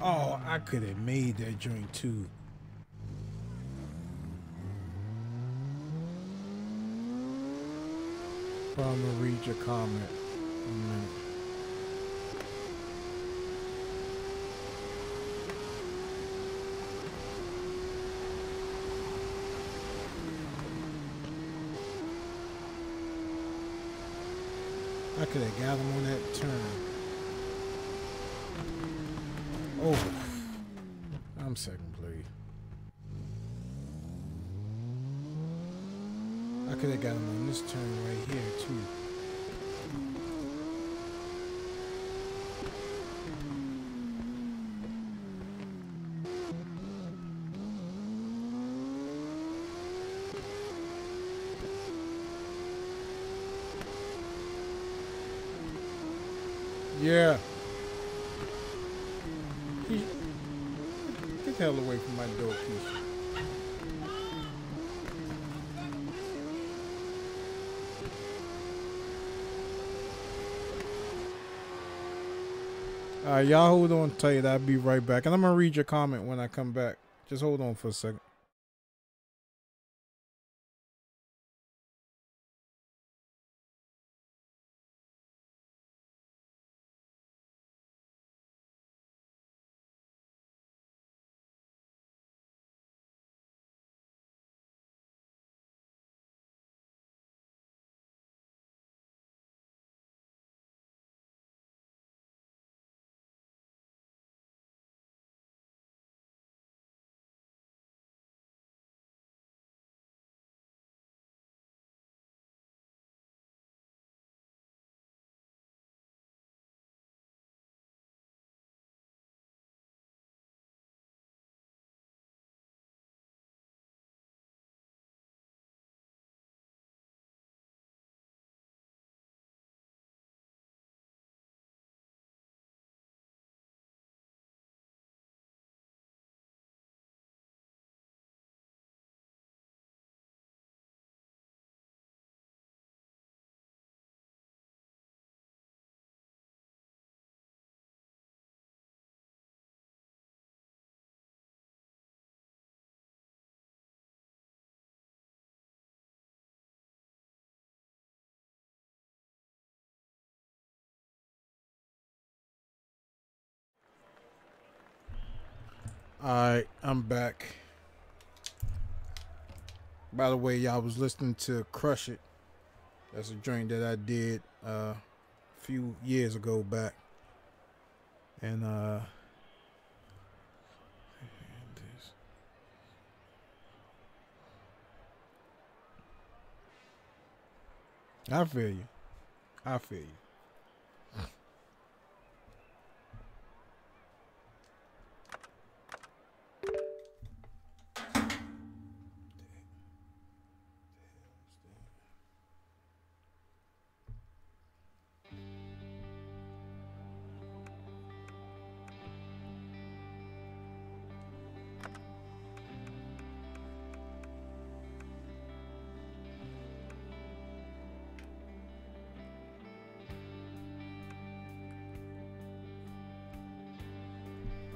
Oh, I could have made that joint too. Well, I'm gonna read your comment in a minute. I could have got him on that turn. Oh, I'm second place. I could have got him on this turn right here too. Yeah. Get the hell away from my door, Keisha. Alright, y'all hold on tight. I'll be right back. And I'm going to read your comment when I come back. Just hold on for a second. Alright, I'm back. By the way, y'all was listening to Crush It. That's a joint that I did a few years ago back. And I feel you. I feel you.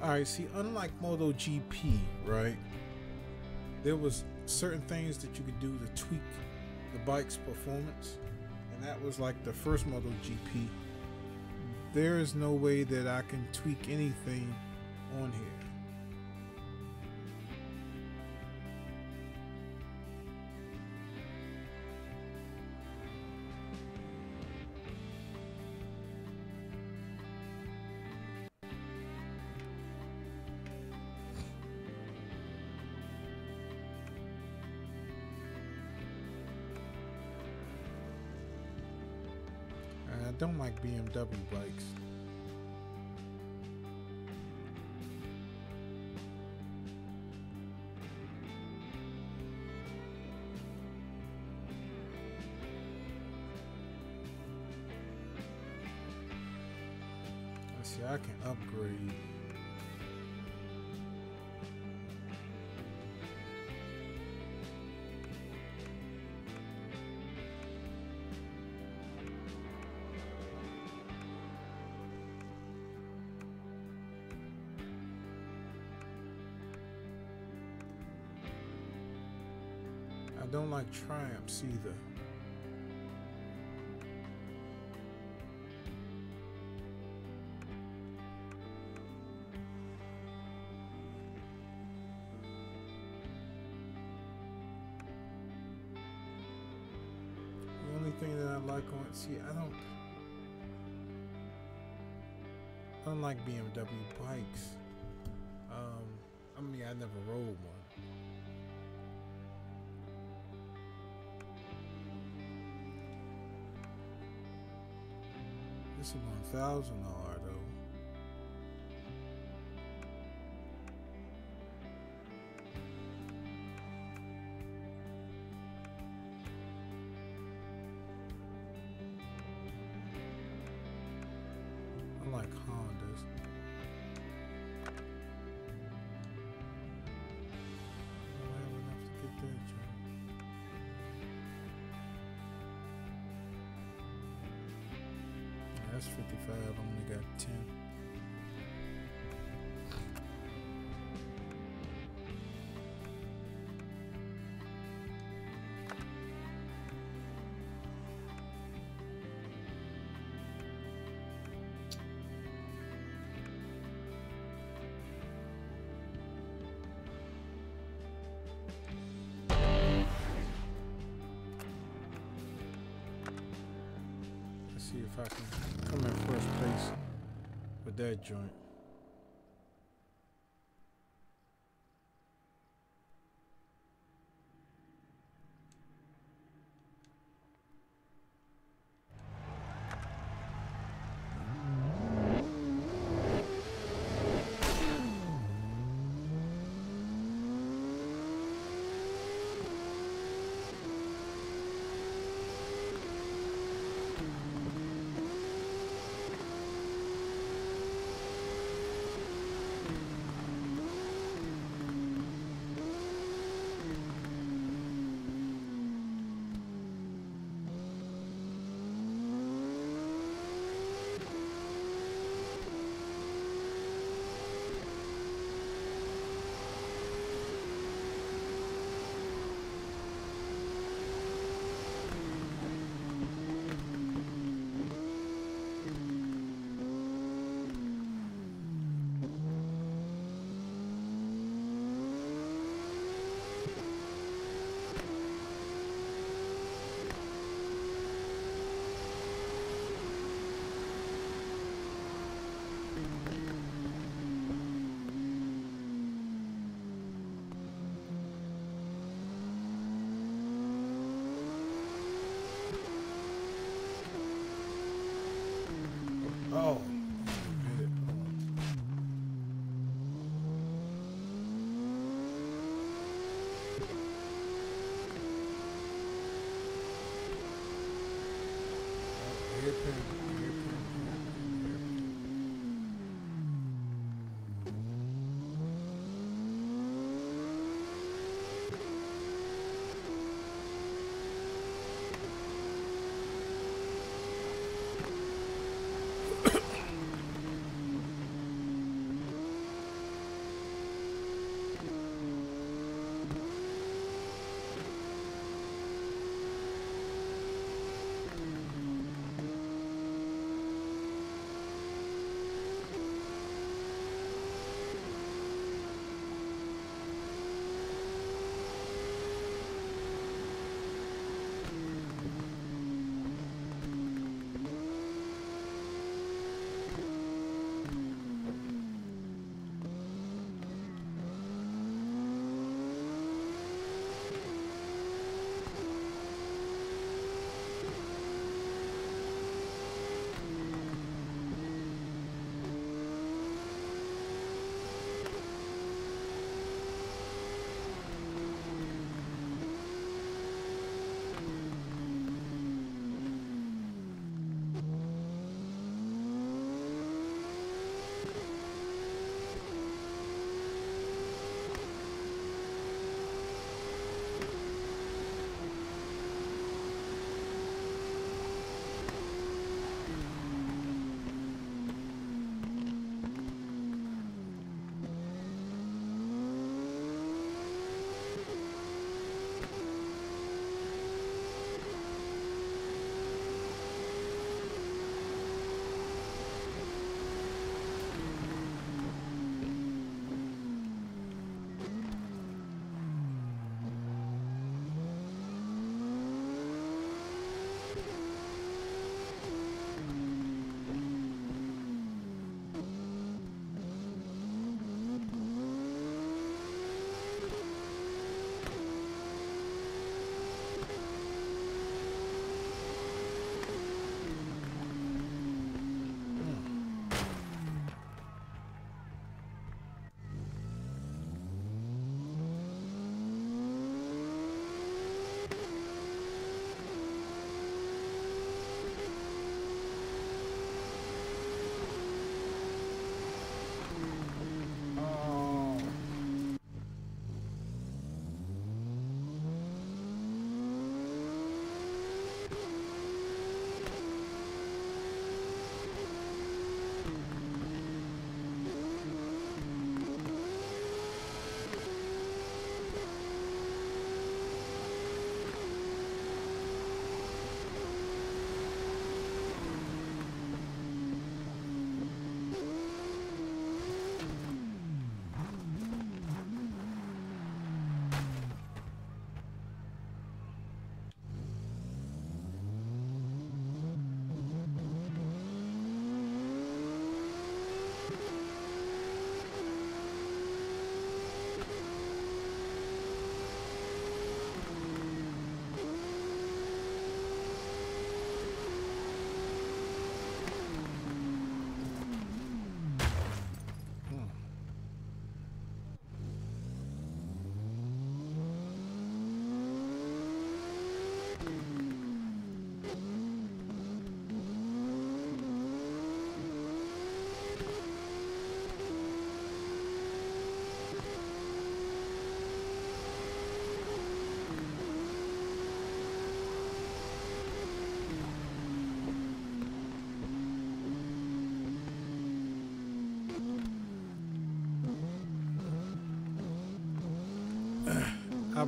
Alright, see, unlike MotoGP, right? There was certain things that you could do to tweak the bike's performance. And that was like the first MotoGP. There is no way that I can tweak anything on here. I don't like BMW bikes. Let's see, I can upgrade. I don't like Triumphs either. The only thing that I like on, see, I don't like BMW bikes. I mean, I never rode one. This is $1,000 though. I like Hondas. I don't have enough to get that job. That's 55. I only got 10. Let's see if I can come in first place with that joint.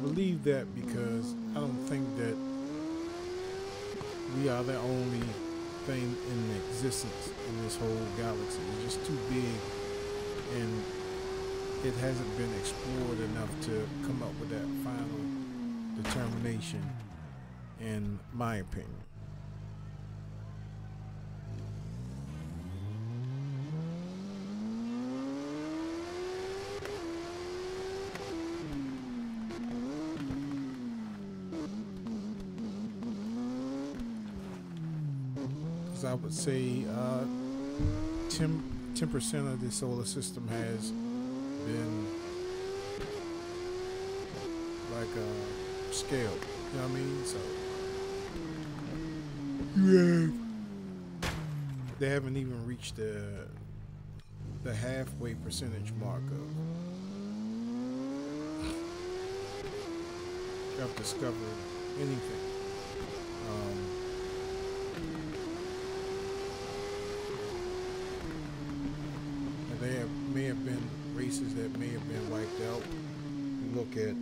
believe that because I don't think that we are the only thing in existence in this whole galaxy. It's just too big, and it hasn't been explored enough to come up with that final determination, in my opinion. I would say 10% of the solar system has been like scaled. You know what I mean? So they haven't even reached the halfway percentage mark of discovering anything. May have been races that may have been wiped out. You look at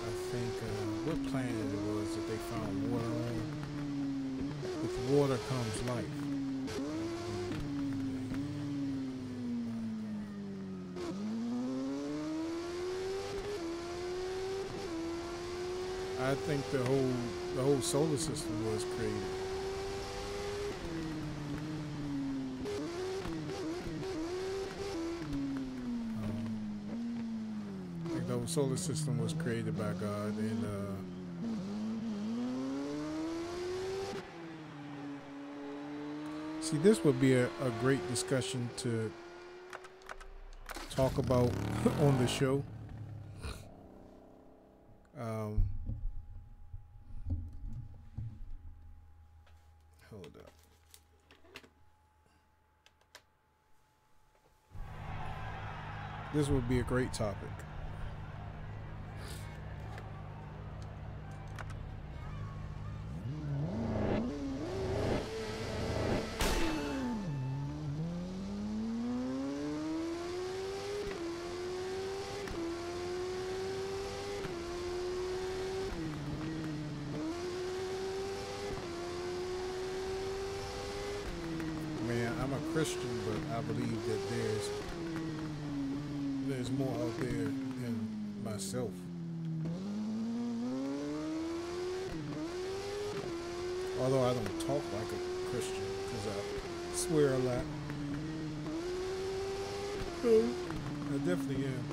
I think what planet it was that they found water on. With water comes life. I think the whole solar system was created. The solar system was created by God, and see, this would be a great discussion to talk about on the show. Hold up. This would be a great topic. Christian, but I believe that there's more out there than myself. Although I don't talk like a Christian because I swear a lot. I definitely am.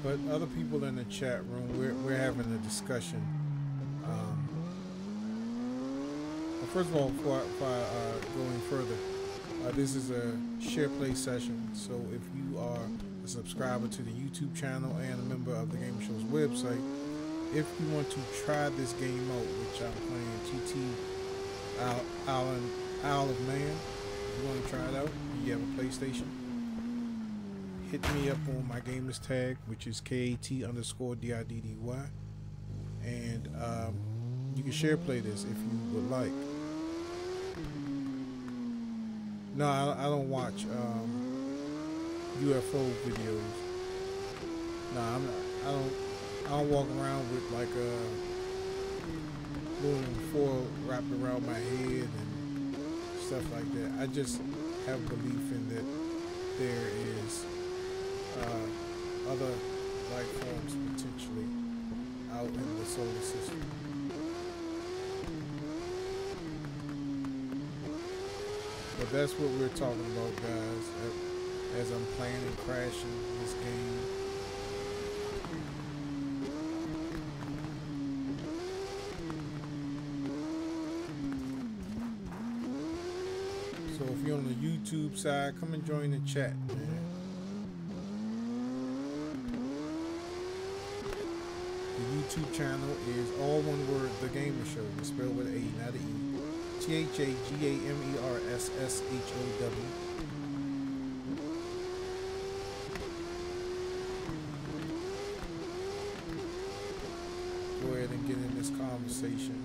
But other people in the chat room, we're having a discussion. Well, first of all, before going further, this is a Shareplay session. So if you are a subscriber to the YouTube channel and a member of the Game Show's website, if you want to try this game out, which I'm playing Isle of Man, if you want to try it out, you have a PlayStation, hit me up on my gamer's tag, which is K-A-T_DIDDY, and you can share play this if you would like. No, I don't watch UFO videos. No, I don't walk around with like a aluminum foil wrapped around my head and stuff like that. I just have belief in that there is other life forms potentially out in the solar system. But that's what we're talking about, guys, as I'm playing and crashing this game. So if you're on the YouTube side, come and join the chat, man. The YouTube channel is all one word, The Gamer Show. It's spelled with an A, not an E. THAGAMERSSHOW. Go ahead and get in this conversation.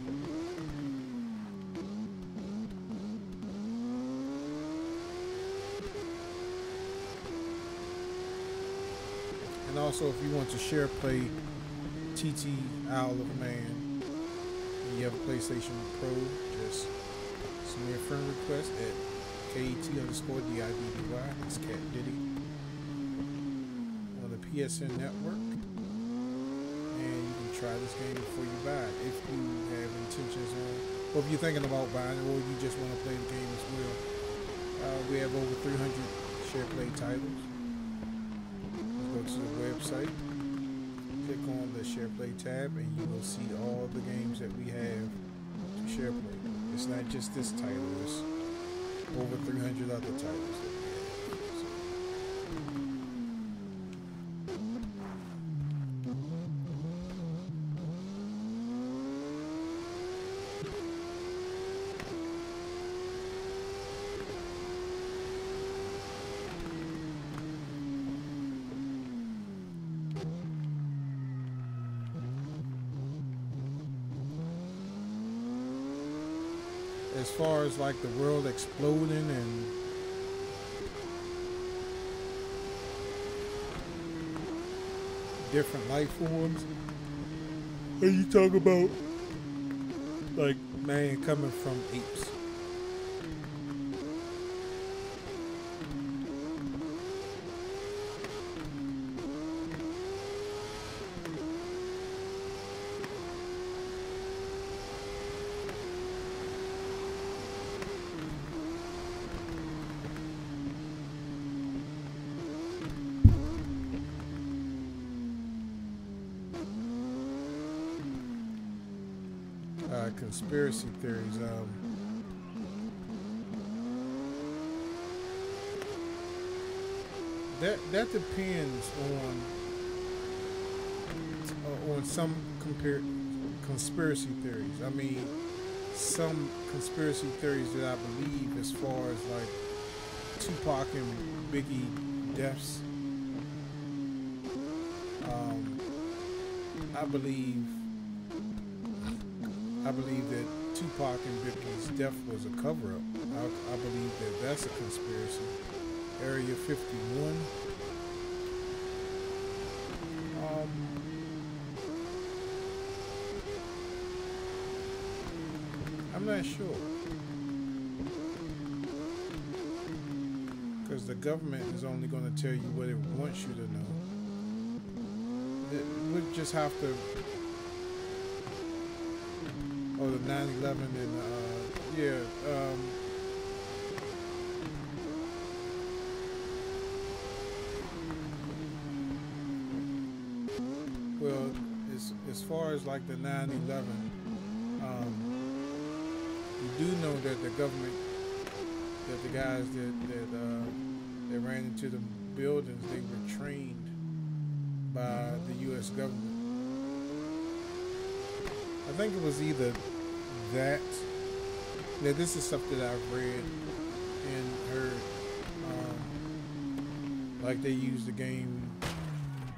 And also, if you want to share play TT Isle of Man, and you have a PlayStation Pro, just send me a friend request at KET_DIDDY. It's Cat Diddy on the PSN network. And you can try this game before you buy it if you have intentions on, or if you're thinking about buying it, or you just want to play the game as well. We have over 300 Shareplay titles. Go to the website, click on the Shareplay tab, and you will see all the games that we have to Shareplay. It's not just this title, it's over 300 other titles that we have. As far as like the world exploding and different life forms, and you talk about like man coming from apes. Conspiracy theories. That depends on some conspiracy theories. I mean, some conspiracy theories that I believe, as far as like Tupac and Biggie deaths. I believe that Tupac and Biggie's death was a cover-up. I believe that that's a conspiracy. Area 51. I'm not sure. Because the government is only going to tell you what it wants you to know. We just have to... Oh, the 9/11 and well, as far as like the 9/11, you do know that the government, that the guys that ran into the buildings, they were trained by the U.S. government. I think it was either that. Now, this is stuff that I've read and heard. Like they used the game.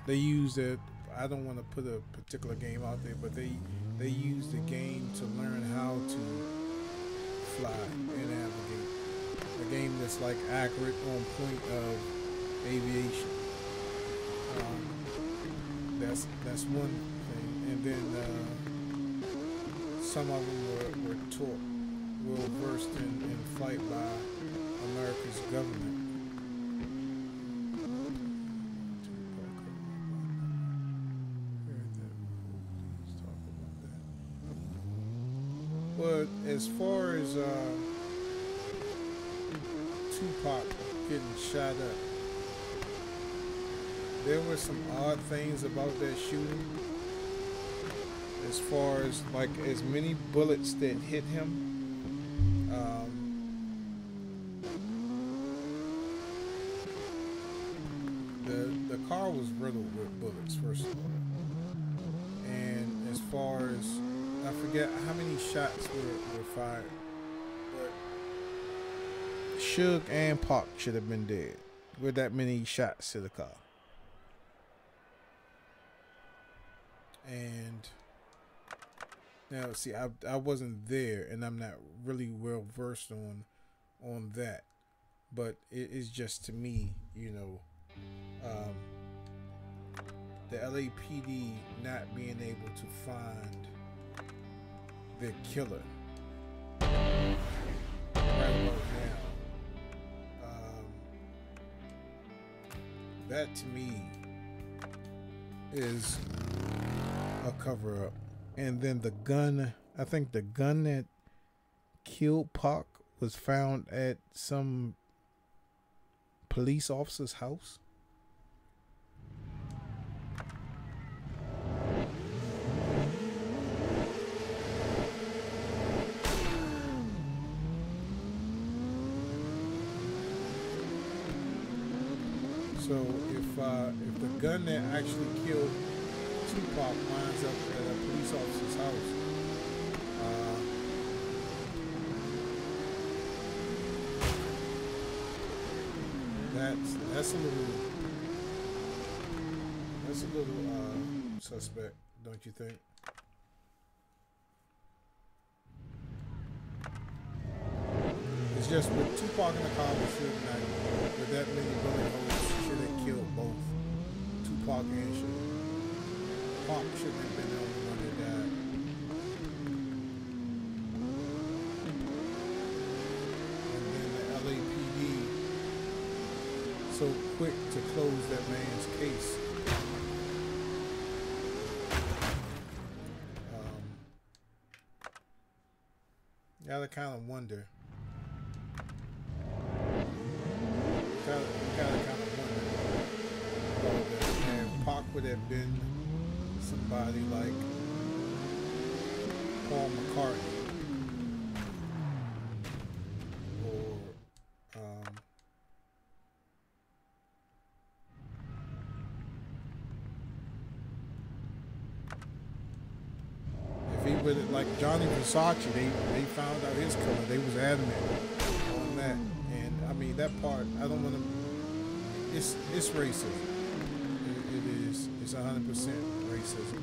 They used it. I don't want to put a particular game out there, but they used the game to learn how to fly and navigate. A game that's like accurate, on point of aviation. That's one thing, and then. Some of them were taught, well versed in flight by America's government. But as far as Tupac getting shot up, there were some odd things about that shooting. As far as like as many bullets that hit him, the car was riddled with bullets, first of all, And as far as, I forget how many shots were fired, but Suge and Pac should have been dead with that many shots to the car. And now, see, I wasn't there, and I'm not really well versed on that, but it is just, to me, you know, the LAPD not being able to find their killer right about now. That to me is a cover up. And then the gun, I think the gun that killed Pac was found at some police officer's house. So if the gun that actually killed Tupac winds up at a police officer's house, that's a little suspect, don't you think? It's just with Tupac in the car with Suge Knight, with that many bullet holes, should have killed both Tupac and Suge. Pac shouldn't have been the only one that died. And then the LAPD so quick to close that man's case. You gotta kind of wonder. Kind of wonder. And Pac would have been somebody like Paul McCartney, or if he would have, like Johnny Versace, they found out his color. They was adamant on that, and I mean that part. I don't want to. It's racism. It is. It's 100% racism.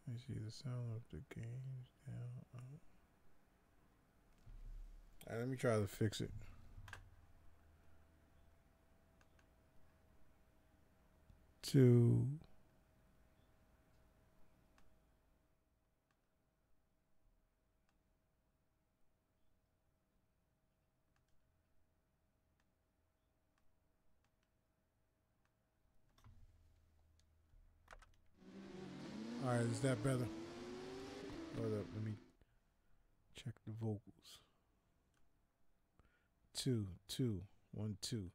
I see the sound of the games now. Alright, let me try to fix it. Alright, is that better? Hold up, let me check the vocals. 2, 1, 2.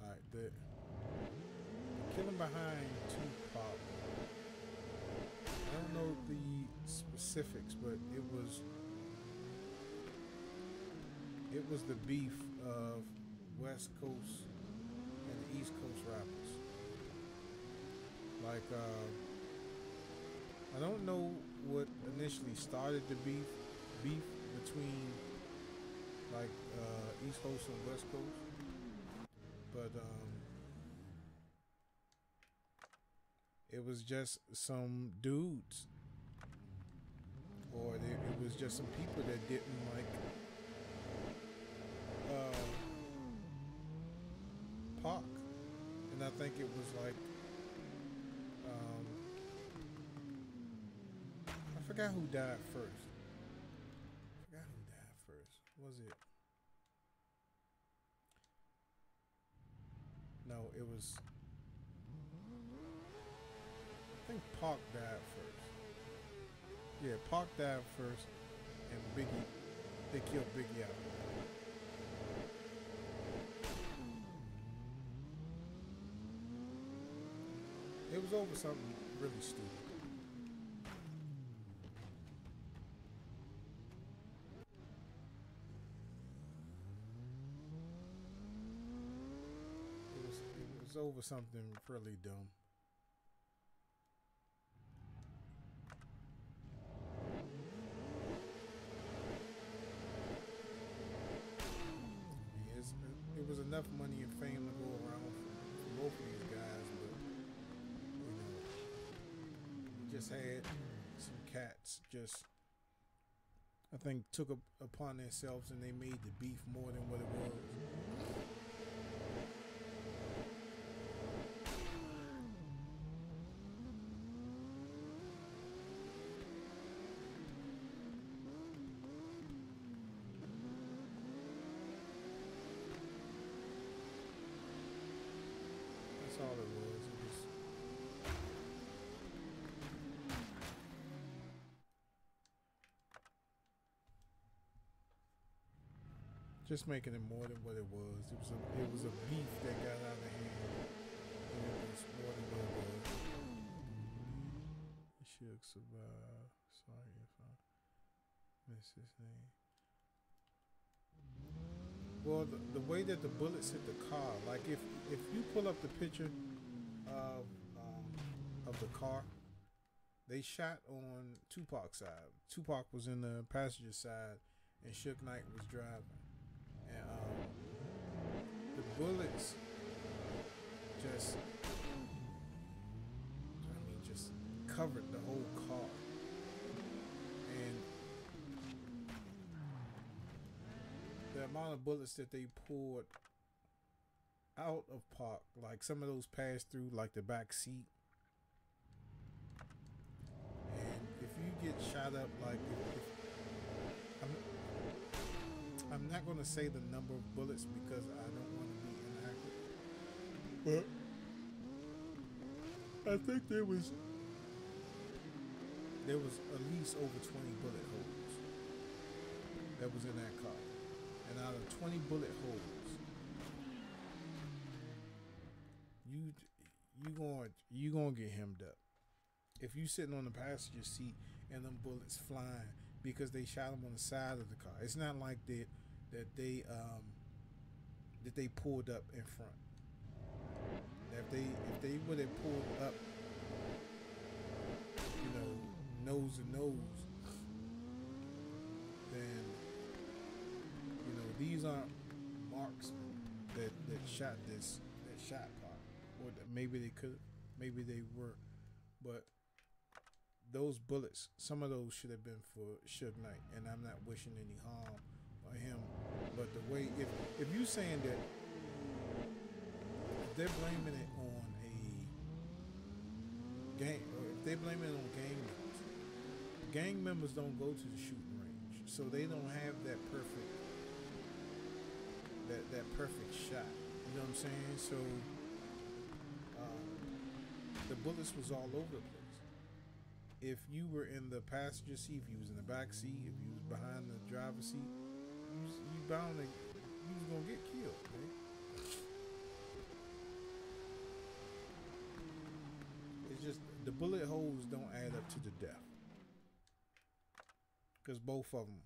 Alright, the killing behind Tupac. I don't know the specifics, but it was the beef of West Coast and East Coast rappers. Like, I don't know what initially started the beef between like East Coast and West Coast, but it was just some dudes, or it was just some people that didn't like Pac, and I think it was like I forgot who died first. Was it? No, it was. I think Pac died first. Yeah, Pac died first, and Biggie. They killed Biggie out. was over something really stupid. It was over something really dumb. It was enough money and fame to go around for both of these guys, but you know, we just had some cats just, I think, took upon themselves and they made the beef more than what it was. That's all it was. It was just making it more than what it was. It was a beef that got out of hand, and it was more than what it was. It should survive. Sorry if I missed his name. Well, the way that the bullets hit the car, like if you pull up the picture of the car, they shot on Tupac's side. Tupac was in the passenger side, and Suge Knight was driving. And the bullets just covered the whole car. And the amount of bullets that they poured out of Pac, like some of those passed through like the back seat. And if you get shot up, like I'm not going to say the number of bullets because I don't want to be inaccurate, but I think there was at least over 20 bullet holes that was in that car. And out of 20 bullet holes, you gonna get hemmed up. If you sitting on the passenger seat and them bullets flying because they shot him on the side of the car, it's not like that they pulled up in front. If they would have pulled up, you know, nose to nose, then you know these aren't marksmen that shot Pac, or that maybe they were, but those bullets, some of those should have been for Suge Knight, and I'm not wishing any harm on him. But the way, if you saying that if they're blaming it on a gang, or if they're blaming it on gang members don't go to the shooting range, so they don't have that perfect shot. You know what I'm saying? So the bullets was all over the place. If you were in the passenger seat, if you was in the back seat, if you was behind the driver's seat, you was gonna get killed, man. It's just the bullet holes don't add up to the death, because both of them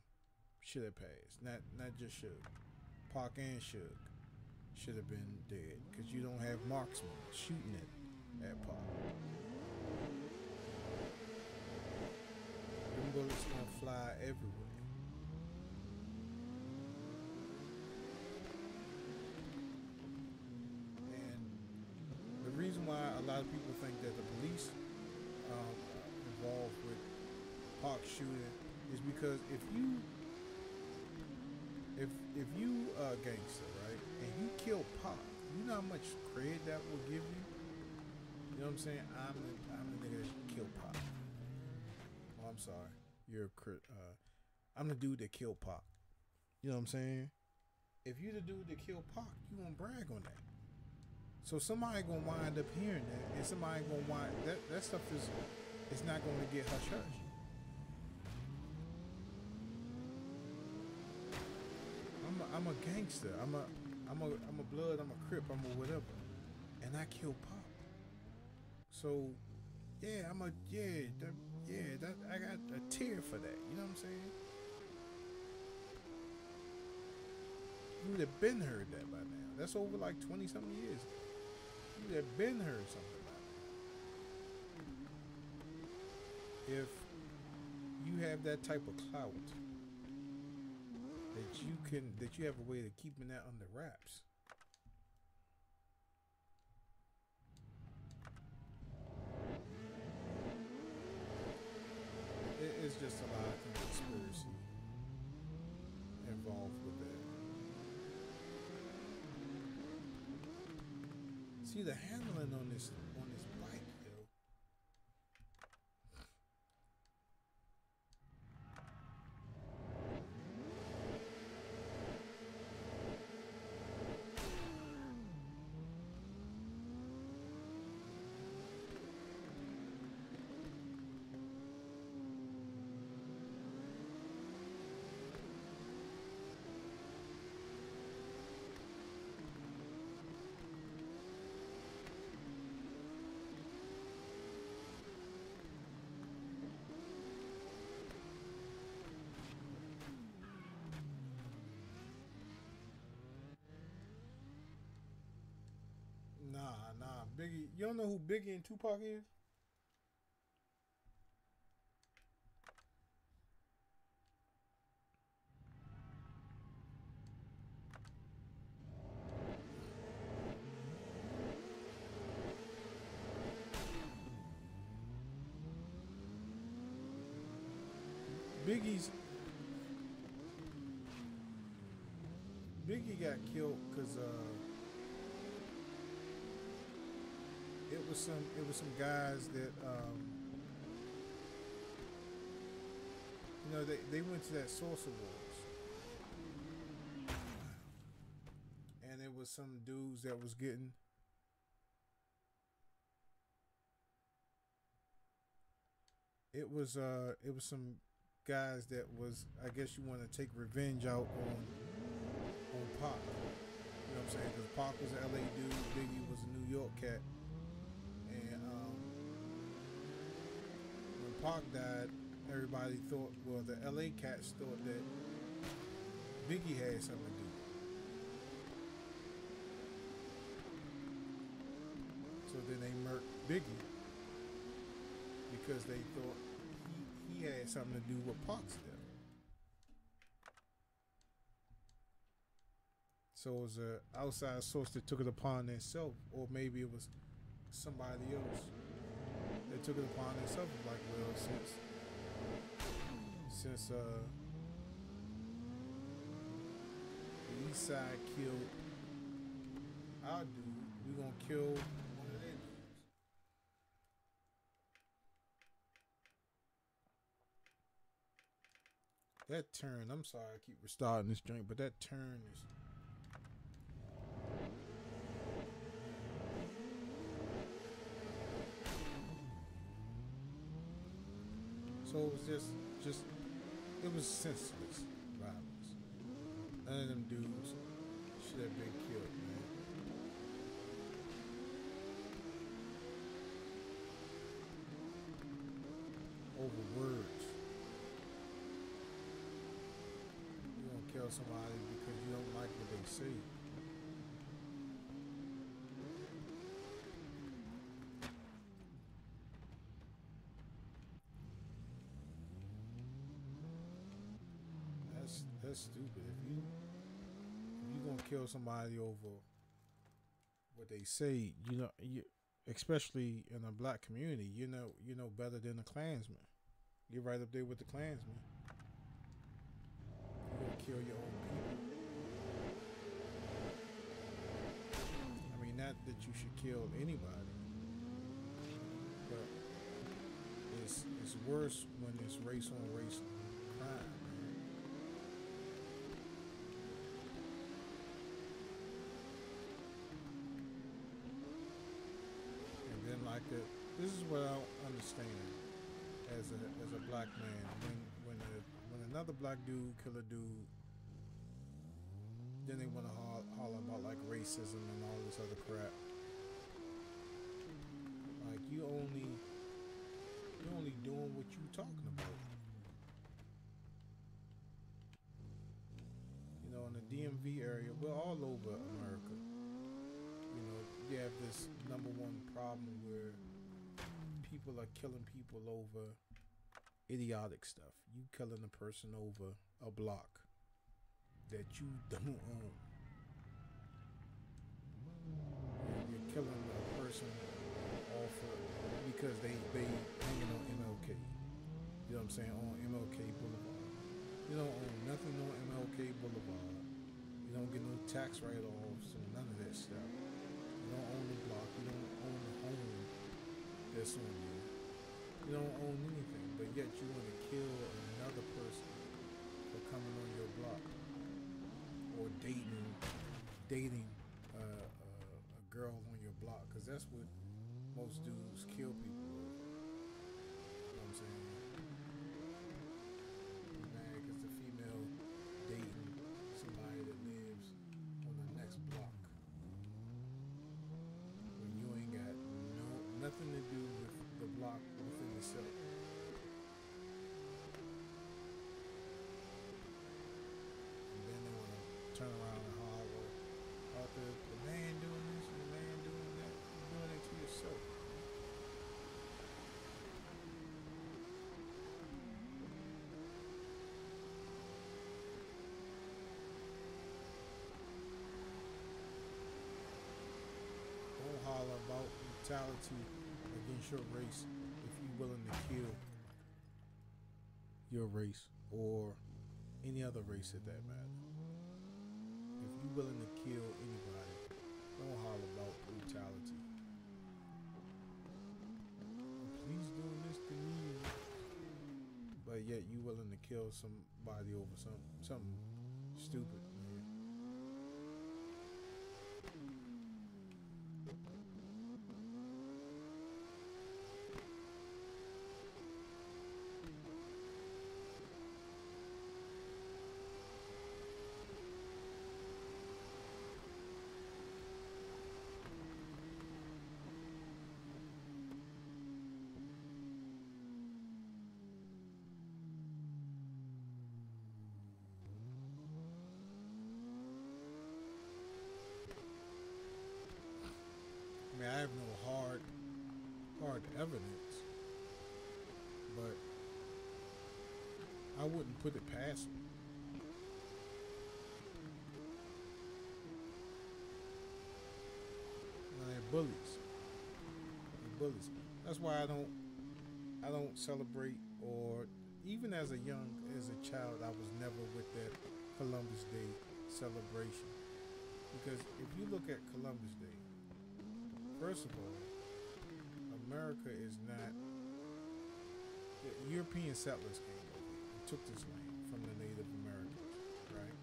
should have passed. Not just Suge. Pac and Suge should have been dead, because you don't have marksmen shooting at Pac. Them bullets gonna fly everywhere. And the reason why a lot of people think that the police involved with Pac shooting is because if you a gangster, right, and you kill Pac, you know how much cred that will give you. You know what I'm saying? I'm the nigga that killed Pac. Oh, I'm sorry. I'm the dude that killed Pac. You know what I'm saying? If you the dude that killed Pac, you gonna brag on that. So somebody gonna wind up hearing that, and somebody gonna that stuff is not gonna get hush hush. I'm a gangster. I'm a blood. I'm a crip. I'm a whatever, and I killed Pac. So yeah, that I got a tear for that. You know what I'm saying? You would have been heard that by now. That's over like 20 something years ago. You would have been heard something by now. If you have that type of clout that you have a way of keeping that under wraps. It's just a lot of conspiracy involved with that. See the handling on this bike, yo. Nah, Biggie. You don't know who Biggie and Tupac is? Biggie's Biggie got killed because it was some guys that you know they went to that Source Awards, and it was some dudes that was getting. It was some guys that was, I guess you want to take revenge out on Pac. You know what I'm saying? Because Pac was an LA dude, Biggie was a New York cat, and when Pac died, everybody thought, well, the LA cats thought that Biggie had something to do with it. So then they murked Biggie because they thought he had something to do with Pac's death. So it was an outside source that took it upon themselves, or maybe it was somebody else that took it upon themselves. Like, well, since the East Side killed our dude, we gonna kill one of their dudes. That turn, I'm sorry I keep restarting this drink, but that turn is. So it was just, it was senseless violence. None of them dudes should have been killed, man. Over words. You don't kill somebody because you don't like what they say. That's stupid. If you gonna kill somebody over what they say, especially in a black community, you know better than a Klansman. You're right up there with the Klansman. You're gonna kill your own people. I mean, not that you should kill anybody, but it's worse when it's race on race crime. Then this is what I don't understand as a black man. When another black dude kill a dude, then they want to holler about like racism and all this other crap. Like, you only doing what you talking about. You know, in the DMV area, we're all over America. You know, you have this number one problem where people are killing people over idiotic stuff. You killing a person over a block that you don't own. You're killing a person off of, because they hanging on MLK. You know what I'm saying? On MLK Boulevard. You don't own nothing on MLK Boulevard. You don't get no tax write-offs and none of that stuff. You don't own the block. You don't own the home that's on you. You don't own anything, but yet you want to kill another person for coming on your block or dating a girl on your block, because that's what most dudes kill people with. You know what I'm saying? You're mad because the female dating somebody that lives on the next block when you ain't got nothing to do with the block within itself. And then they want to turn around and holler about the man doing this and the man doing that. You're doing it to yourself. Don't holler about brutality against your race if you're willing to kill your race or any other race at that matter. If you're willing to kill anybody, don't holler about brutality. Please doing this to me, but yet you willing to kill somebody over something stupid, man. I mean, I have no hard evidence, but I wouldn't put it past them. You know, they're bullies. They're bullies. That's why I don't celebrate, or even as a child, I was never with that Columbus Day celebration. Because if you look at Columbus Day, first of all, America is not. The European settlers came over and took this land from the Native Americans, right?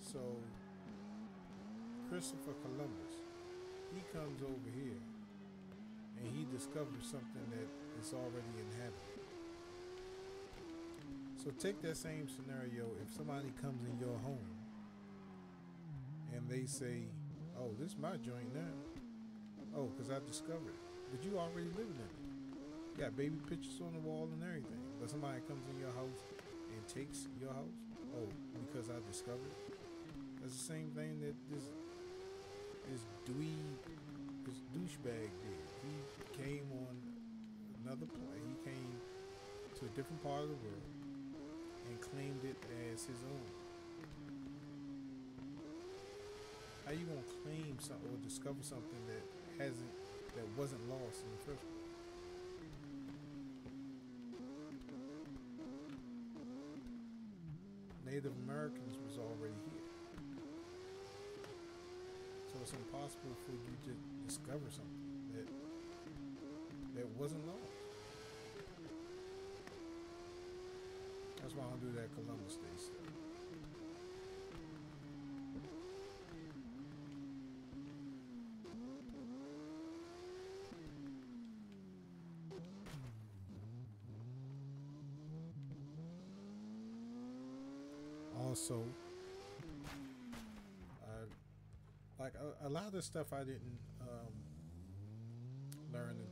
So Christopher Columbus, he comes over here and he discovers something that is already inhabited. So take that same scenario. If somebody comes in your home and they say, "Oh, this is my joint now. Oh, because I discovered it." But you already living in it. You got baby pictures on the wall and everything. But somebody comes in your house and takes your house. Oh, because I discovered it. That's the same thing that this douchebag did. He came on another plane. He came to a different part of the world and claimed it as his own. How you gonna claim something or discover something that wasn't lost in the first place? Native Americans was already here, so it's impossible for you to discover something that wasn't lost. That's why I don't do that Columbus Day stuff. Also, like a lot of the stuff I didn't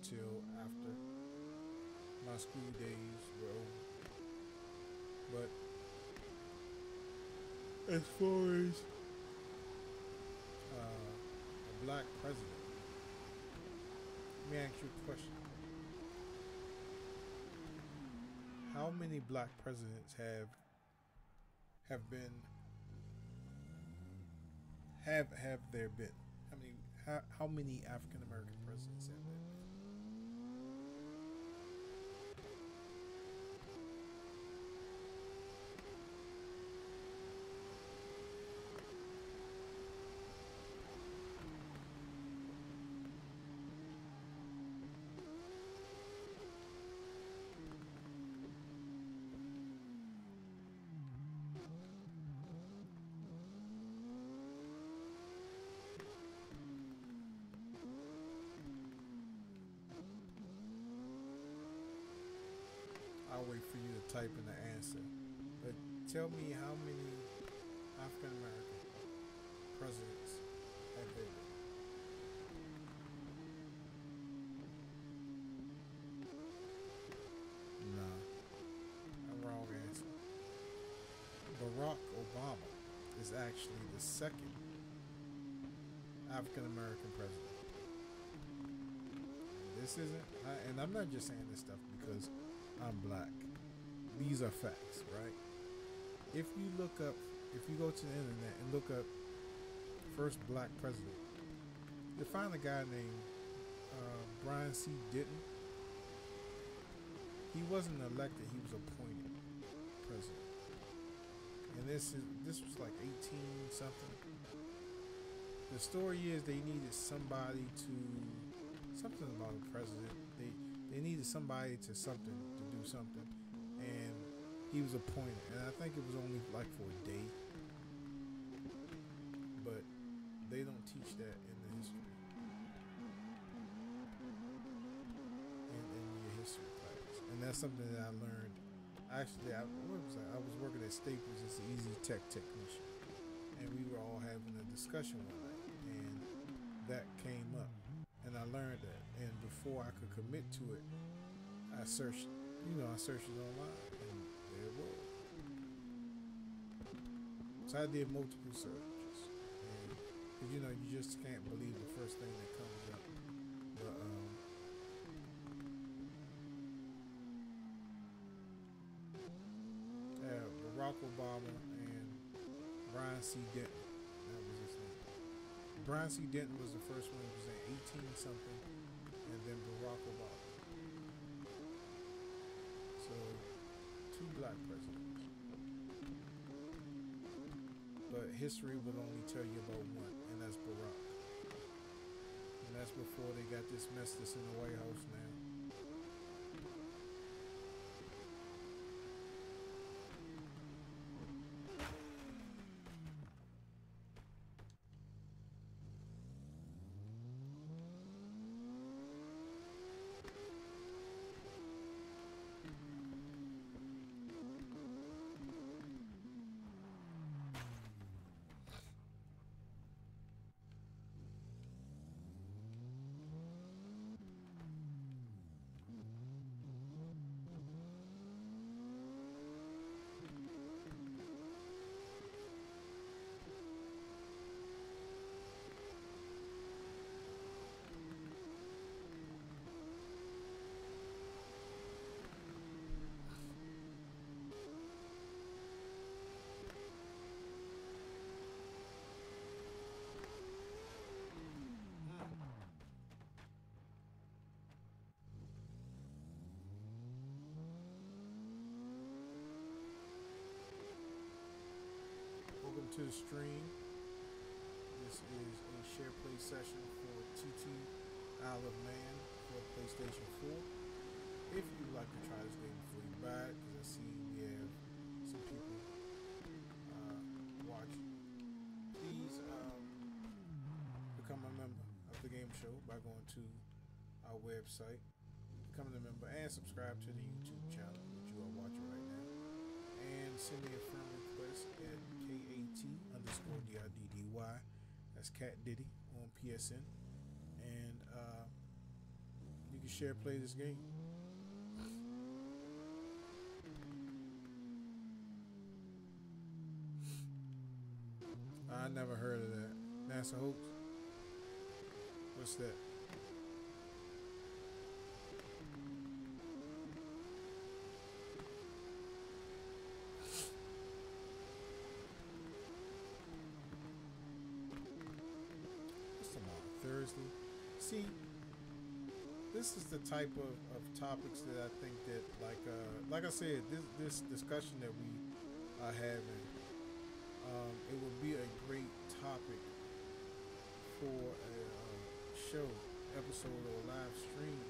until after my school days were over. But as far as a black president, let me ask you a question. How many black presidents have there been? How many African American presidents have there been? I'll wait for you to type in the answer. But tell me how many African American presidents have there been? No, a wrong answer. Barack Obama is actually the second African American president. This isn't, and I'm not just saying this stuff because I'm black. These are facts, right? If you go to the internet and look up first black president, you'll find a guy named Brian C. Denton. He wasn't elected; he was appointed president. And this was like 18 something. The story is they needed somebody to something about a president. They needed somebody to do something, and he was appointed. And I think it was only like for a day, but they don't teach that in the history in your history class. And that's something that I learned. Actually, I was working at Staples as an easy tech technician, and we were all having a discussion one night, and that came up. And I learned that, and before I could commit to it, I searched it online, and there it was. So I did multiple searches, and you just can't believe the first thing that comes up. But Barack Obama and Brian C. Denton, that was his name. Brian C. Denton was the first one. He was in 18 something, and then Barack Obama. So, 2 black presidents. But history would only tell you about one, and that's Barack. And that's before they got this mess that's in the White House now. Welcome to the stream. This is a Shareplay session for TT Isle of Man for PlayStation 4. If you'd like to try this game before you buy it, because I see we have some people watching, please become a member of the game show by going to our website, becoming a member, and subscribe to the YouTube channel that you are watching right now. And send me a friend request at KAT_DIDDY. That's Cat Diddy on PSN. And you can share play this game. I never heard of that. NASA hoax. What's that? What's tomorrow? Thursday. See, this is the type of topics that I think that, like I said, this discussion that we are having, it would be a great topic for a show, episode, or live stream.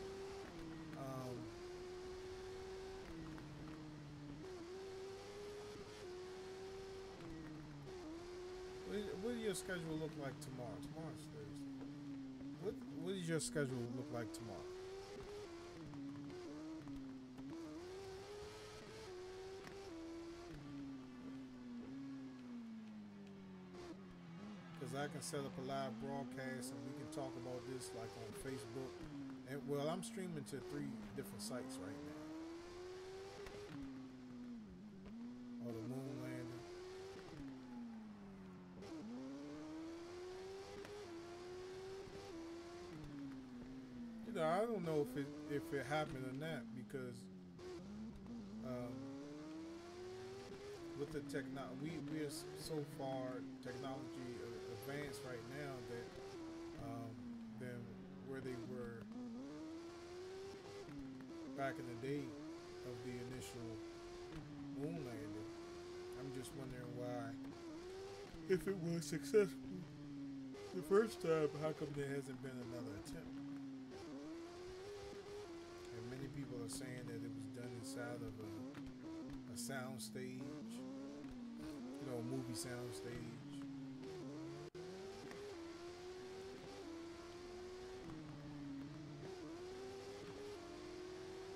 What does your schedule look like tomorrow? Tomorrow's Thursday. What does your schedule look like tomorrow? Because I can set up a live broadcast and we can talk about this like on Facebook. And well, I'm streaming to 3 different sites right now. Or the moon landing. You know, I don't know if it happened or not, because with the technology, we are so far technology advanced right now that than where they were back in the day of the initial moon landing. I'm just wondering why, if it was successful the first time, how come there hasn't been another attempt? And many people are saying that it was done inside of a sound stage, you know, a movie sound stage.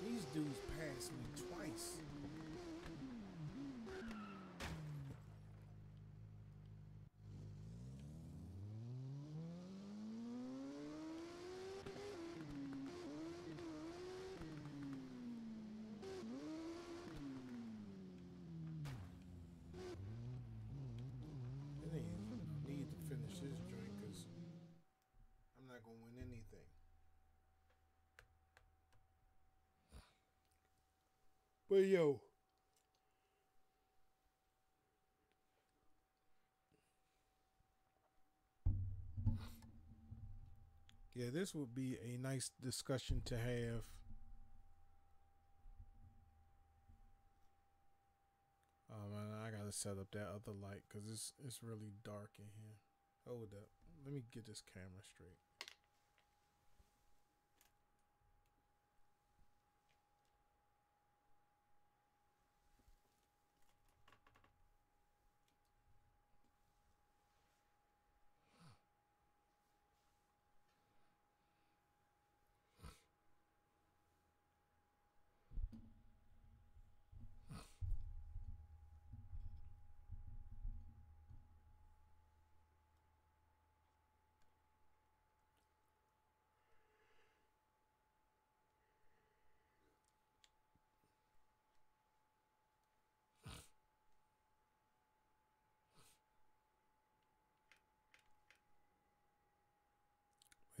These dudes passed me twice. Need to finish this joint because I'm not gonna win anything. But yo, yeah, this would be a nice discussion to have. Oh man, I gotta set up that other light because it's really dark in here. Hold up, let me get this camera straight.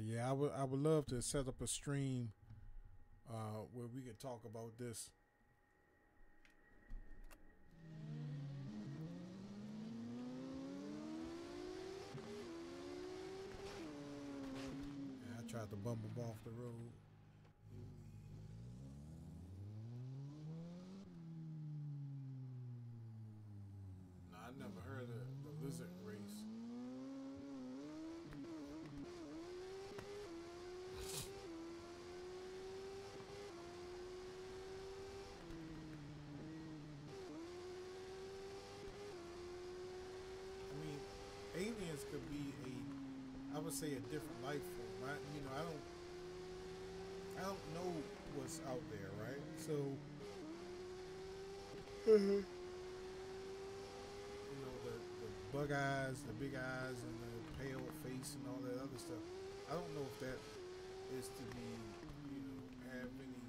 Yeah, I would love to set up a stream where we could talk about this. Yeah, I tried to bump him off the road. No, I never heard of the lizard race. Aliens could be I would say a different life form. I don't know what's out there, right? So, you know, the bug eyes, the big eyes, and the pale face, and all that other stuff. I don't know if that is to be, you know, have any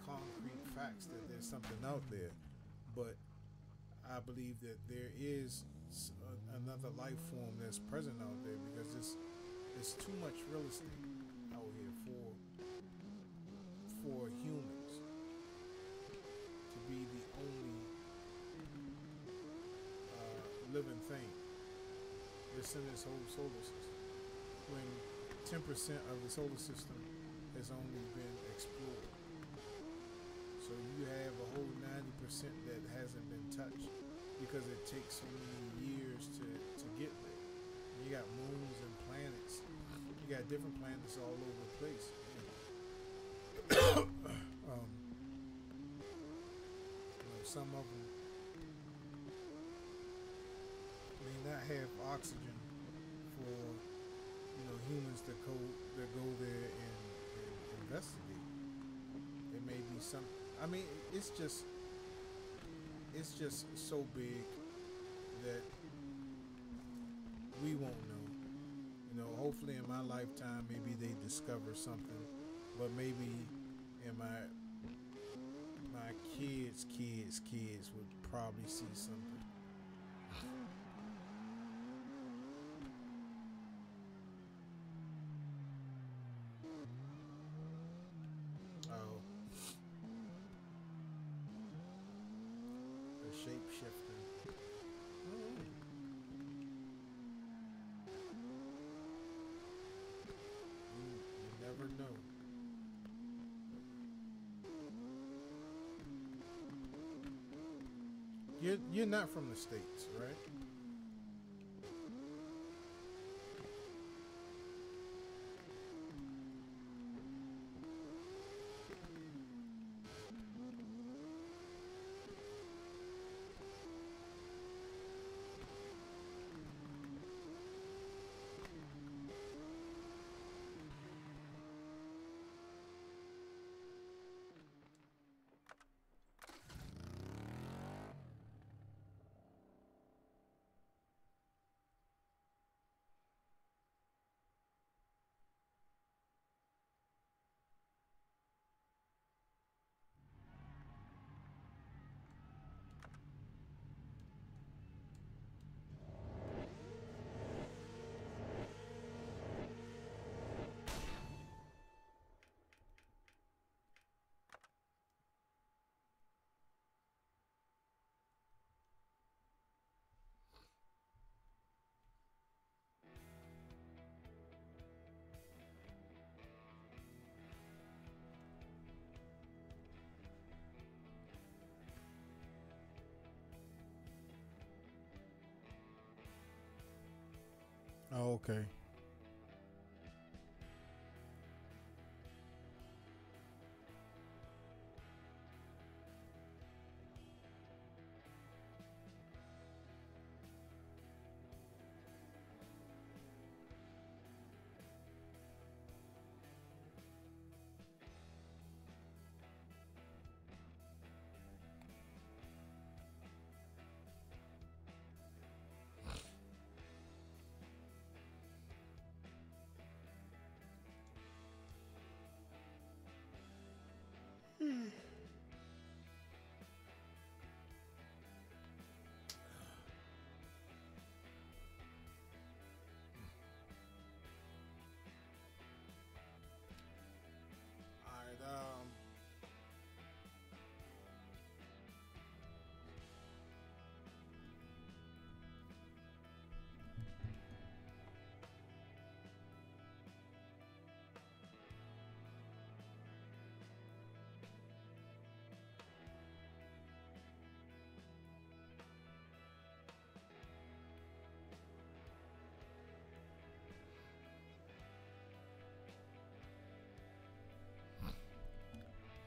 concrete facts that there's something out there, but I believe that there is another life form that's present out there because it's too much real estate out here for humans to be the only living thing that's in this whole solar system. When 10% of the solar system has only been explored. So you have a whole 90% that hasn't been touched because it takes so many years to get there. You got moons and planets. You got different planets all over the place. Some of them may not have oxygen for humans to go there and investigate. It may be some. I mean, it's just so big that we won't know. Hopefully in my lifetime, maybe they discover something, but maybe in my kids' would probably see something. Oh. The shape shifting. You never know. You're not from the States, right? Oh, okay.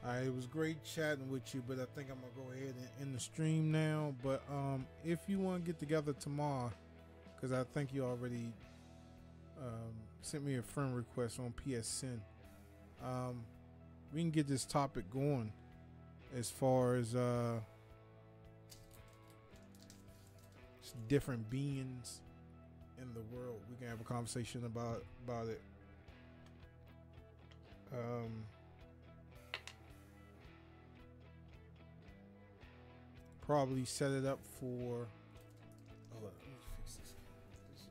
Alright, it was great chatting with you, but I think I'm gonna go ahead and end the stream now. But if you want to get together tomorrow, because I think you already sent me a friend request on PSN, we can get this topic going as far as different beings in the world. We can have a conversation about it. probably set it up for. Oh, let me fix this. This is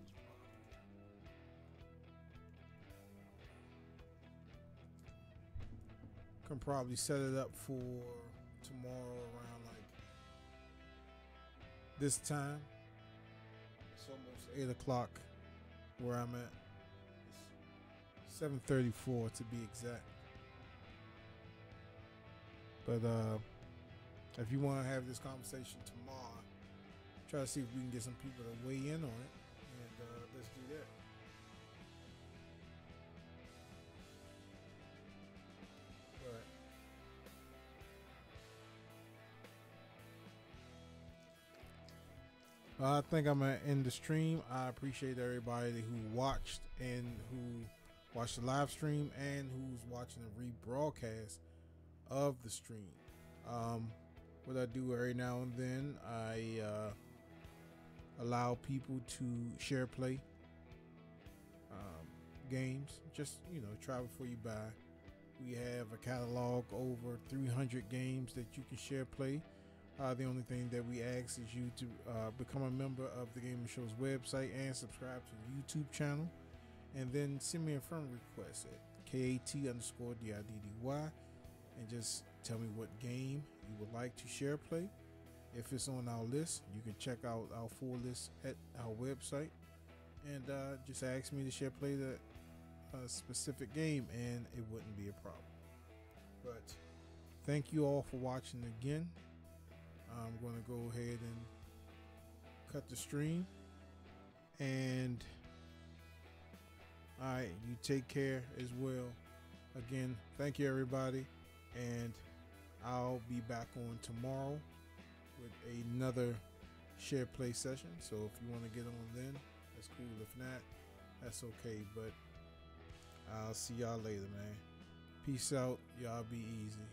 can probably set it up for tomorrow around like this time. It's almost 8 o'clock where I'm at. It's 7:34 to be exact. But if you want to have this conversation tomorrow, try to see if we can get some people to weigh in on it, and let's do that. I think I'm gonna end the stream. I appreciate everybody who watched and who watched the live stream and who's watching the rebroadcast of the stream. What I do every now and then, I allow people to share play games. Just try before you buy. We have a catalog over 300 games that you can share play. The only thing that we ask is you to become a member of the Gaming Show's website and subscribe to the YouTube channel, and then send me a friend request at KAT_DIDDY and just tell me what game you would like to share play. If it's on our list, you can check out our full list at our website, and just ask me to share play that specific game, and it wouldn't be a problem. But thank you all for watching again. I'm going to go ahead and cut the stream, and alright, you take care as well. Again, thank you everybody, and I'll be back on tomorrow with another share play session. So if you want to get on then, that's cool. If not, that's okay. But I'll see y'all later, man. Peace out. Y'all be easy.